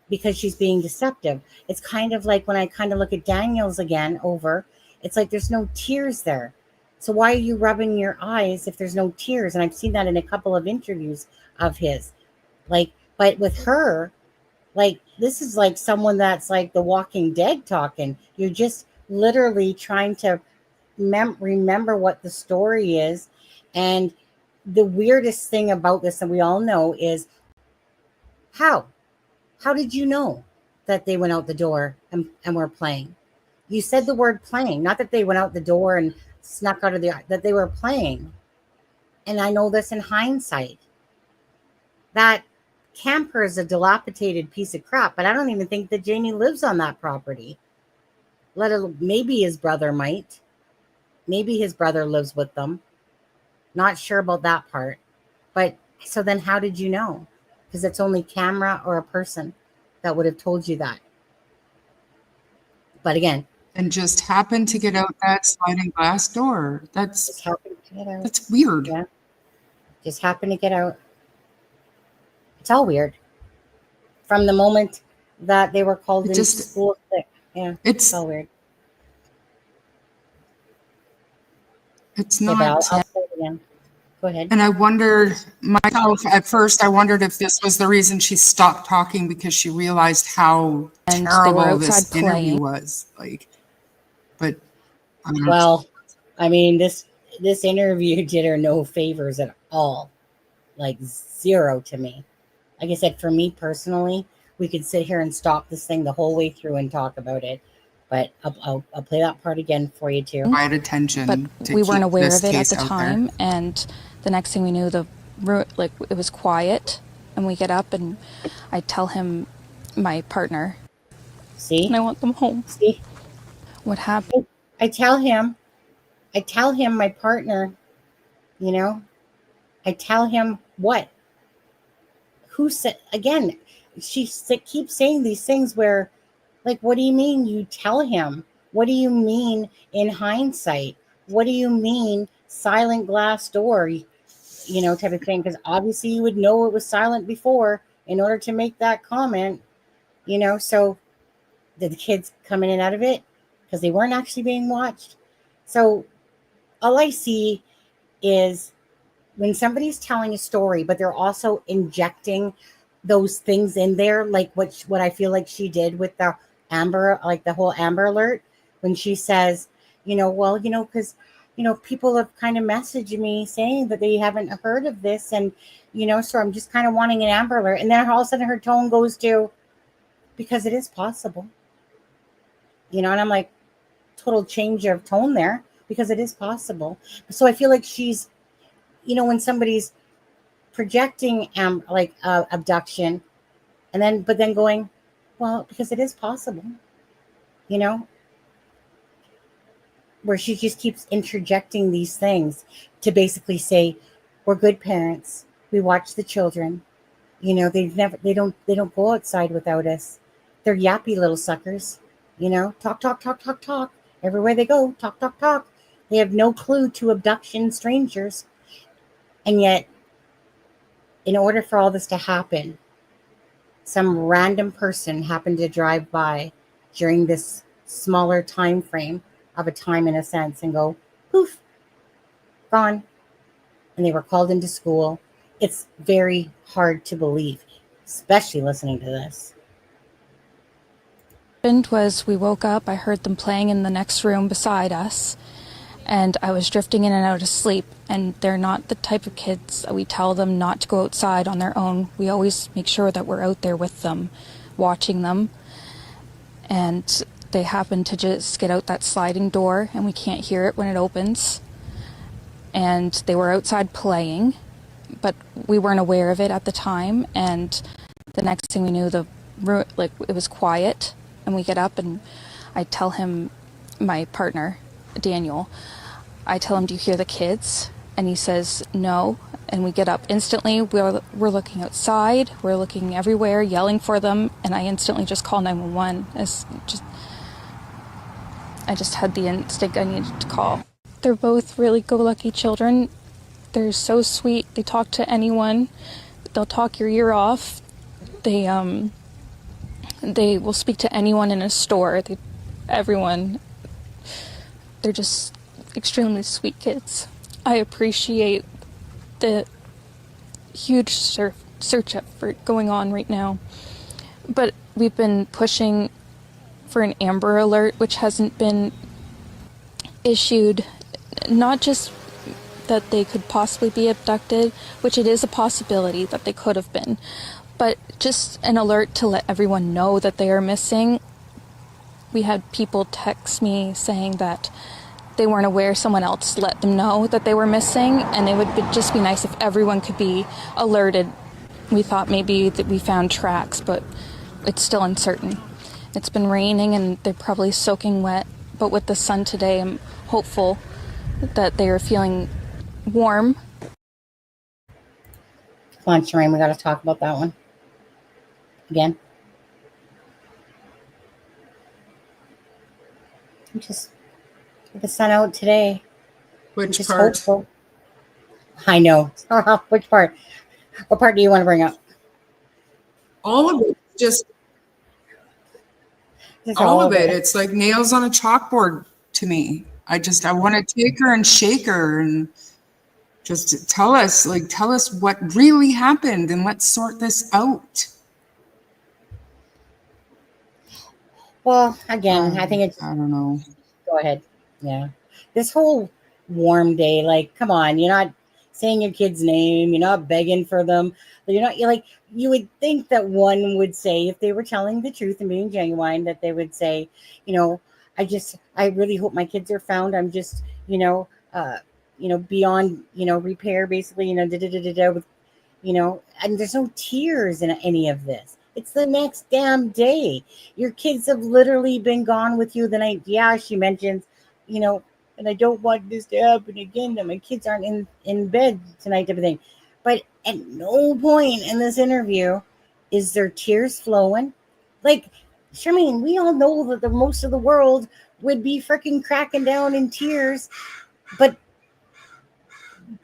because she's being deceptive. It's kind of like when I kind of look at Daniel's again over, it's like there's no tears there. So why are you rubbing your eyes if there's no tears? And I've seen that in a couple of interviews of his. Like, but with her, like, this is like someone that's like the Walking Dead talking. You're just literally trying to remember what the story is. And the weirdest thing about this, and we all know, is how did you know that they went out the door and were playing? You said the word playing, not that they went out the door and snuck out of that they were playing. And I know this in hindsight. That camper is a dilapidated piece of crap, but I don't even think that Jamie lives on that property. Maybe his brother might. Maybe his brother lives with them. Not sure about that part. But so then how did you know? Because it's only camera or a person that would have told you that. But again. And just happened to get out that sliding glass door. That's weird. Yeah. Just happened to get out. It's all weird. From the moment that they were called into school. Yeah. It's all weird. It's Okay, not. I'll say it again. Go ahead. And I wondered myself at first, I wondered if this was the reason she stopped talking, because she realized how terrible this interview was. Like, but I don't know. Well, I mean, this interview did her no favors at all. Like, zero to me. Like I said, for me personally, we could sit here and stop this thing the whole way through and talk about it. But I'll play that part again for you too. Quiet attention. But we weren't aware of it at the time, and the next thing we knew, it was quiet, and we get up and I tell him, my partner, see, and I want them home. See, what happened? I tell him, my partner, you know, I tell him what? Who said, again, she keeps saying these things where, like, what do you mean you tell him? What do you mean in hindsight? What do you mean silent glass door, you know, type of thing? Because obviously you would know it was silent before in order to make that comment, you know. So did the kids come in and out of it because they weren't actually being watched? So all I see is when somebody's telling a story, but they're also injecting those things in there, like what I feel like she did with the Amber, like the whole Amber Alert, when she says, you know, well, you know, because, you know, people have kind of messaged me saying that they haven't heard of this, and, you know, so I'm just kind of wanting an Amber Alert. And then all of a sudden her tone goes to, because it is possible, you know, and I'm like, total change of tone there, because it is possible. So I feel like she's, you know, when somebody's projecting abduction, and then but then going, well, because it is possible, you know, where she just keeps interjecting these things to basically say, we're good parents, we watch the children, you know, they don't go outside without us, they're yappy little suckers, you know, talk everywhere they go, talk, they have no clue to abduction strangers. And yet, in order for all this to happen, some random person happened to drive by during this smaller time frame of a time, in a sense, and go, poof, gone. And they were called into school. It's very hard to believe, especially listening to this. What happened was we woke up, I heard them playing in the next room beside us, and I was drifting in and out of sleep. And they're not the type of kids that we tell them not to go outside on their own. We always make sure that we're out there with them, watching them. and they happen to just get out that sliding door, and we can't hear it when it opens. And they were outside playing, but we weren't aware of it at the time. And the next thing we knew, it was quiet, and we get up, and I tell him, my partner, Daniel, I tell him, "Do you hear the kids?" And he says, "No." And we get up instantly. We're looking outside. We're looking everywhere, yelling for them. And I instantly just call 911. I just had the instinct I needed to call. They're both really go-lucky children. They're so sweet. They talk to anyone. They'll talk your ear off. They will speak to anyone in a store. Everyone. They're just extremely sweet kids. I appreciate the huge search effort going on right now. But we've been pushing for an Amber Alert, which hasn't been issued. Not just that they could possibly be abducted, which it is a possibility that they could have been, but just an alert to let everyone know that they are missing. We had people text me saying that they weren't aware someone else let them know that they were missing, and it would just be nice if everyone could be alerted. We thought maybe that we found tracks, but it's still uncertain. It's been raining and they're probably soaking wet, but with the sun today, I'm hopeful that they are feeling warm. Come on, Shireen, we got to talk about that one again. I'm just with the sun out today. Which part? Hopeful. I know. Which part? What part do you want to bring up? All of it. Just all of it. It's like nails on a chalkboard to me. I want to take her and shake her and just tell us what really happened, and let's sort this out. Well, again, I think it's... I don't know. Go ahead. Yeah. This whole warm day, like, come on, you're not saying your kid's name, you're not begging for them. You would think that one would say, if they were telling the truth and being genuine, that they would say, I really hope my kids are found. I'm just, beyond, repair, basically, with, and there's no tears in any of this. It's the next damn day. Your kids have literally been gone with you the night. Yeah, she mentions, and I don't want this to happen again, that my kids aren't in bed tonight, everything. But at no point in this interview is there tears flowing. Like, Charmaine, we all know that the most of the world would be freaking cracking down in tears, but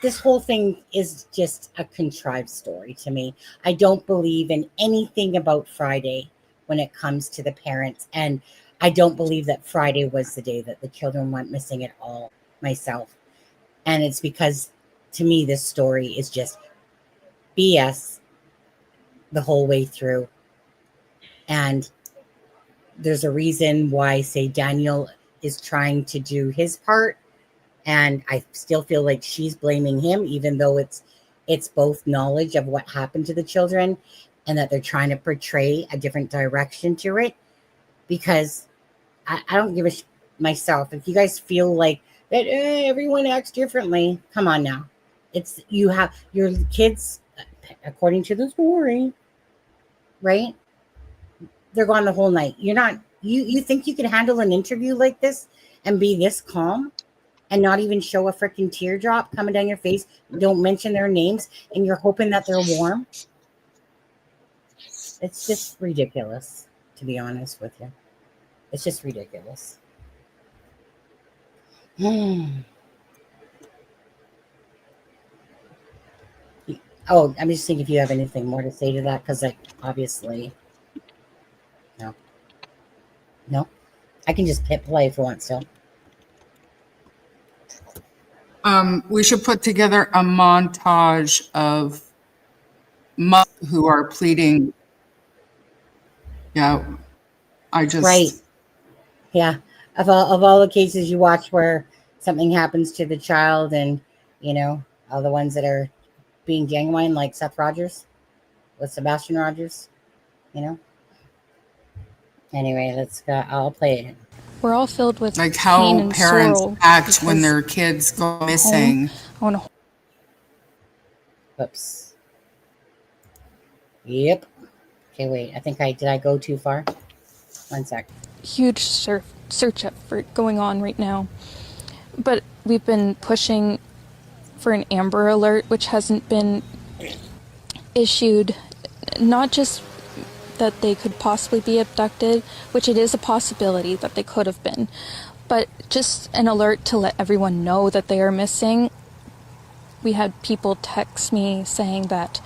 this whole thing is just a contrived story to me. I don't believe in anything about Friday when it comes to the parents, and I don't believe that Friday was the day that the children went missing at all, myself. And it's because, to me, this story is just BS the whole way through. And there's a reason why, say, Daniel is trying to do his part, and I still feel like she's blaming him, even though it's both knowledge of what happened to the children and that they're trying to portray a different direction to it. Because I don't give a myself. If you guys feel like that everyone acts differently, come on now. You have your kids, according to the story, right? They're gone the whole night. You're not. You think you can handle an interview like this and be this calm and not even show a freaking teardrop coming down your face? Don't mention their names, and you're hoping that they're warm. It's just ridiculous, to be honest with you. It's just ridiculous. Oh, I'm just thinking if you have anything more to say to that, because obviously, no, I can just hit play if you want still. We should put together a montage of who are pleading. Yeah, right. Yeah, of all the cases you watch where something happens to the child, and all the ones that are being genuine, like Seth Rogers with Sebastian Rogers, and Anyway, let's go. I'll play it. We're all filled with Like pain how and parents sorrow act when because their kids go home, missing. I want to Whoops. Yep. Okay, wait. Did I go too far? One sec. huge search effort going on right now. But we've been pushing for an Amber Alert, which hasn't been issued. Not just that they could possibly be abducted, which it is a possibility that they could have been, but just an alert to let everyone know that they are missing. We had people text me saying that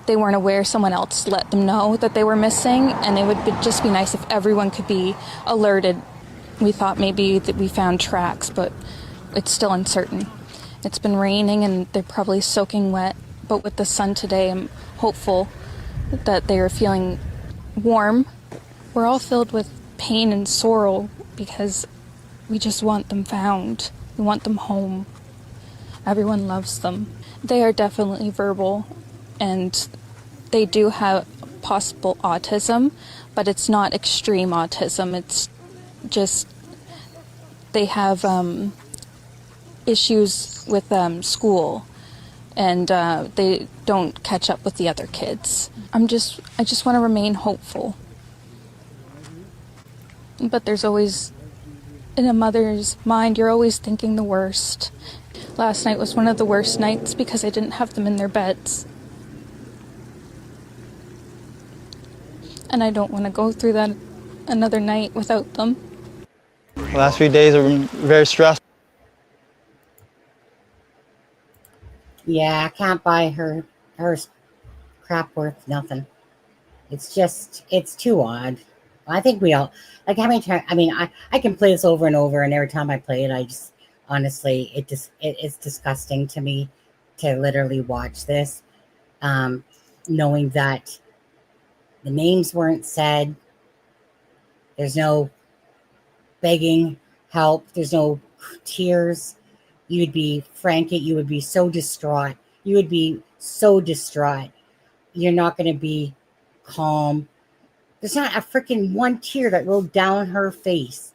they weren't aware someone else let them know that they were missing, and it would just be nice if everyone could be alerted. We thought maybe that we found tracks, but it's still uncertain. It's been raining and they're probably soaking wet, but with the sun today, I'm hopeful that they are feeling warm. We're all filled with pain and sorrow because we just want them found. We want them home. Everyone loves them. They are definitely verbal, and they do have possible autism, but it's not extreme autism. It's just they have issues with school, and they don't catch up with the other kids. I just want to remain hopeful. But there's always, in a mother's mind, you're always thinking the worst. Last night was one of the worst nights because I didn't have them in their beds. And I don't want to go through that another night without them. The last few days are very stressful. Yeah, I can't buy her crap worth nothing. It's too odd. I think we all, like, how many times, I can play this over and over, and every time I play it, I just, honestly, it's disgusting to me to literally watch this, knowing that the names weren't said, there's no begging help, there's no tears. You would be frantic, you would be so distraught. You would be so distraught. You're not going to be calm. There's not a freaking one tear that rolled down her face.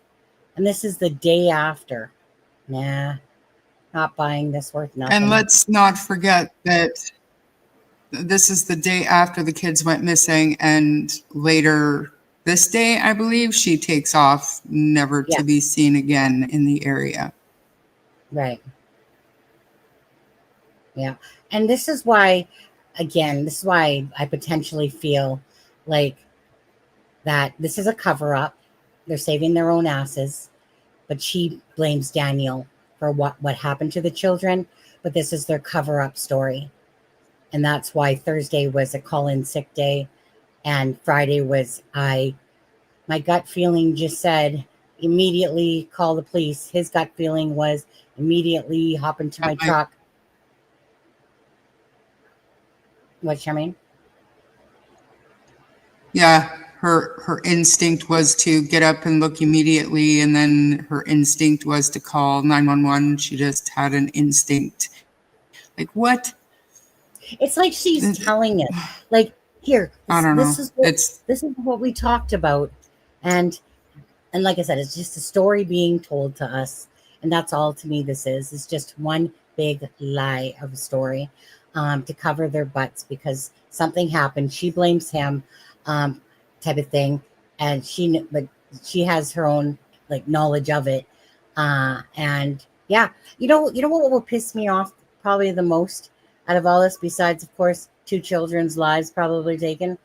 And this is the day after. Nah, not buying this worth nothing. And let's not forget that this is the day after the kids went missing, and later this day, I believe, she takes off, never to be seen again in the area. Right. Yeah. And this is why, again, I potentially feel like that this is a cover-up. They're saving their own asses. But she blames Daniel for what happened to the children. But this is their cover-up story. And that's why Thursday was a call-in sick day. And Friday was my gut feeling just said, immediately call the police. His gut feeling was immediately hop into my truck. What, Charmaine? Yeah, her instinct was to get up and look immediately, and then her instinct was to call 911. She just had an instinct. Like, what? It's like she's telling it. Like, here, I don't know. This is what we talked about. And like I said, it's just a story being told to us. And that's all to me this is. It's just one big lie of a story to cover their butts because something happened. She blames him, type of thing. And she has her own like knowledge of it. And yeah, you know what will piss me off probably the most out of all this, besides, of course, 2 children's lives probably taken.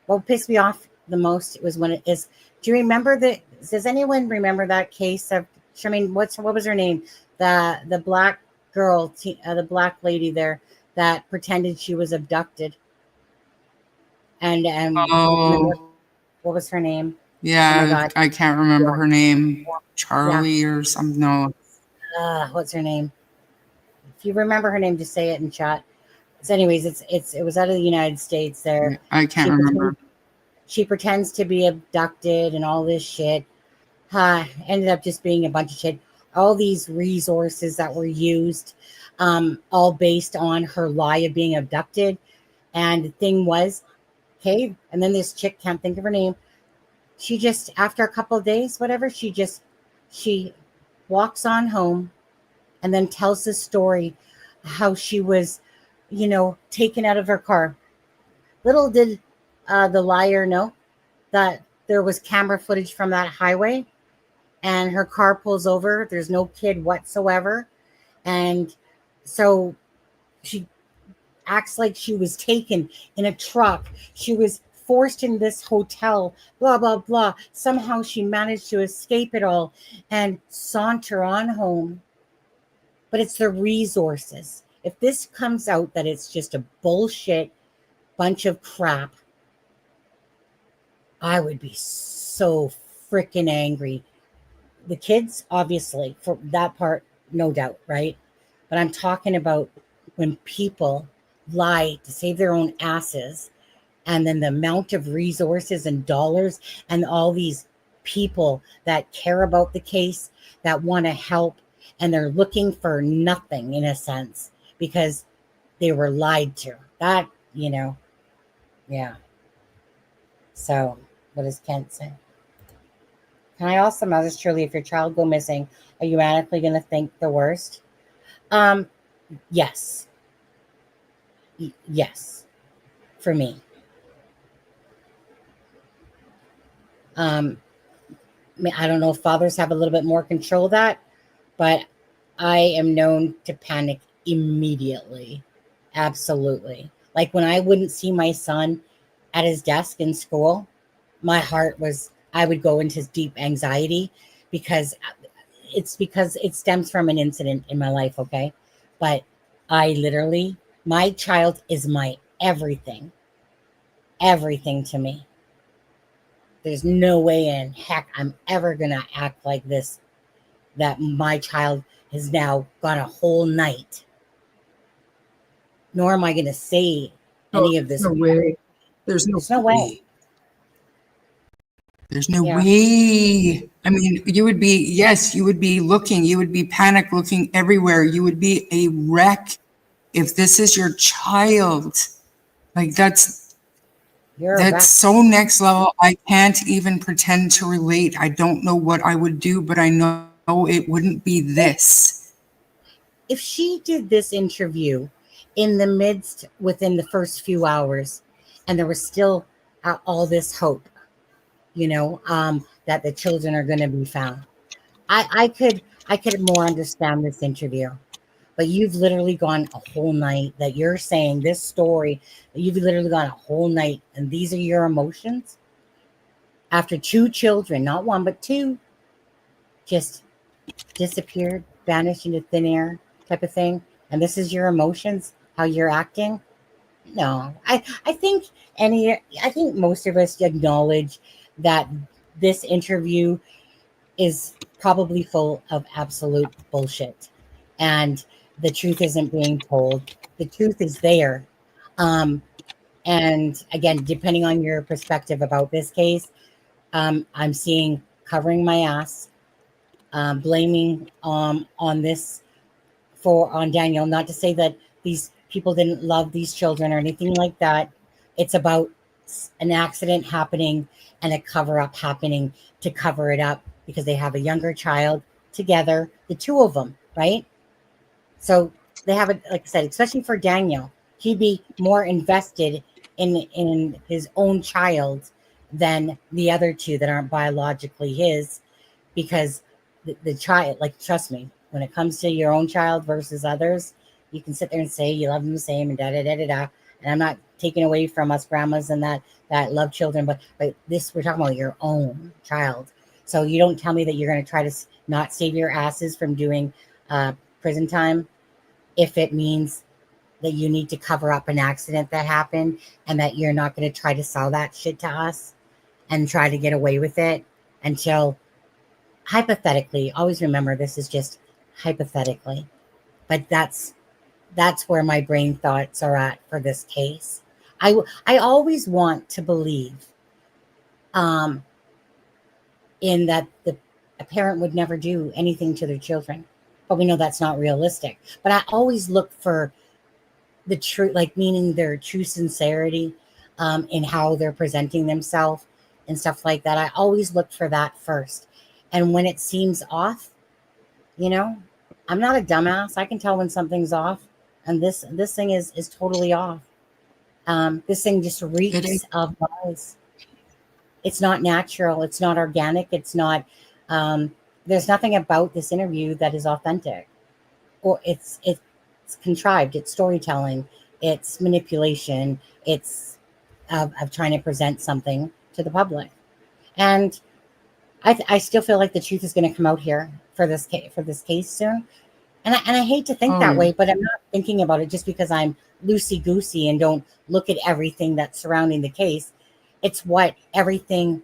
What pissed me off the most was when it is. Do you remember that? Does anyone remember that case of? I mean, what was her name? The black girl, the black lady there that pretended she was abducted. And what was her name? Yeah, oh my God. I can't remember her name. Charlie or something. No. What's her name? If you remember her name, just say it in chat. So anyways, it was out of the United States there. I can't remember. She pretends to be abducted and all this shit. Ended up just being a bunch of shit. All these resources that were used, all based on her lie of being abducted. And the thing was, okay, and then this chick, can't think of her name, she just, after a couple of days, whatever, she walks on home and then tells the story how she was, taken out of her car. Little did the liar know that there was camera footage from that highway, and her car pulls over. There's no kid whatsoever. And so she acts like she was taken in a truck. She was forced in this hotel, blah, blah, blah. Somehow she managed to escape it all and saunter on home. But it's the resources. If this comes out that it's just a bullshit bunch of crap, I would be so freaking angry. The kids, obviously, for that part, no doubt, right? But I'm talking about when people lie to save their own asses, and then the amount of resources and dollars and all these people that care about the case, that want to help, and they're looking for nothing in a sense because they were lied to. That, yeah. So, what does Kent say? Can I ask the mothers, truly, if your child go missing, are you automatically going to think the worst? Yes. Yes. For me. I don't know if fathers have a little bit more control of that, but I am known to panic immediately. Absolutely. Like when I wouldn't see my son at his desk in school, my heart was, I would go into deep anxiety because it stems from an incident in my life, okay? But I literally, my child is my everything. Everything to me. There's no way in heck I'm ever going to act like this, that my child has now gone a whole night. Nor am I going to say any of this. No way. There's no way. There's no way. I mean, you would be looking, you would be panic looking everywhere. You would be a wreck if this is your child. Like that's so next level. I can't even pretend to relate. I don't know what I would do, but I know it wouldn't be this. If she did this interview within the first few hours, and there was still all this hope, that the children are going to be found, I could more understand this interview. But you've literally gone a whole night, that you're saying this story, you've literally gone a whole night, and these are your emotions after 2 children, not 1 but 2, just disappeared, vanished into thin air type of thing, and this is your emotions, how you're acting. No, I think most of us acknowledge that this interview is probably full of absolute bullshit, and the truth isn't being told. The truth is there. And again, depending on your perspective about this case, I'm seeing covering my ass, blaming on Daniel. Not to say that these people didn't love these children or anything like that. It's about an accident happening and a cover-up happening to cover it up because they have a younger child together, the 2 of them, right? So they have it, like I said, especially for Daniel, he'd be more invested in his own child than the other 2 that aren't biologically his, because the child, like, trust me, when it comes to your own child versus others, you can sit there and say you love them the same and da-da-da-da-da. And I'm not taking away from us grandmas and that love children, but this, we're talking about your own child. So you don't tell me that you're going to try to not save your asses from doing prison time if it means that you need to cover up an accident that happened, and that you're not going to try to sell that shit to us and try to get away with it until, hypothetically, always remember this is just hypothetically, but that's where my brain thoughts are at for this case. I always want to believe in that a parent would never do anything to their children, but we know that's not realistic. But I always look for the true, like, meaning their true sincerity in how they're presenting themselves, and stuff like that. I always look for that first. And when it seems off, you know, I'm not a dumbass. I can tell when something's off. And this thing is totally off. This thing just reeks of lies. It's not natural. It's not organic. It's not, there's nothing about this interview that is authentic. Or it's contrived. It's storytelling. It's manipulation. It's of trying to present something to the public. And I still feel like the truth is going to come out here for this case soon. And I hate to think that way, but I'm not thinking about it just because I'm loosey-goosey and don't look at everything that's surrounding the case. It's what everything,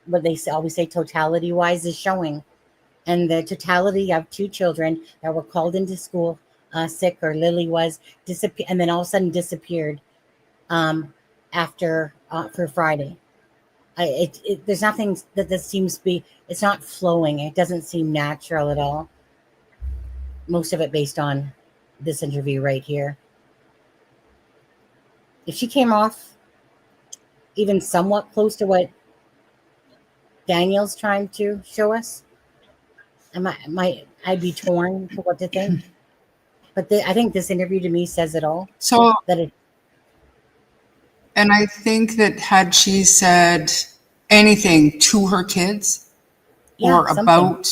what they always say totality-wise, is showing. And the totality of 2 children that were called into school sick, or Lily was, and then all of a sudden disappeared after for Friday. There's nothing that seems to be, it's not flowing. It doesn't seem natural at all. Most of it based on this interview right here. If she came off even somewhat close to what Daniel's trying to show us, I'd be torn to what to think. But I think this interview to me says it all. So that it. And I think that had she said anything to her kids, or about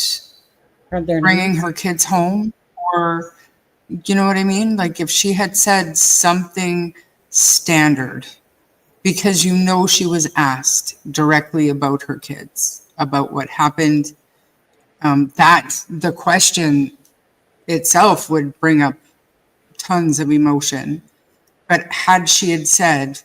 bringing her kids home, or, you know what I mean? Like if she had said something standard, because you know she was asked directly about her kids, about what happened, that the question itself would bring up tons of emotion. But had she had said,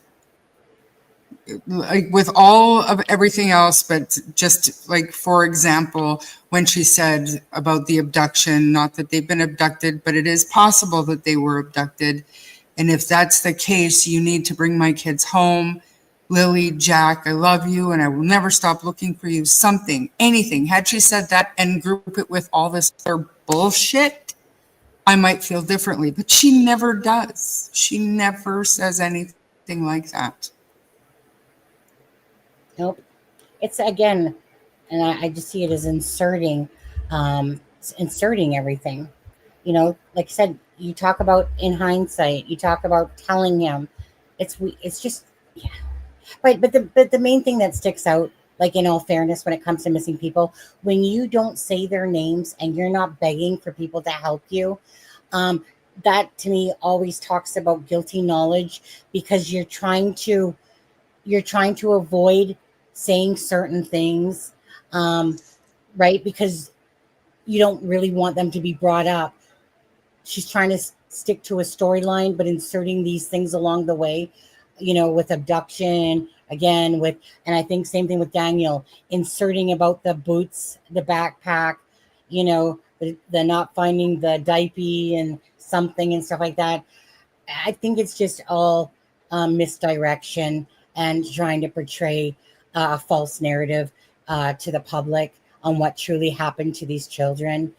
like with all of everything else, but just like, for example, when she said about the abduction, not that they've been abducted, but it is possible that they were abducted. And if that's the case, you need to bring my kids home. Lily, Jack, I love you, and I will never stop looking for you. Something, anything. Had she said that and group it with all this other bullshit, I might feel differently. But she never does. She never says anything like that. Nope. It's again, and I just see it as inserting everything. You know, like I said, you talk about in hindsight, you talk about telling him. It's just, yeah. But the main thing that sticks out, like in all fairness, when it comes to missing people, when you don't say their names and you're not begging for people to help you, that to me always talks about guilty knowledge, because you're trying to avoid saying certain things, right? Because you don't really want them to be brought up. She's trying to stick to a storyline, but inserting these things along the way, you know, with abduction, again, and I think same thing with Daniel, inserting about the boots, the backpack, you know, the not finding the diaper and something and stuff like that. I think it's just all misdirection and trying to portray a false narrative to the public on what truly happened to these children.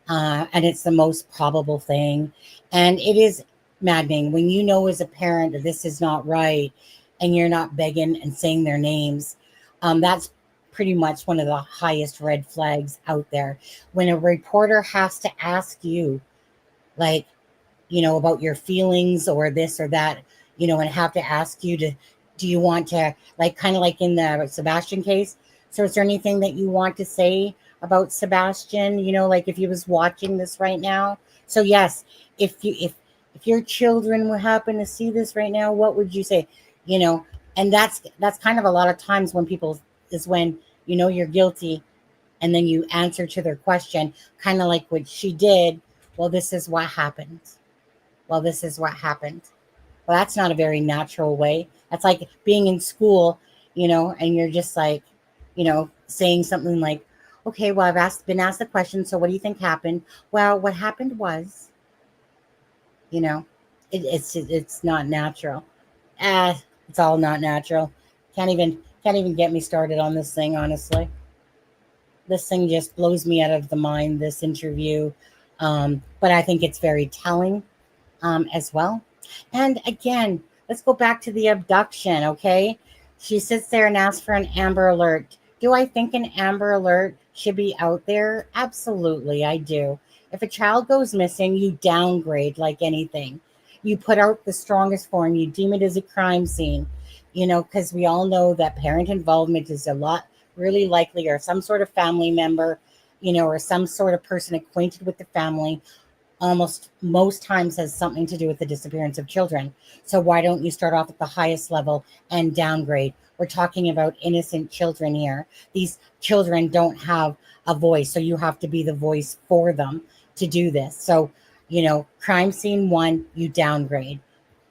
And it's the most probable thing. And it is maddening when you know as a parent that this is not right and you're not begging and saying their names. That's pretty much one of the highest red flags out there. When a reporter has to ask you, like, you know, about your feelings or this or that, you know, and have to ask you to, do you want to, like, kind of like in the Sebastian case, so is there anything that you want to say about Sebastian, you know, like if he was watching this right now? So yes, if your children would happen to see this right now, what would you say? You know, and that's kind of a lot of times when people is when, you know, you're guilty and then you answer to their question, kind of like what she did. Well, this is what happened. Well, this is what happened. Well, that's not a very natural way. That's like being in school, you know, and you're just like, you know, saying something like, okay, well, I've been asked the question, so what do you think happened? Well, what happened was, you know, it's not natural. It's all not natural. Can't even get me started on this thing, honestly. This thing just blows me out of the mind, this interview. But I think it's very telling as well. And again, let's go back to the abduction, okay? She sits there and asks for an Amber Alert. Do I think an Amber Alert should be out there? Absolutely, I do. If a child goes missing, you downgrade like anything. You put out the strongest form. You deem it as a crime scene, because we all know that parent involvement is a lot really likely, or some sort of family member, or some sort of person acquainted with the family, almost most times has something to do with the disappearance of children. So why don't you start off at the highest level and downgrade? We're talking about innocent children here. These children don't have a voice, so you have to be the voice for them to do this. So, crime scene 1, you downgrade.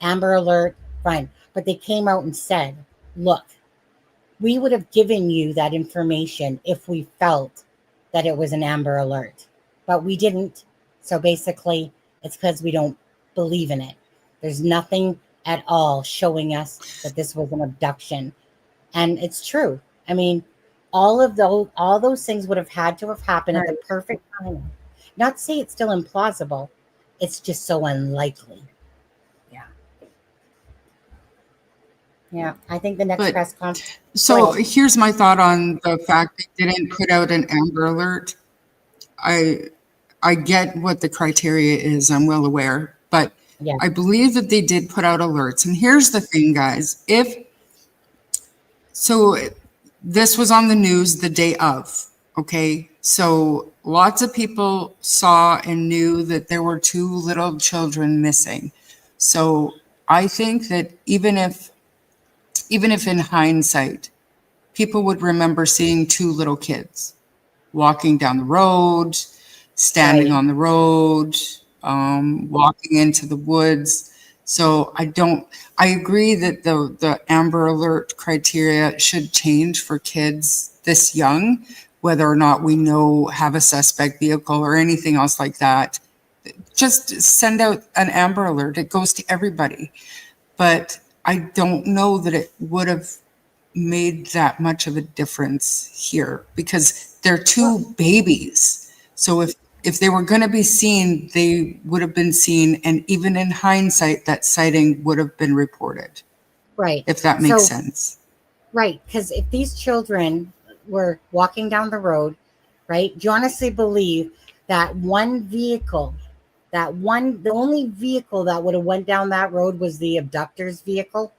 Amber Alert, fine. But they came out and said, look, we would have given you that information if we felt that it was an Amber Alert, but we didn't. So basically, it's because we don't believe in it. There's nothing at all showing us that this was an abduction. And it's true. I mean, all those things would have had to have happened at the perfect time. Not to say it's still implausible. It's just so unlikely. Yeah. Yeah. I think the next press conference. So here's my thought on the fact they didn't put out an Amber Alert. I get what the criteria is. I'm well aware, but I believe that they did put out alerts. And here's the thing, guys. This was on the news the day of, okay? So lots of people saw and knew that there were 2 little children missing. So I think that even if in hindsight, people would remember seeing 2 little kids walking down the road, standing on the road, walking into the woods. So I agree that the Amber Alert criteria should change for kids this young, whether or not we have a suspect vehicle or anything else like that. Just send out an Amber Alert. It goes to everybody. But I don't know that it would have made that much of a difference here because they're 2 babies. So if they were going to be seen, they would have been seen. And even in hindsight, that sighting would have been reported. Right. If that makes sense. Right. Because if these children were walking down the road, right, do you honestly believe that one vehicle, the only vehicle that would have went down that road was the abductor's vehicle?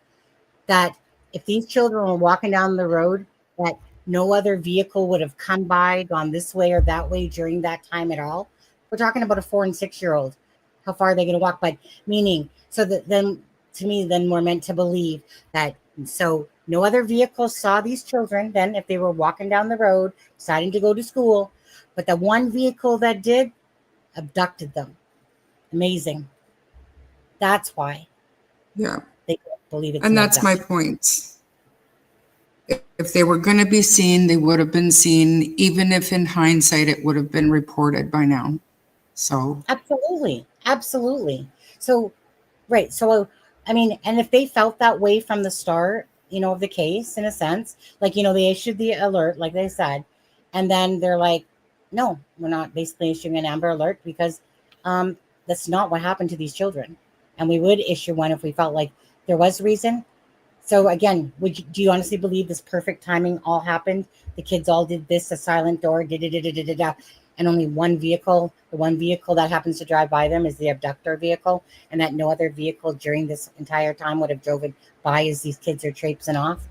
That if these children were walking down the road, that no other vehicle would have come by, gone this way or that way during that time at all? We're talking about a 4 and 6-year-old. How far are they going to walk? But meaning, so that then, to me, then we're meant to believe that, so no other vehicle saw these children then if they were walking down the road, deciding to go to school, but the one vehicle that did abducted them. Amazing. That's why. Yeah. They don't believe it. And that's my point. If they were going to be seen, they would have been seen, even if in hindsight it would have been reported by now. So absolutely. So, right. So, I mean, and if they felt that way from the start, of the case, in a sense, like, they issued the alert, like they said, and then they're like, no, we're not basically issuing an Amber Alert because that's not what happened to these children. And we would issue one if we felt like there was reason. So again, do you honestly believe this perfect timing all happened? The kids all did this, a silent door, and only one vehicle, the one vehicle that happens to drive by them is the abductor vehicle, and that no other vehicle during this entire time would have driven by as these kids are traipsing off?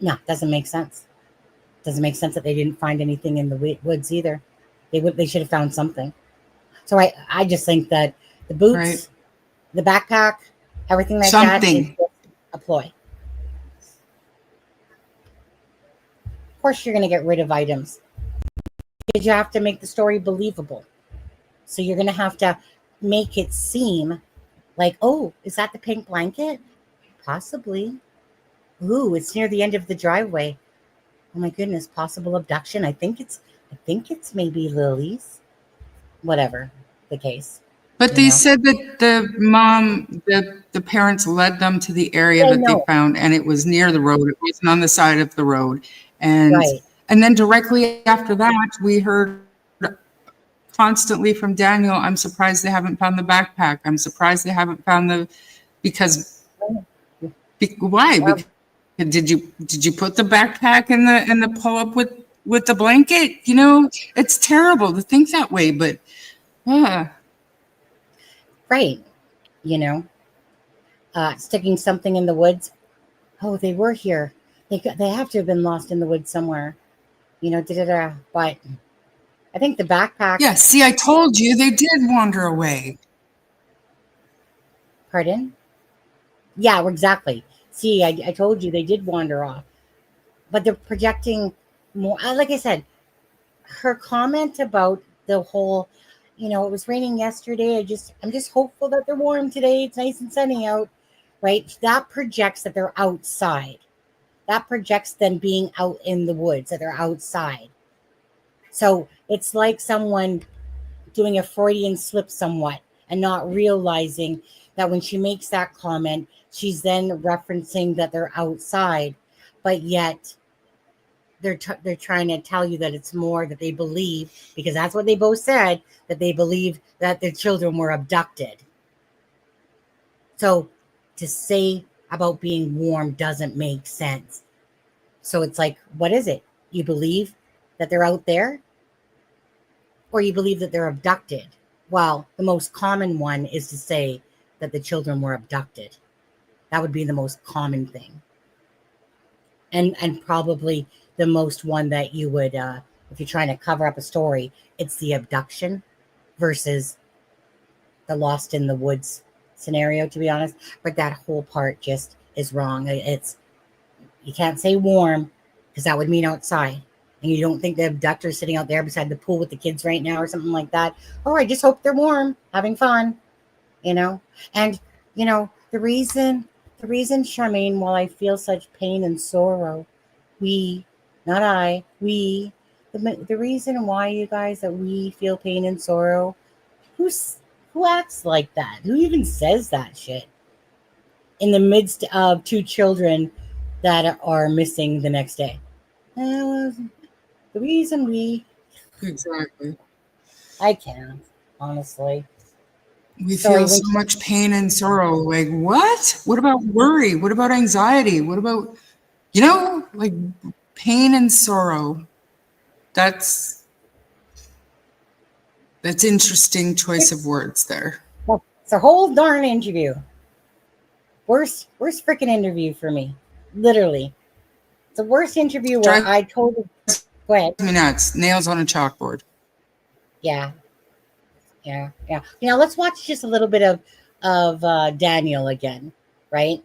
No, doesn't make sense. Doesn't make sense that they didn't find anything in the woods either. They should have found something. So I just think that the boots, the backpack, everything like that is a ploy. Of course, you're going to get rid of items because you have to make the story believable. So you're going to have to make it seem like, oh, is that the pink blanket? Possibly. Ooh, it's near the end of the driveway. Oh my goodness, possible abduction. I think it's maybe Lily's. Whatever the case. But they said that the parents led them to the area that they found, and it was near the road. It wasn't on the side of the road. And then directly after that, we heard constantly from Daniel, I'm surprised they haven't found the backpack. I'm surprised they haven't found why? Did you put the backpack in the pull up with the blanket? You know, it's terrible to think that way, but Right. You know, sticking something in the woods. Oh, they were here. They have to have been lost in the woods somewhere. You know, but I think the backpack. yeah, see, I told you they did wander away. Pardon? Yeah, exactly. See, I told you they did wander off, but they're projecting more. Like I said, her comment about the whole, you know, it was raining yesterday. I'm just hopeful that they're warm today. It's nice and sunny out, right? That projects that they're outside. That projects them being out in the woods, that they're outside. So it's like someone doing a Freudian slip somewhat and not realizing that when she makes that comment, she's then referencing that they're outside, but yet they're trying to tell you that it's more that they believe, because that's what they both said, that they believe that their children were abducted. So to say about being warm doesn't make sense. So it's like, what is it? You believe that they're out there, or you believe that they're abducted? Well, the most common one is to say that the children were abducted. That would be the most common thing. And probably the most one that you would, if you're trying to cover up a story, it's the abduction versus the lost in the woods scenario, to be honest. But that whole part just is wrong. You can't say warm, because that would mean outside. And you don't think the abductor's sitting out there beside the pool with the kids right now or something like that. Oh, I just hope they're warm, having fun, you know? And, you know, the reason, Charmaine, while I feel such pain and sorrow, the reason why, you guys, that we feel pain and sorrow, who acts like that? Who even says that shit? In the midst of two children that are missing the next day. The reason Exactly. I can't, honestly. We feel so much pain and sorrow. Like, what? What about worry? What about anxiety? What about, you know, like pain and sorrow? That's interesting choice of words there. It's a whole darn interview. Worst freaking interview for me. Literally. It's the worst interview where I told her. Go ahead. I mean, that's nails on a chalkboard. Yeah. You know, let's watch just a little bit of Daniel again, right?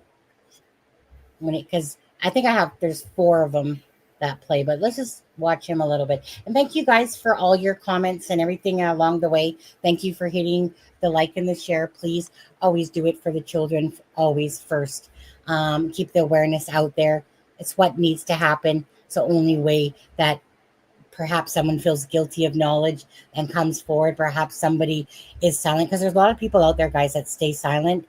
Because I think there's 4 of them that play, but let's just watch him a little bit. And thank you guys for all your comments and everything along the way. Thank you for hitting the like and the share. Please always do it for the children, always first. Keep the awareness out there. It's what needs to happen. It's the only way that perhaps someone feels guilty of knowledge and comes forward. Perhaps somebody is silent, because there's a lot of people out there, guys, that stay silent.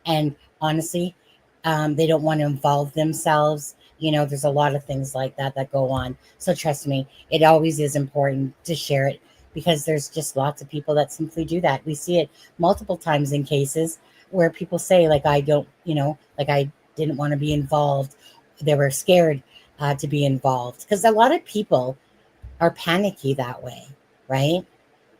And honestly, they don't want to involve themselves. You know, there's a lot of things like that go on. So trust me, it always is important to share it, because there's just lots of people that simply do that. We see it multiple times in cases where people say, like, I didn't want to be involved. They were scared to be involved, because a lot of people are panicky that way, right?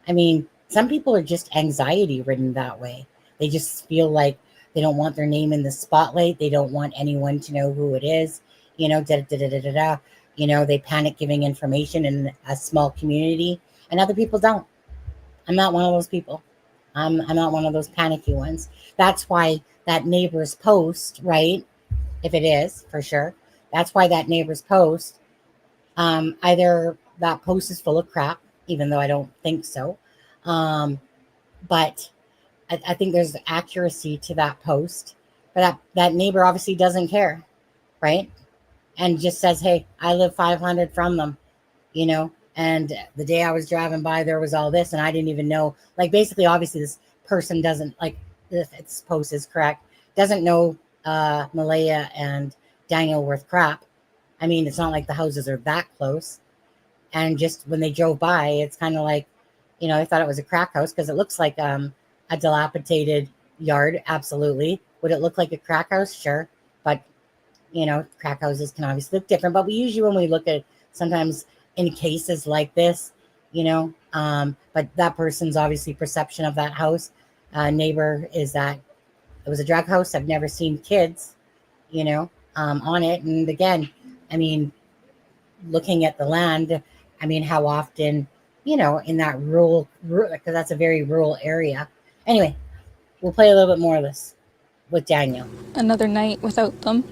I mean, some people are just anxiety ridden that way. They just feel like they don't want their name in the spotlight. They don't want anyone to know who it is. You know, You know, they panic giving information in a small community, and other people don't. I'm not one of those people. I'm not one of those panicky ones. That's why that neighbor's post, right? If it is, for sure. That's why that neighbor's post, either that post is full of crap, even though I don't think so. But I think there's accuracy to that post. But that neighbor obviously doesn't care, right? And just says, hey, I live 500 from them, you know? And the day I was driving by, there was all this, and I didn't even know. Like, basically, obviously, this person doesn't, like, if this post is correct, doesn't know Malaya and Daniel worth crap. I mean, it's not like the houses are that close. And just when they drove by, it's kind of like, you know, I thought it was a crack house, because it looks like a dilapidated yard. Absolutely. Would it look like a crack house? Sure. But crack houses can obviously look different, but we usually, when we look at sometimes in cases like this, but that person's obviously perception of that house neighbor is that it was a drug house. I've never seen kids, on it. And again, I mean, looking at the land, I mean, how often, in that rural, because that's a very rural area. Anyway, we'll play a little bit more of this with Daniel. Another night without them.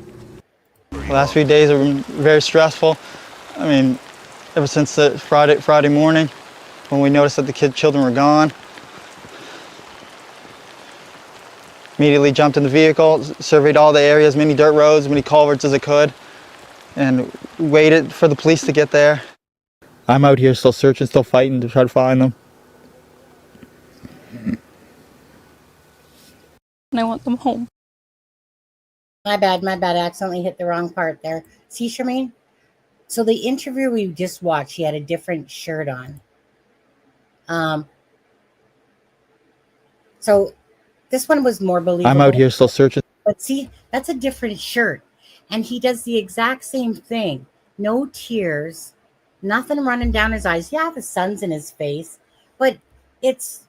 The last few days have been very stressful. I mean, ever since the Friday morning when we noticed that the children were gone. Immediately jumped in the vehicle, surveyed all the areas, many dirt roads, many culverts as I could, and waited for the police to get there. I'm out here still searching, still fighting to try to find them. And I want them home. My bad. I accidentally hit the wrong part there. See, Charmaine? So the interview we just watched, he had a different shirt on. So this one was more believable. I'm out here still searching. But see, that's a different shirt. And he does the exact same thing. No tears, nothing running down his eyes. Yeah, the sun's in his face. But it's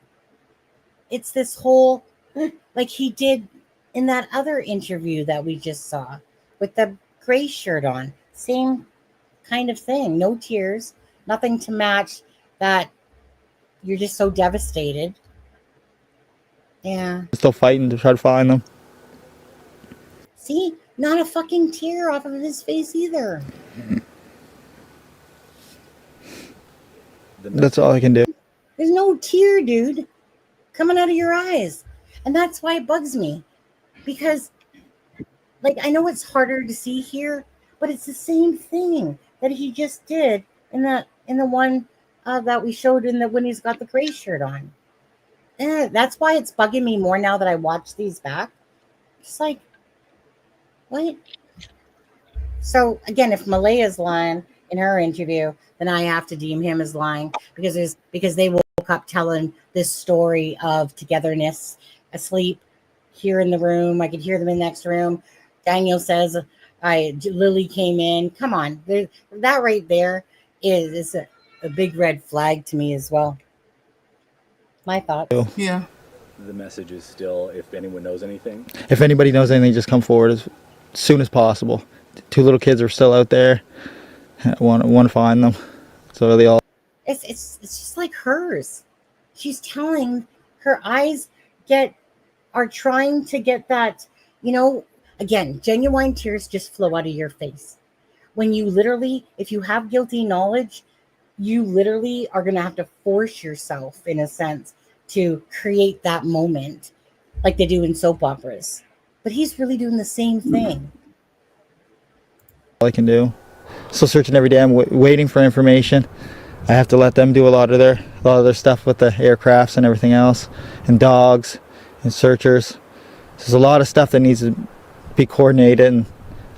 this whole, like he did in that other interview that we just saw with the gray shirt on. Same kind of thing. No tears, nothing to match that. You're just so devastated. Yeah. Still fighting to try to find them. See, not a fucking tear off of his face either. That's all I can do. There's no tear, dude, coming out of your eyes. And that's why it bugs me. Because, like, I know it's harder to see here, but it's the same thing that he just did in the one that we showed when he's got the gray shirt on. That's why it's bugging me more now that I watch these back. It's like, what? So again, if Malaya's lying in her interview, then I have to deem him as lying because they woke up telling this story of togetherness, asleep here in the room. I could hear them in the next room. Daniel says, Lily came in. Come on, that right there is a big red flag to me as well. My thoughts. Yeah. The message is still, if anyone knows anything. If anybody knows anything, just come forward as soon as possible. 2 little kids are still out there. I want to find them. So they all. It's just like hers. She's telling her eyes are trying to get that, again, genuine tears just flow out of your face. When you literally, if you have guilty knowledge, you literally are going to have to force yourself, in a sense, to create that moment like they do in soap operas. But he's really doing the same thing. All I can do. Still searching every day. I'm waiting for information. I have to let them do a lot of their stuff with the aircrafts and everything else, and dogs and searchers. There's a lot of stuff that needs to be coordinated, and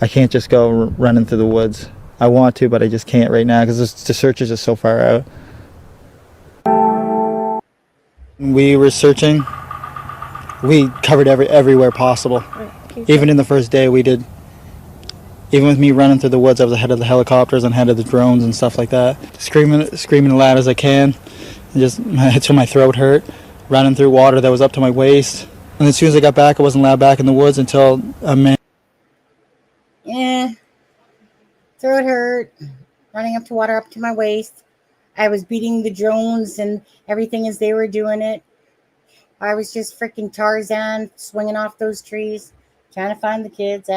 I can't just go running through the woods. I want to, but I just can't right now because the search is just so far out. We were searching. We covered everywhere possible. Even in the first day, we did. Even with me running through the woods, I was ahead of the helicopters and ahead of the drones and stuff like that. Screaming as loud as I can, and just until my throat hurt. Running through water that was up to my waist. And as soon as I got back, I wasn't allowed back in the woods until a man. Yeah. Throat hurt, running up to water up to my waist. I was beating the drones and everything as they were doing it. I was just freaking Tarzan swinging off those trees, trying to find the kids.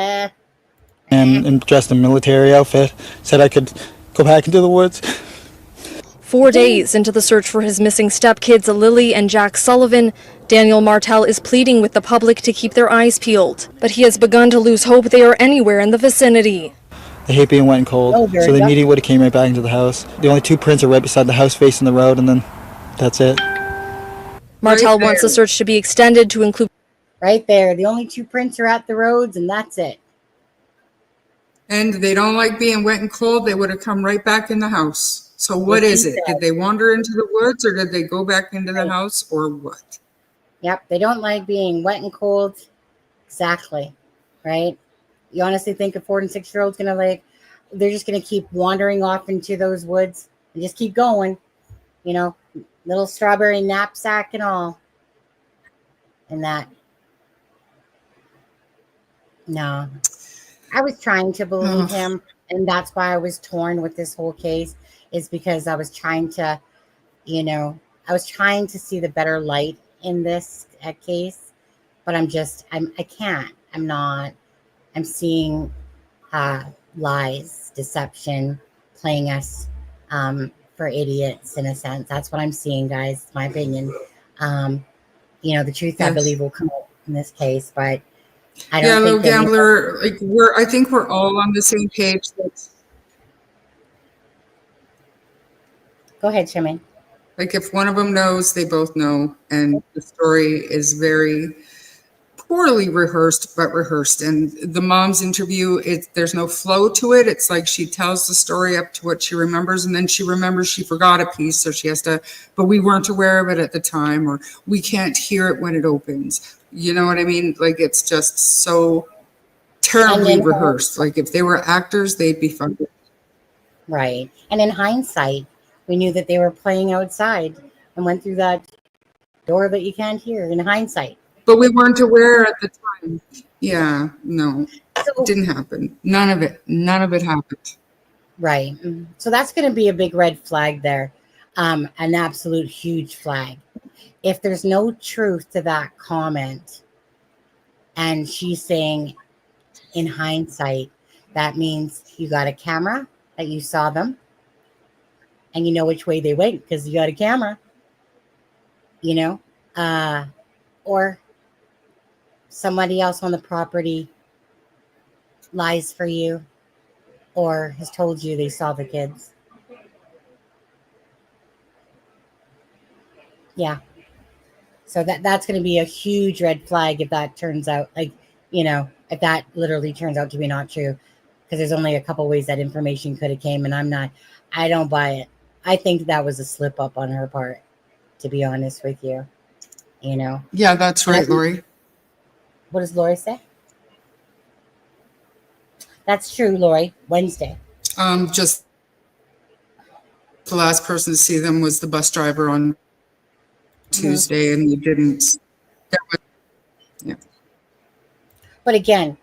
And dressed in military outfit, said I could go back into the woods. 4 days into the search for his missing stepkids, Lily and Jack Sullivan, Daniel Martell is pleading with the public to keep their eyes peeled. But he has begun to lose hope they are anywhere in the vicinity. I hate being wet and cold, so they immediately would have came right back into the house. The only 2 prints are right beside the house facing the road, and then that's it. Martell wants the search to be extended to include... Right there. The only 2 prints are at the roads, and that's it. And they don't like being wet and cold. They would have come right back in the house. So what is it? Did they wander into the woods, or did they go back into the house, or what? Yep. They don't like being wet and cold. Exactly. Right? You honestly think a 4 and 6-year-old's gonna like, they're just gonna keep wandering off into those woods and just keep going, you know, little strawberry knapsack and all, and that. No, I was trying to believe him, and that's why I was torn with this whole case, is because I was trying to, you know, I was trying to see the better light in this case, but I can't. I'm not. I'm seeing lies, deception, playing us for idiots in a sense. That's what I'm seeing, guys. It's my opinion. You know, the truth I believe will come out in this case, but I don't Little think that Gambler, like I think we're all on the same page. Go ahead, Shimon. Like if one of them knows, they both know, and the story is very poorly rehearsed, but rehearsed. And the mom's interview, there's no flow to it. It's like she tells the story up to what she remembers, and then she remembers she forgot a piece, so she has to, but we weren't aware of it at the time, or we can't hear it when it opens. You know what I mean? Like it's just so terribly rehearsed. Like if they were actors, they'd be fun. Right. And in hindsight, we knew that they were playing outside and went through that door that you can't hear in hindsight. But we weren't aware at the time. Yeah, no, it didn't happen. None of it happened. Right. So that's going to be a big red flag there. An absolute huge flag. If there's no truth to that comment, and she's saying in hindsight, that means you got a camera, that you saw them, and you know which way they went because you got a camera, you know, or somebody else on the property lies for you or has told you they saw the kids. Yeah. So that's going to be a huge red flag if that turns out, like, you know, if that literally turns out to be not true, because there's only a couple ways that information could have came, and I don't buy it. I think that was a slip up on her part, to be honest with you, you know? Yeah, that's right, Lori. What does Lori say? That's true, Lori. Wednesday. Just the last person to see them was the bus driver on Tuesday, and we didn't. Yeah. But again,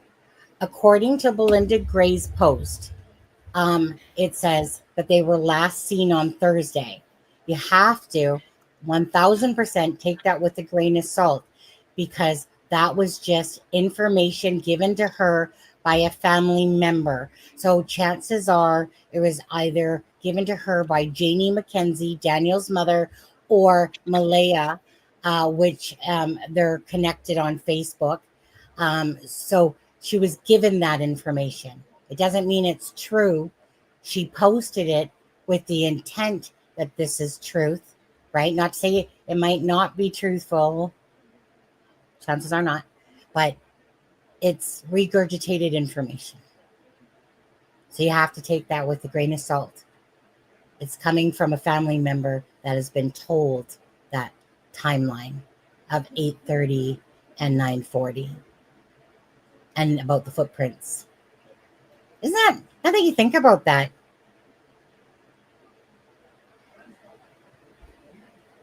according to Belinda Gray's post, it says that they were last seen on Thursday. You have to 1000% take that with a grain of salt, because that was just information given to her by a family member. So chances are it was either given to her by Janie McKenzie, Daniel's mother, or Malaya, which they're connected on Facebook. So she was given that information. It doesn't mean it's true. She posted it with the intent that this is truth, right? Not to say it might not be truthful. Chances are not, but it's regurgitated information. So you have to take that with a grain of salt. It's coming from a family member that has been told that timeline of 8:30 and 9:40 and about the footprints. Isn't that, now that you think about that,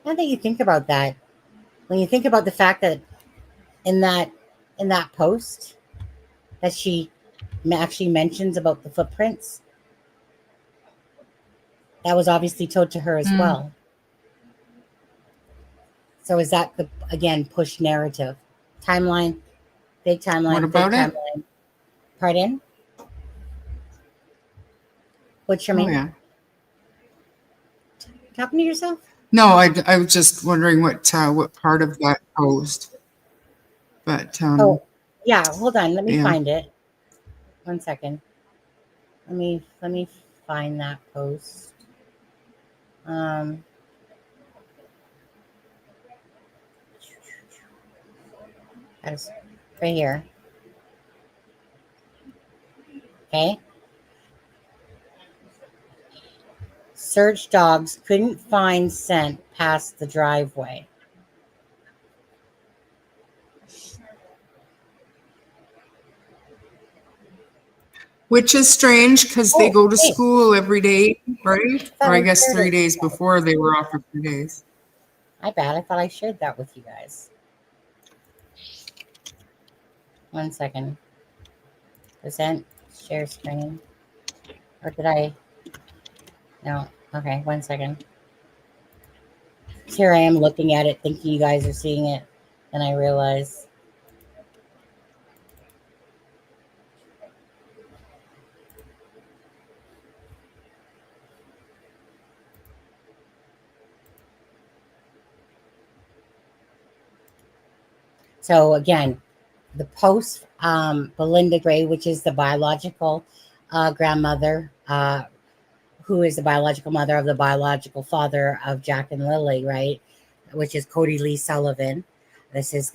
when you think about the fact that in that post that she actually mentions about the footprints, that was obviously told to her as well. So is that the, again, push narrative? Timeline, big timeline, What about big it? timeline. Pardon? What's your Oh, mean? yeah. Talking to yourself? No, I was just wondering what part of that post. But Oh, yeah. Hold on. Let me yeah. find it. 1 second. Let me find that post. That's right here. Okay. Search dogs couldn't find scent past the driveway. Which is strange because they go to school every day, right? Or I guess 3 days before they were off for 3 days. My bad. I thought I shared that with you guys. 1 second. Present share screen. Or did I? No. Okay, 1 second. Here I am looking at it, thinking you guys are seeing it, and I realize. So again, the post, Belinda Gray, which is the biological grandmother, who is the biological mother of the biological father of Jack and Lily, right? Which is Lily Sullivan. This is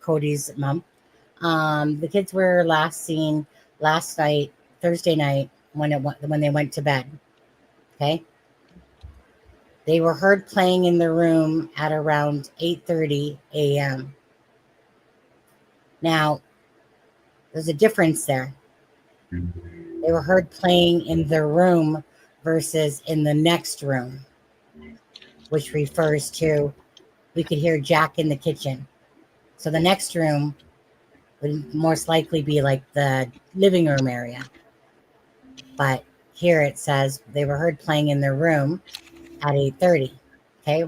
Cody's mom. The kids were last seen last night, Thursday night, when they went to bed. Okay. They were heard playing in the room at around 8:30 a.m. Now, there's a difference there. They were heard playing in the room versus in the next room, which refers to we could hear Jack in the kitchen. So the next room would most likely be like the living room area. But here it says they were heard playing in their room at 8:30. Okay.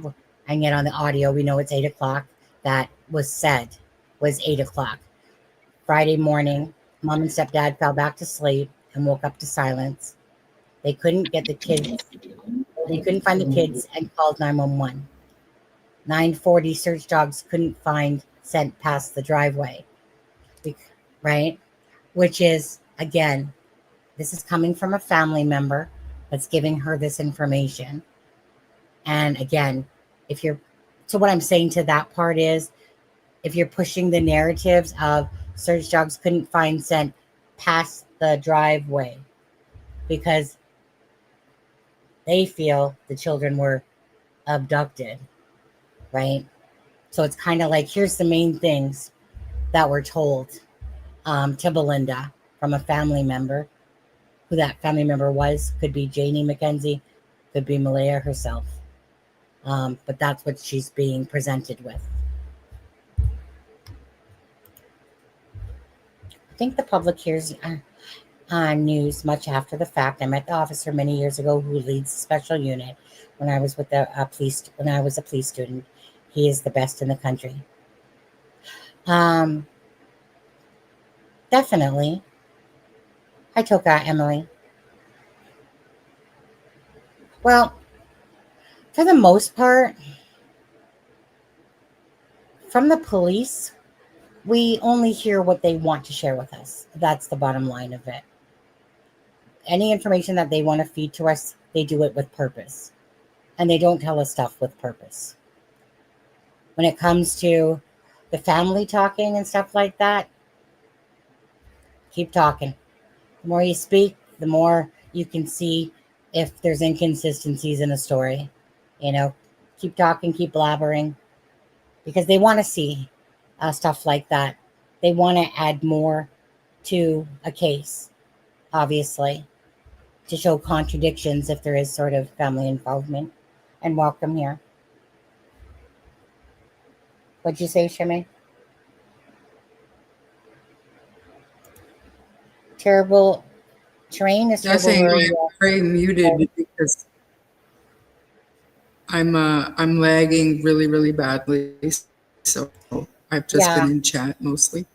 And yet on the audio, we know it's 8 o'clock. That was said was 8 o'clock. Friday morning, mom and stepdad fell back to sleep and woke up to silence. They couldn't get the kids. They couldn't find the kids and called 911. 9:40 search dogs couldn't find scent past the driveway. Right? Which is, again, this is coming from a family member that's giving her this information. And again, so what I'm saying to that part is, if you're pushing the narratives of search dogs couldn't find scent past the driveway because they feel the children were abducted, right? So it's kind of like, here's the main things that were told to Belinda from a family member. Who that family member was could be Janie McKenzie, could be Malaya herself. But that's what she's being presented with. I think the public hears news much after the fact. I met the officer many years ago who leads the special unit when I was with the police. When I was a police student, he is the best in the country. Definitely. Hi, Toka, Emily. Well, for the most part, from the police, we only hear what they want to share with us. That's the bottom line of it. Any information that they want to feed to us, they do it with purpose. And they don't tell us stuff with purpose. When it comes to the family talking and stuff like that, keep talking. The more you speak, the more you can see if there's inconsistencies in a story. Keep talking, keep blabbering, because they want to see stuff like that. They want to add more to a case, obviously, to show contradictions if there is sort of family involvement. And welcome here. What'd you say, Shimei? Terrible terrain is terrible. I'm very muted because I'm lagging really, really badly. So I've just been in chat mostly.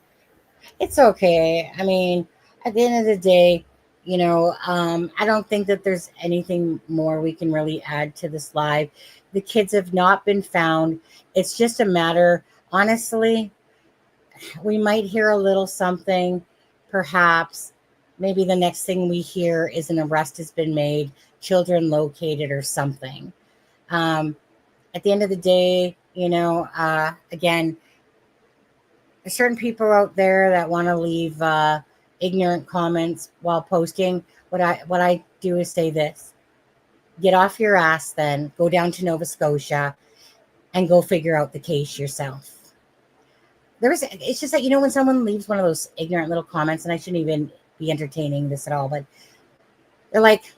It's okay. I mean, at the end of the day, I don't think that there's anything more we can really add to this live. The kids have not been found. It's just a matter, honestly, we might hear a little something, perhaps. Maybe the next thing we hear is an arrest has been made, children located or something. At the end of the day, again, there's certain people out there that want to leave ignorant comments while posting. What I do is say this: get off your ass, then go down to Nova Scotia and go figure out the case yourself. It's just that, when someone leaves one of those ignorant little comments, and I shouldn't even be entertaining this at all, but they're like,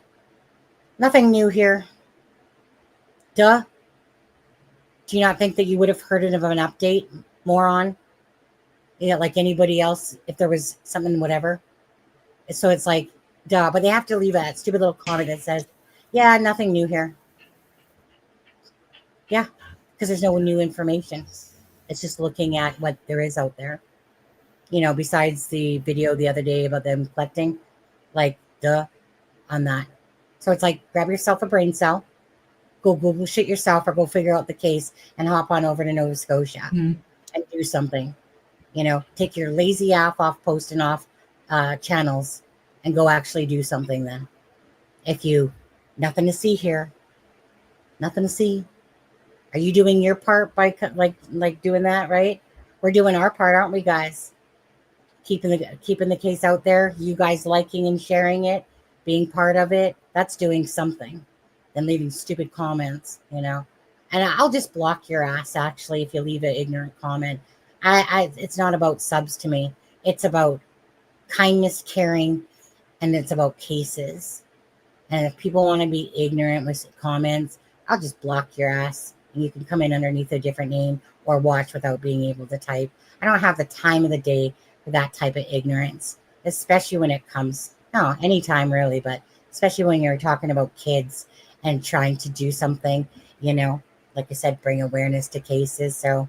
nothing new here. Duh. Do you not think that you would have heard of an update, moron? Like anybody else, if there was something, whatever. So it's like, duh. But they have to leave that stupid little comment that says, yeah, nothing new here. Yeah, because there's no new information. It's just looking at what there is out there. Besides the video the other day about them collecting, like, duh, on that. So it's like, grab yourself a brain cell, go Google shit yourself, or go figure out the case and hop on over to Nova Scotia and do something. Take your lazy ass off posting off channels and go actually do something then. Nothing to see here. Nothing to see. Are you doing your part by like doing that, right? We're doing our part, aren't we, guys? Keeping the case out there, you guys liking and sharing it, being part of it, that's doing something. Than leaving stupid comments, And I'll just block your ass, actually, if you leave an ignorant comment. It's not about subs to me. It's about kindness, caring, and it's about cases. And if people want to be ignorant with comments, I'll just block your ass. And you can come in underneath a different name or watch without being able to type. I don't have the time of the day for that type of ignorance, especially when it comes, anytime really, but especially when you're talking about kids and trying to do something, like I said, bring awareness to cases. So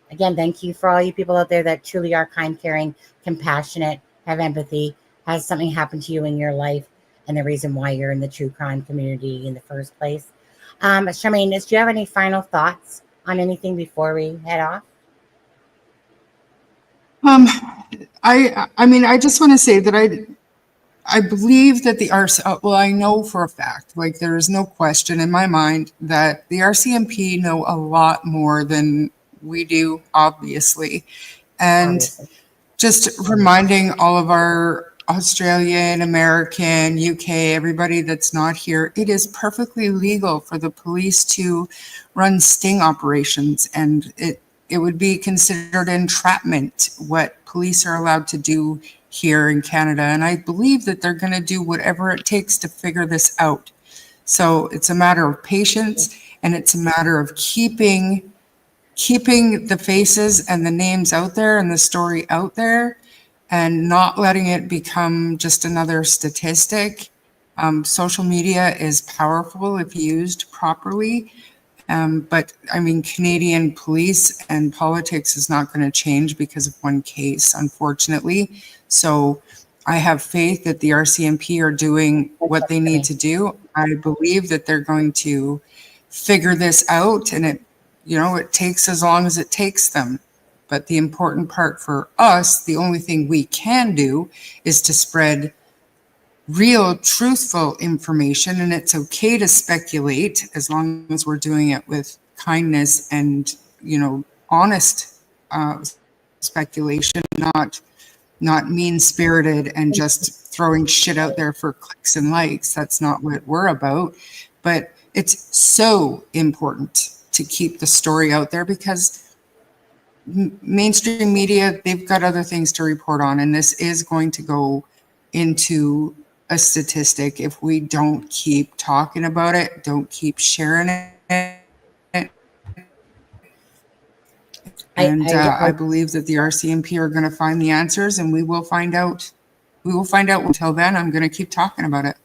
again, thank you for all you people out there that truly are kind, caring, compassionate, have empathy, has something happen to you in your life, and the reason why you're in the true crime community in the first place. Charmaine, do you have any final thoughts on anything before we head off? I just want to say that I believe that the I know for a fact, like there is no question in my mind that the RCMP know a lot more than we do, obviously. And just reminding all of our Australian, American, UK, everybody that's not here, it is perfectly legal for the police to run sting operations, and it would be considered entrapment what police are allowed to do here in Canada. And I believe that they're going to do whatever it takes to figure this out. So it's a matter of patience, and it's a matter of keeping the faces and the names out there and the story out there, and not letting it become just another statistic. Social media is powerful if used properly. But Canadian police and politics is not going to change because of one case, unfortunately. So I have faith that the RCMP are doing what they need to do. I believe that they're going to figure this out, and it takes as long as it takes them. But the important part for us, the only thing we can do is to spread real, truthful information, and it's okay to speculate as long as we're doing it with kindness and honest speculation, not mean-spirited and just throwing shit out there for clicks and likes. That's not what we're about. But it's so important to keep the story out there, because mainstream media, they've got other things to report on, and this is going to go into a statistic if we don't keep talking about it, don't keep sharing it. And I believe that the RCMP are going to find the answers, and we will find out. We will find out. Until then, I'm going to keep talking about it.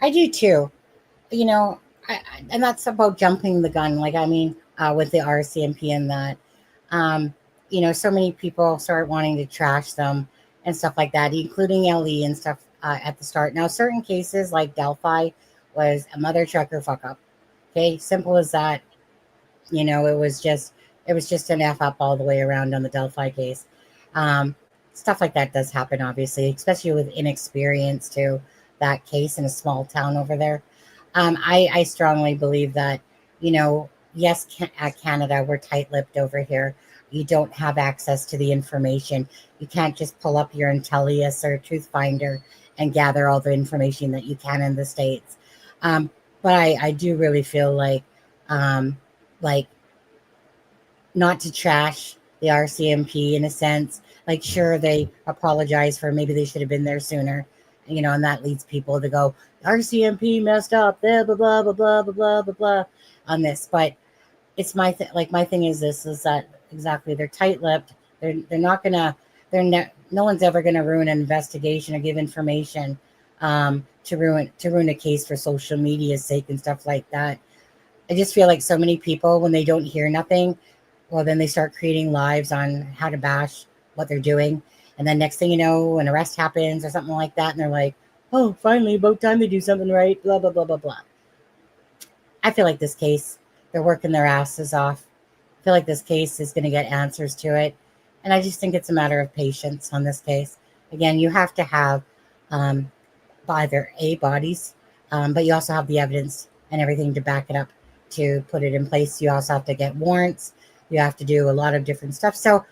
I do too. And that's about jumping the gun. With the RCMP and that, so many people start wanting to trash them and stuff like that, including LE and stuff at the start. Now, certain cases like Delphi was a mother trucker fuck up. Okay, simple as that. It was just an F up all the way around on the Delphi case. Stuff like that does happen, obviously, especially with inexperience to that case in a small town over there. I strongly believe that, yes, Canada, we're tight-lipped over here. You don't have access to the information. You can't just pull up your Intellius or Truthfinder and gather all the information that you can in the States. But I do really feel like not to trash the RCMP in a sense, like, sure, they apologize for maybe they should have been there sooner, you know, and that leads people to go, RCMP messed up, blah, blah, blah, blah, blah, blah, blah, blah, blah, on this. But it's my thing is this, is that exactly, they're tight-lipped. They're not gonna, no one's ever gonna ruin an investigation or give information to ruin a case for social media's sake and stuff like that. I just feel like so many people, when they don't hear nothing, well, then they start creating lives on how to bash what they're doing. And then next thing you know, an arrest happens or something like that, and they're like, oh, finally, about time they do something right, blah, blah, blah, blah, blah. I feel like this case, they're working their asses off. I feel like this case is going to get answers to it. And I just think it's a matter of patience on this case. Again, you have to have either bodies, but you also have the evidence and everything to back it up, to put it in place. You also have to get warrants. You have to do a lot of different stuff. So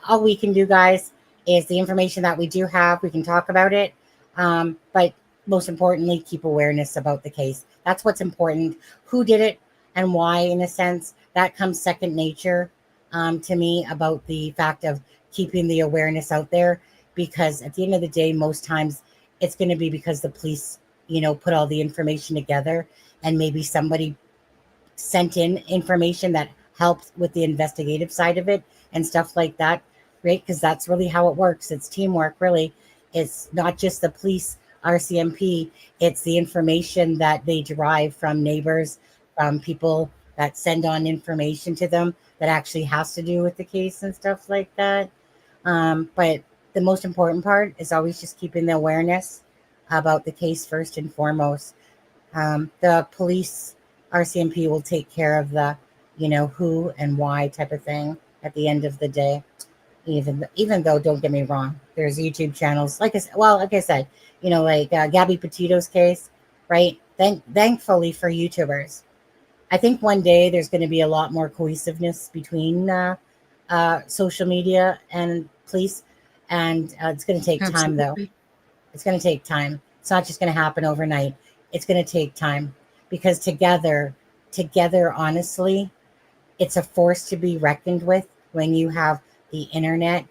all we can do, guys, is the information that we do have. We can talk about it. But most importantly, keep awareness about the case. That's what's important. Who did it and why, in a sense, that comes second nature to me, about the fact of keeping the awareness out there. Because at the end of the day, most times it's going to be because the police, you know, put all the information together, and maybe somebody sent in information that helped with the investigative side of it and stuff like that, right? Because that's really how it works. It's teamwork, really. It's not just the police, RCMP. It's the information that they derive from neighbors, from people that send on information to them that actually has to do with the case and stuff like that. But the most important part is always just keeping the awareness about the case first and foremost. The police, RCMP, will take care of the, you know, who and why type of thing at the end of the day. Even though, don't get me wrong, there's YouTube channels, like I said, you know, like Gabby Petito's case, right? Thankfully for YouTubers, I think one day there's going to be a lot more cohesiveness between social media and police, and it's going to take time, though. It's going to take time. It's not just going to happen overnight. It's going to take time, because together, honestly, it's a force to be reckoned with when you have the internet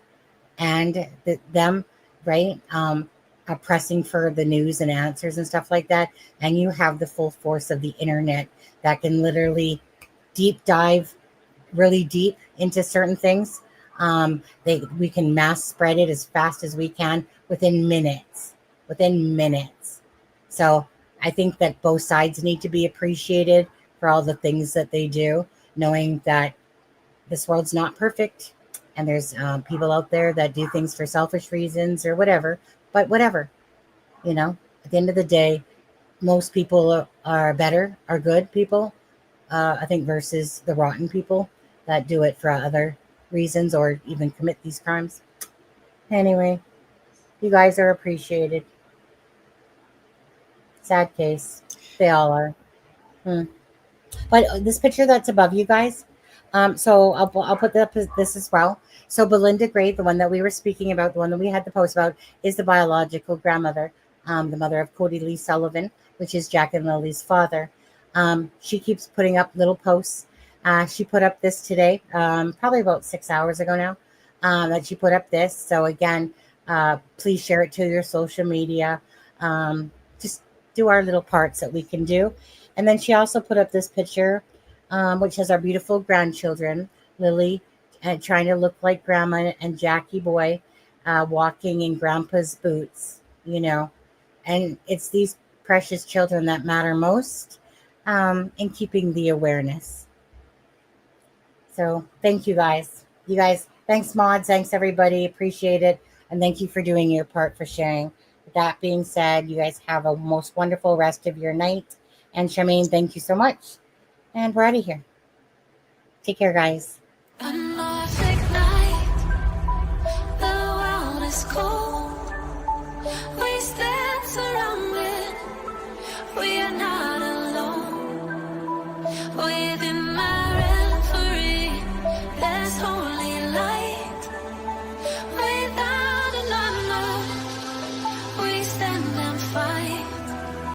and them, right? Pressing for the news and answers and stuff like that. And you have the full force of the internet that can literally deep dive really deep into certain things. We can mass spread it as fast as we can within minutes. So I think that both sides need to be appreciated for all the things that they do, knowing that this world's not perfect, and there's people out there that do things for selfish reasons or whatever. But whatever, you know, at the end of the day, most people are good people, I think, versus the rotten people that do it for other reasons or even commit these crimes. Anyway, you guys are appreciated. Sad case. They all are. But this picture that's above you guys, so I'll put this as well. So Belinda Gray, the one that we were speaking about, the one that we had the post about, is the biological grandmother, the mother of Cody Lee Sullivan, which is Jack and Lily's father. She keeps putting up little posts. She put up this today, probably about 6 hours ago now, that she put up this. So again, please share it to your social media. Just do our little parts that we can do. And then she also put up this picture, which has our beautiful grandchildren, Lily, trying to look like Grandma, and Jackie Boy walking in Grandpa's boots, you know. And it's these precious children that matter most in keeping the awareness. So thank you guys. You guys, thanks mods, thanks everybody, appreciate it. And thank you for doing your part, for sharing. With that being said, you guys have a most wonderful rest of your night. And Charmaine, thank you so much. And we're out of here. Take care, guys. A Norfolk night, the world is cold. We stand surrounded, we are not alone. Within my reverie, there's holy light. Without an unknown, we stand and fight.